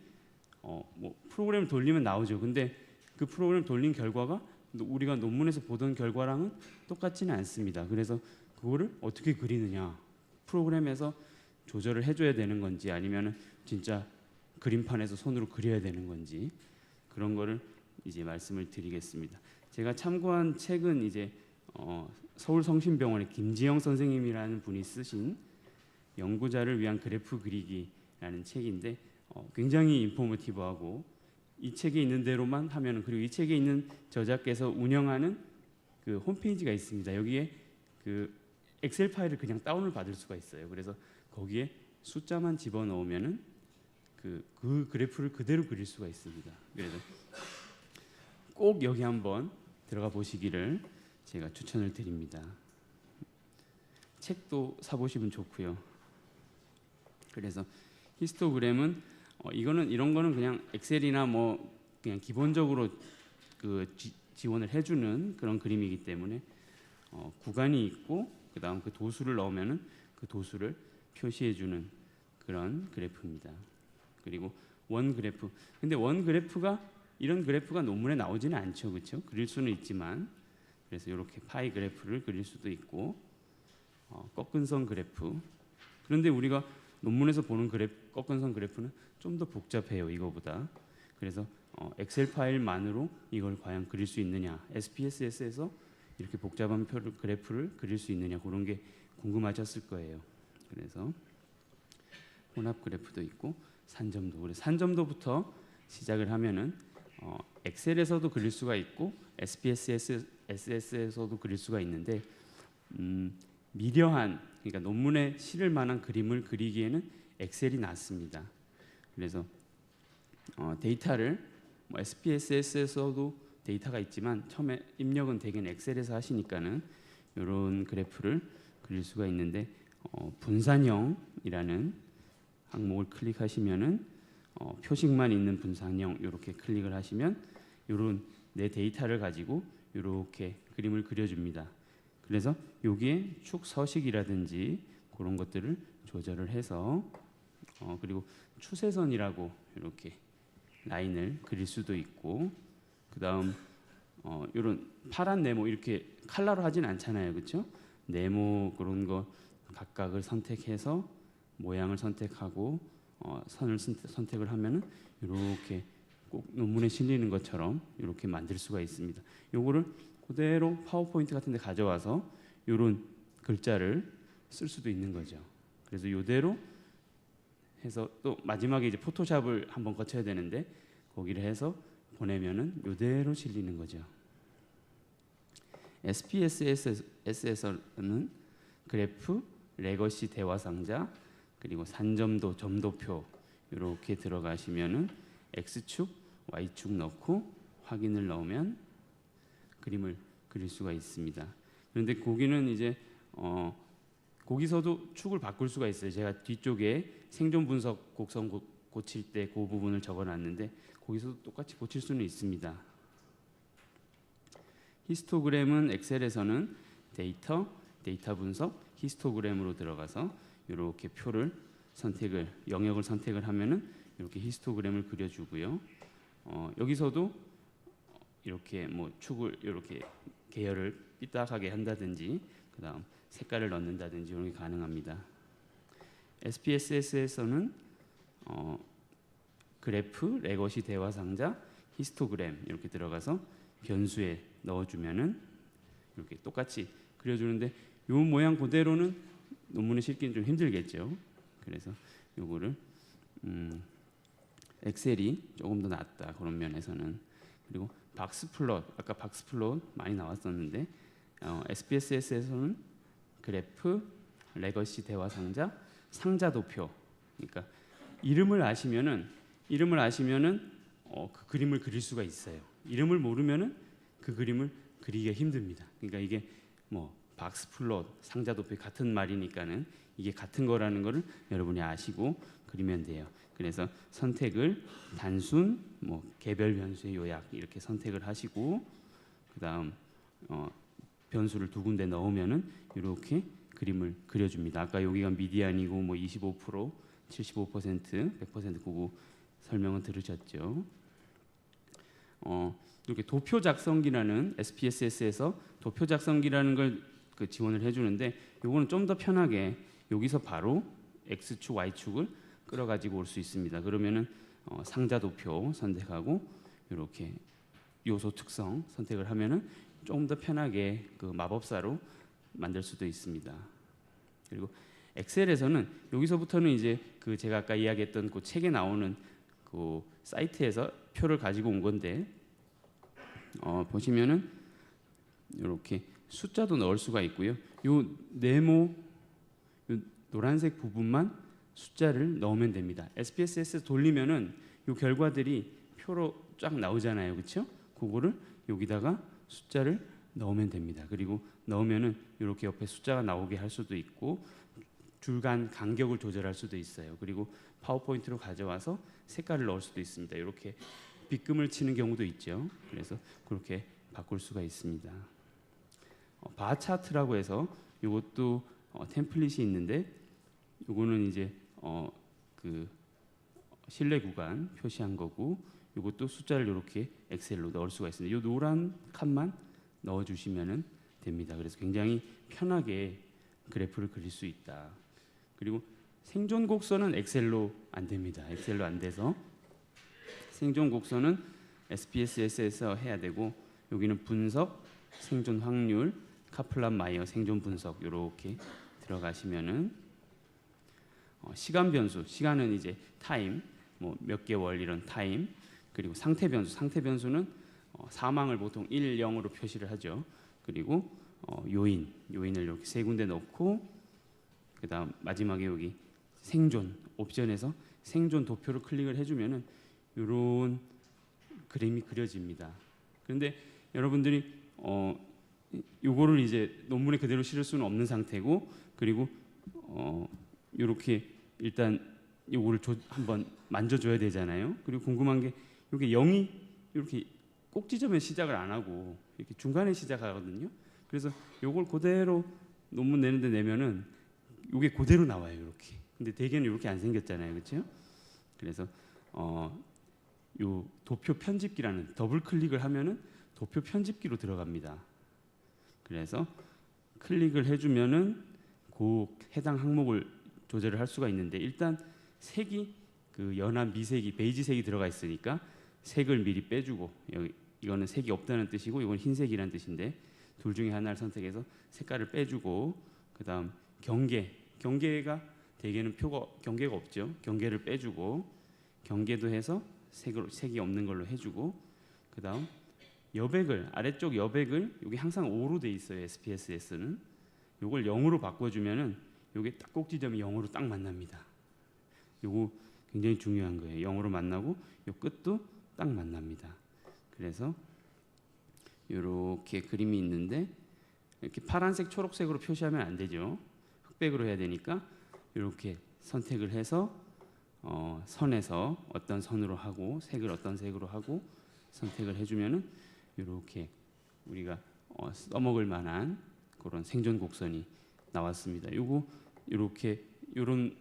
뭐 프로그램을 돌리면 나오죠. 근데 그 프로그램 돌린 결과가 우리가 논문에서 보던 결과랑은 똑같지는 않습니다. 그래서 그거를 어떻게 그리느냐, 프로그램에서 조절을 해줘야 되는 건지 아니면은 진짜 그림판에서 손으로 그려야 되는 건지, 그런 거를 이제 말씀을 드리겠습니다. 제가 참고한 책은 이제 서울성심병원의 김지영 선생님이라는 분이 쓰신 연구자를 위한 그래프 그리기라는 책인데 굉장히 인포머티브하고, 이 책에 있는 대로만 하면은, 그리고 이 책에 있는 저자께서 운영하는 그 홈페이지가 있습니다. 여기에 그 엑셀 파일을 그냥 다운을 받을 수가 있어요. 그래서 거기에 숫자만 집어넣으면은 그 그래프를 그대로 그릴 수가 있습니다. 그래서 꼭 여기 한번 들어가 보시기를 제가 추천을 드립니다. 책도 사보시면 좋고요. 그래서 히스토그램은 이런 거는 그냥 엑셀이나 뭐 그냥 기본적으로 지원을 해주는 그런 그림이기 때문에 구간이 있고, 그다음 그 도수를 넣으면은 그 도수를 표시해주는 그런 그래프입니다. 그리고 원 그래프. 근데 원 그래프가, 이런 그래프가 논문에 나오지는 않죠, 그렇죠? 그릴 수는 있지만, 그래서 이렇게 파이 그래프를 그릴 수도 있고, 꺾은선 그래프. 그런데 우리가 논문에서 보는 꺾은선 그래프는 좀 더 복잡해요, 이거보다. 그래서 엑셀 파일만으로 이걸 과연 그릴 수 있느냐, SPSS에서 이렇게 복잡한 그래프를 그릴 수 있느냐, 그런 게 궁금하셨을 거예요. 그래서 혼합 그래프도 있고 산점도. 그래서 산점도부터 시작을 하면은 엑셀에서도 그릴 수가 있고 SPSS에서도 그릴 수가 있는데, 미려한, 그러니까 논문에 실을 만한 그림을 그리기에는 엑셀이 낫습니다. 그래서 데이터를 뭐 SPSS에서도 데이터가 있지만 처음에 입력은 대개는 엑셀에서 하시니까는 이런 그래프를 그릴 수가 있는데, 분산형이라는 항목을 클릭하시면은 표식만 있는 분산형 이렇게 클릭을 하시면 이런 내 데이터를 가지고 이렇게 그림을 그려줍니다. 그래서 여기에 축 서식이라든지 그런 것들을 조절을 해서 그리고 추세선이라고 이렇게 라인을 그릴 수도 있고, 그 다음 이런 파란 네모 이렇게 칼라로 하진 않잖아요, 그렇죠? 네모 그런 거 각각을 선택해서 모양을 선택하고 선을 선택을 하면은 이렇게 꼭 논문에 실리는 것처럼 이렇게 만들 수가 있습니다. 요거를 그대로 파워포인트 같은 데 가져와서 이런 글자를 쓸 수도 있는 거죠. 그래서 이대로 해서 또 마지막에 이제 포토샵을 한번 거쳐야 되는데, 거기를 해서 보내면은 이대로 실리는 거죠. SPSS에서는 그래프, 레거시 대화 상자, 그리고 산점도, 점도표 이렇게 들어가시면은 X축, Y축 넣고 확인을 넣으면 그림을 그릴 수가 있습니다. 그런데 거기는 이제 거기서도 축을 바꿀 수가 있어요. 제가 뒤쪽에 생존 분석 곡선 고칠 때 그 부분을 적어놨는데 거기서도 똑같이 고칠 수는 있습니다. 히스토그램은 엑셀에서는 데이터 분석, 히스토그램으로 들어가서 이렇게 표를 영역을 선택을 하면은 이렇게 히스토그램을 그려주고요. 여기서도 이렇게 뭐 축을 이렇게 계열을 삐딱하게 한다든지, 그다음 색깔을 넣는다든지 이런 게 가능합니다. SPSS에서는 그래프, 레거시 대화 상자, 히스토그램 이렇게 들어가서 변수에 넣어주면은 이렇게 똑같이 그려주는데 이 모양 그대로는 논문에 실기는 좀 힘들겠죠. 그래서 요거를 엑셀이 조금 더 낫다 그런 면에서는. 그리고 박스플롯, 아까 박스플롯 많이 나왔었는데 SPSS에서는 그래프, 레거시 대화 상자, 상자 도표. 그러니까 이름을 아시면은 그 그림을 그릴 수가 있어요. 이름을 모르면은 그 그림을 그리기가 힘듭니다. 그러니까 이게 뭐 박스플롯, 상자 도표 같은 말이니까는 이게 같은 거라는 거를 여러분이 아시고 그리면 돼요. 그래서 선택을 단순, 뭐 개별 변수의 요약 이렇게 선택을 하시고 그다음 변수를 두 군데 넣으면은 이렇게 그림을 그려줍니다. 아까 여기가 미디안이고 뭐 25%, 75%, 100% 그거 설명은 들으셨죠? 이렇게 도표 작성기라는 SPSS에서 도표 작성기라는 걸 지원을 해주는데 요거는 좀 더 편하게 여기서 바로 X축, Y축을 끌어가지고 올 수 있습니다. 그러면은 상자 도표 선택하고 이렇게 요소 특성 선택을 하면은 조금 더 편하게 그 마법사로 만들 수도 있습니다. 그리고 엑셀에서는 여기서부터는 이제 그 제가 아까 이야기했던 그 책에 나오는 그 사이트에서 표를 가지고 온 건데 보시면은 이렇게 숫자도 넣을 수가 있고요. 요 네모 요 노란색 부분만 숫자를 넣으면 됩니다. SPSS 돌리면은 요 결과들이 표로 쫙 나오잖아요, 그렇죠? 그거를 여기다가 숫자를 넣으면 됩니다. 그리고 넣으면은 이렇게 옆에 숫자가 나오게 할 수도 있고 줄간 간격을 조절할 수도 있어요. 그리고 파워포인트로 가져와서 색깔을 넣을 수도 있습니다. 이렇게 빗금을 치는 경우도 있죠. 그래서 그렇게 바꿀 수가 있습니다. 바 차트라고 해서 이것도 템플릿이 있는데 이거는 이제 그 실내 구간 표시한 거고 이것도 숫자를 이렇게 엑셀로 넣을 수가 있습니다. 이 노란 칸만 넣어주시면 됩니다. 그래서 굉장히 편하게 그래프를 그릴 수 있다. 그리고 생존 곡선은 엑셀로 안 됩니다. 엑셀로 안 돼서 생존 곡선은 SPSS에서 해야 되고 여기는 분석, 생존 확률, 카플란 마이어 생존 분석 이렇게 들어가시면은 시간 변수, 시간은 이제 타임, 뭐 몇 개월 이런 타임, 그리고 상태 변수, 상태 변수는 사망을 보통 1, 0으로 표시를 하죠. 그리고 요인을 이렇게 세 군데 넣고 그다음 마지막에 여기 생존 옵션에서 생존 도표를 클릭을 해주면은 이런 그림이 그려집니다. 그런데 여러분들이 요거를 이제 논문에 그대로 실을 수는 없는 상태고 그리고 이렇게 일단 요거를 한번 만져줘야 되잖아요. 그리고 궁금한 게 이게 0이 이렇게 꼭지점에 시작을 안 하고 이렇게 중간에 시작하거든요. 그래서 요걸 그대로 논문 내는데 내면은 요게 그대로 나와요. 이렇게. 근데 대개는 이렇게 안 생겼잖아요, 그렇죠? 그래서 요 도표 편집기라는 더블 클릭을 하면은 도표 편집기로 들어갑니다. 그래서 클릭을 해주면은 그 해당 항목을 조절을 할 수가 있는데 일단 색이 그 연한 미색이 베이지색이 들어가 있으니까 색을 미리 빼주고 여기 이거는 색이 없다는 뜻이고 이건 흰색이라는 뜻인데 둘 중에 하나를 선택해서 색깔을 빼주고 그다음 경계가 대개는 경계가 없죠. 경계를 빼주고 경계도 해서 색이 없는 걸로 해주고, 그다음 여백을, 아래쪽 여백을, 여기 항상 5로 돼 있어요. SPSS는 요걸 0으로 바꿔주면은 요게 딱 꼭지점이 0으로 딱 만납니다. 요거 굉장히 중요한 거예요. 0으로 만나고 요 끝도 딱 만납니다. 그래서 이렇게 그림이 있는데 이렇게 파란색, 초록색으로 표시하면 안 되죠. 흑백으로 해야 되니까 이렇게 선택을 해서 선에서 어떤 선으로 하고 색을 어떤 색으로 하고 선택을 해주면은 이렇게 우리가 써먹을 만한 그런 생존 곡선이 나왔습니다. 요거 이렇게 요런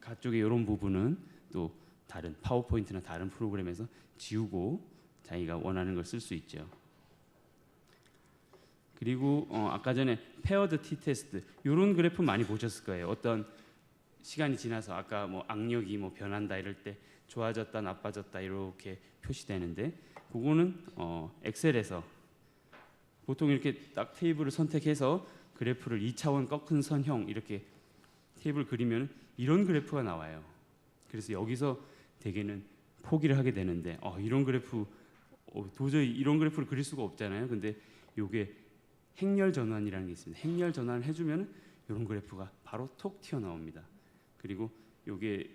가쪽에 이런 부분은 또 다른 파워포인트나 다른 프로그램에서 지우고 자기가 원하는 걸 쓸 수 있죠. 그리고 아까 전에 페어드 티 테스트 이런 그래프 많이 보셨을 거예요. 어떤 시간이 지나서 아까 뭐 악력이 뭐 변한다 이럴 때 좋아졌다 나빠졌다 이렇게 표시되는데, 그거는 엑셀에서 보통 이렇게 딱 테이블을 선택해서 그래프를 2차원 꺾은 선형 이렇게 테이블 그리면 이런 그래프가 나와요. 그래서 여기서 대개는 포기를 하게 되는데 이런 그래프 도저히 이런 그래프를 그릴 수가 없잖아요. 근데 이게 행렬 전환이라는 게 있습니다. 행렬 전환을 해주면 이런 그래프가 바로 톡 튀어나옵니다. 그리고 이게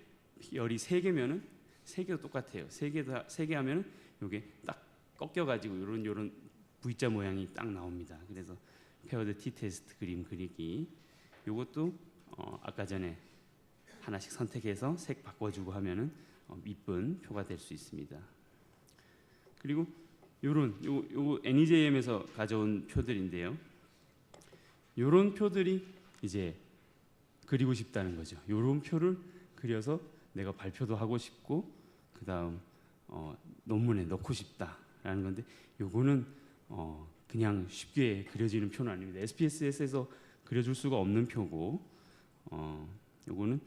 열이 3개면은 3개도 똑같아요. 3개 하면은 이게 딱 꺾여가지고 이런 V자 모양이 딱 나옵니다. 그래서 페어드 티 테스트 그림 그리기 이것도 아까 전에 하나씩 선택해서 색 바꿔주고 하면은 이쁜 표가 될 수 있습니다. 그리고 요런 NEJM에서 가져온 표들인데요. 요런 표들이 이제 그리고 싶다는 거죠. 요런 표를 그려서 내가 발표도 하고 싶고 그다음 논문에 넣고 싶다라는 건데, 요거는 그냥 쉽게 그려지는 표는 아닙니다. SPSS에서 그려줄 수가 없는 표고, 요건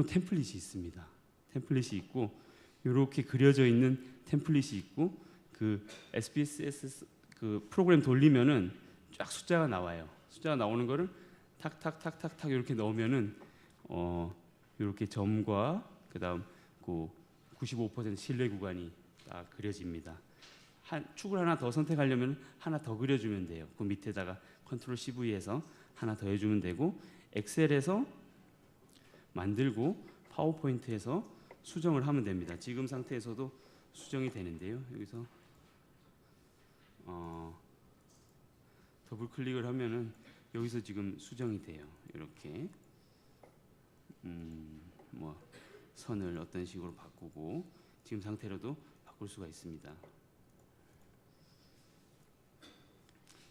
템플릿이 있습니다. 템플릿이 있고 이렇게 그려져 있는 템플릿이 있고, 그 SPSS 그 프로그램 돌리면은 쫙 숫자가 나와요. 숫자가 나오는 거를 탁탁탁탁탁 이렇게 넣으면은 이렇게 점과 그다음 그 95% 신뢰 구간이 딱 그려집니다. 축을 하나 더 선택하려면 하나 더 그려주면 돼요. 그 밑에다가 컨트롤 CV에서 하나 더 해주면 되고, 엑셀에서 만들고 파워포인트에서 수정을 하면 됩니다. 지금 상태에서도 수정이 되는데요. 여기서 더블 클릭을 하면은 여기서 지금 수정이 돼요. 이렇게 뭐 선을 어떤 식으로 바꾸고 지금 상태로도 바꿀 수가 있습니다.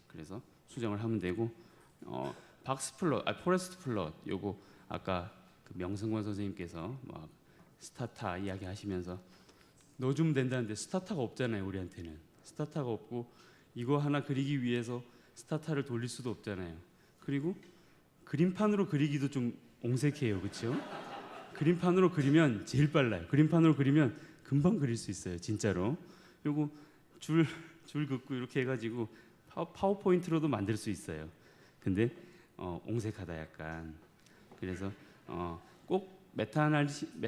그래서 수정을 하면 되고, 박스 플롯, 포레스트 플롯 요거 아까 그 명승권 선생님께서 막 스타타 이야기하시면서 넣어주면 된다는데 스타타가 없잖아요. 우리한테는 스타타가 없고 이거 하나 그리기 위해서 스타타를 돌릴 수도 없잖아요. 그리고 그림판으로 그리기도 좀 옹색해요, 그렇죠? 그림판으로 그리면 제일 빨라요. 그림판으로 그리면 금방 그릴 수 있어요, 진짜로. 요거 줄 긋고 이렇게 해가지고 파워포인트로도 만들 수 있어요. 근데 옹색하다 약간. 그래서 꼭 메타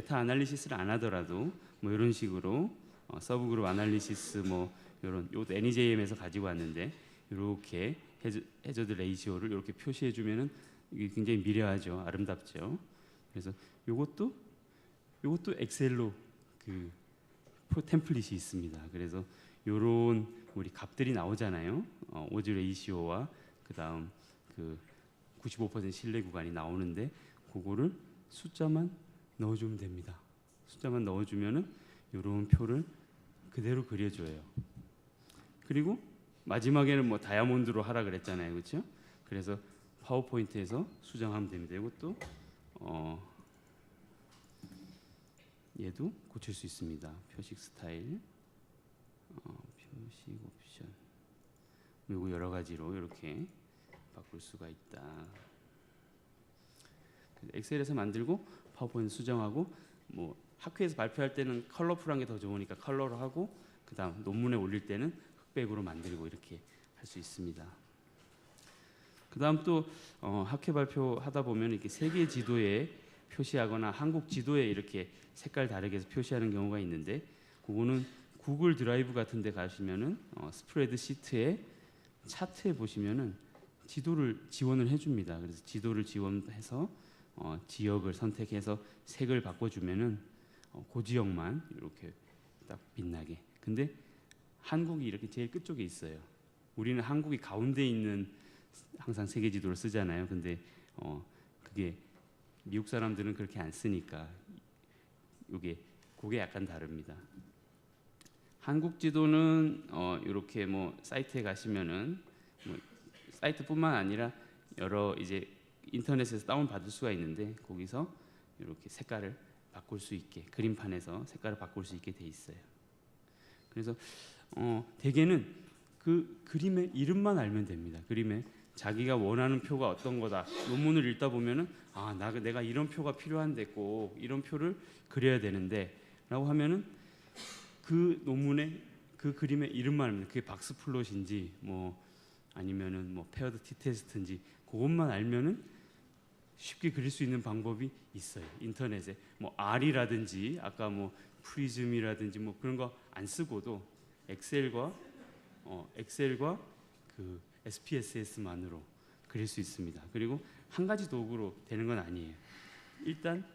아날리시스를 안 하더라도 뭐 이런 식으로 서브그룹 아날리시스 뭐 이런 요 NEJM에서 가지고 왔는데 이렇게 해저드 레이시오를 이렇게 표시해 주면은 이게 굉장히 미려하죠, 아름답죠. 그래서 요것도 엑셀로 그 템플릿이 있습니다. 그래서 요런 우리 값들이 나오잖아요. 오즈 레이시오와 그다음 그 95% 신뢰 구간이 나오는데 그거를 숫자만 넣어주면 됩니다. 숫자만 넣어주면은 이런 표를 그대로 그려줘요. 그리고 마지막에는 뭐 다이아몬드로 하라 그랬잖아요, 그렇죠? 그래서 파워포인트에서 수정하면 됩니다. 이것도 얘도 고칠 수 있습니다. 표식 스타일, 표식 옵션, 그리고 여러 가지로 이렇게 바꿀 수가 있다. 엑셀에서 만들고 파워포인트 수정하고, 뭐 학회에서 발표할 때는 컬러풀한 게 더 좋으니까 컬러로 하고, 그다음 논문에 올릴 때는 흑백으로 만들고 이렇게 할 수 있습니다. 그다음 또 학회 발표하다 보면 이렇게 세계 지도에 표시하거나 한국 지도에 이렇게 색깔 다르게 해서 표시하는 경우가 있는데, 그거는 구글 드라이브 같은 데 가시면은 스프레드 시트에 차트에 보시면은 지도를 지원을 해줍니다. 그래서 지도를 지원해서 지역을 선택해서 색을 바꿔주면은 그 지역만 이렇게 딱 빛나게. 근데 한국이 이렇게 제일 끝쪽에 있어요. 우리는 한국이 가운데 있는 항상 세계 지도를 쓰잖아요. 근데 그게 미국 사람들은 그렇게 안 쓰니까 그게 약간 다릅니다. 한국 지도는 이렇게 뭐 사이트에 가시면은 뭐 사이트뿐만 아니라 여러 이제 인터넷에서 다운 받을 수가 있는데 거기서 이렇게 색깔을 바꿀 수 있게 그림판에서 색깔을 바꿀 수 있게 돼 있어요. 그래서 대개는 그 그림의 이름만 알면 됩니다. 그림에 자기가 원하는 표가 어떤 거다. 논문을 읽다 보면은 내가 이런 표가 필요한데 꼭 이런 표를 그려야 되는데라고 하면은 그 논문의 그 그림의 이름만 알면 그게 박스플롯인지 뭐 아니면은 뭐 페어드 티 테스트인지 그것만 알면은 쉽게 그릴 수 있는 방법이 있어요. 인터넷에 뭐 R이라든지 아까 뭐 프리즘이라든지 뭐 그런 거 안 쓰고도 엑셀과 그 SPSS만으로 그릴 수 있습니다. 그리고 한 가지 도구로 되는 건 아니에요. 일단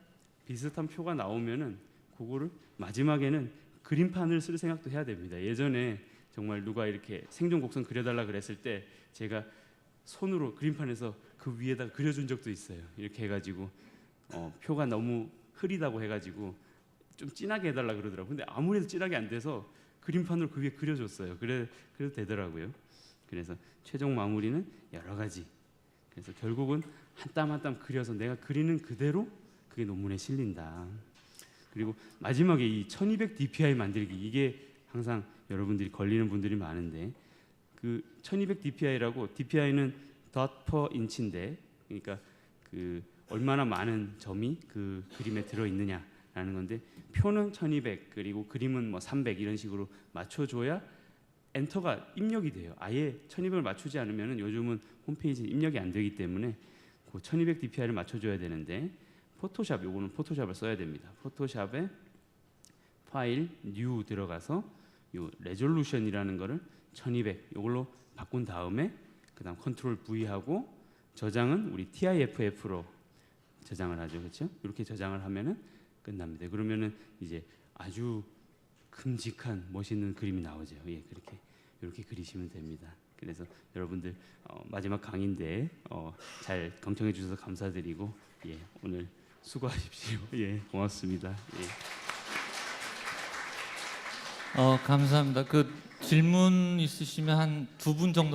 비슷한 표가 나오면은 그거를 마지막에는 그림판을 쓸 생각도 해야 됩니다. 예전에 정말 누가 이렇게 생존 곡선 그려달라 그랬을 때 제가 손으로 그림판에서 그 위에다 그려준 적도 있어요. 이렇게 해가지고 표가 너무 흐리다고 해가지고 좀 진하게 해달라 그러더라고요. 근데 아무래도 진하게 안 돼서 그림판으로 그 위에 그려줬어요. 그래도 되더라고요. 그래서 최종 마무리는 여러 가지. 그래서 결국은 한 땀 한 땀 그려서 내가 그리는 그대로 그게 논문에 실린다. 그리고 마지막에 이 1200 DPI 만들기 이게 항상 여러분들이 걸리는 분들이 많은데 그 1200 DPI라고 DPI는 dot per inch인데 그러니까 그 얼마나 많은 점이 그 그림에 들어 있느냐라는 건데 표는 1200 그리고 그림은 뭐 300 이런 식으로 맞춰줘야 엔터가 입력이 돼요. 아예 1200을 맞추지 않으면 요즘은 홈페이지 입력이 안 되기 때문에 그 1200 DPI를 맞춰줘야 되는데 포토샵 요거는 포토샵을 써야 됩니다. 포토샵에 파일 뉴 들어가서 요 레졸루션이라는 거를 1200 요걸로 바꾼 다음에 그다음 컨트롤 V 하고 저장은 우리 TIFF로 저장을 하죠. 그렇죠? 이렇게 저장을 하면은 끝납니다. 그러면은 이제 아주 큼직한 멋있는 그림이 나오죠. 예, 이렇게 그리시면 됩니다. 그래서 여러분들 마지막 강의인데 잘 경청해 주셔서 감사드리고 예, 오늘 수고하십시오. 예, 고맙습니다. 예. 감사합니다. 그 질문 있으시면 한 2분 정도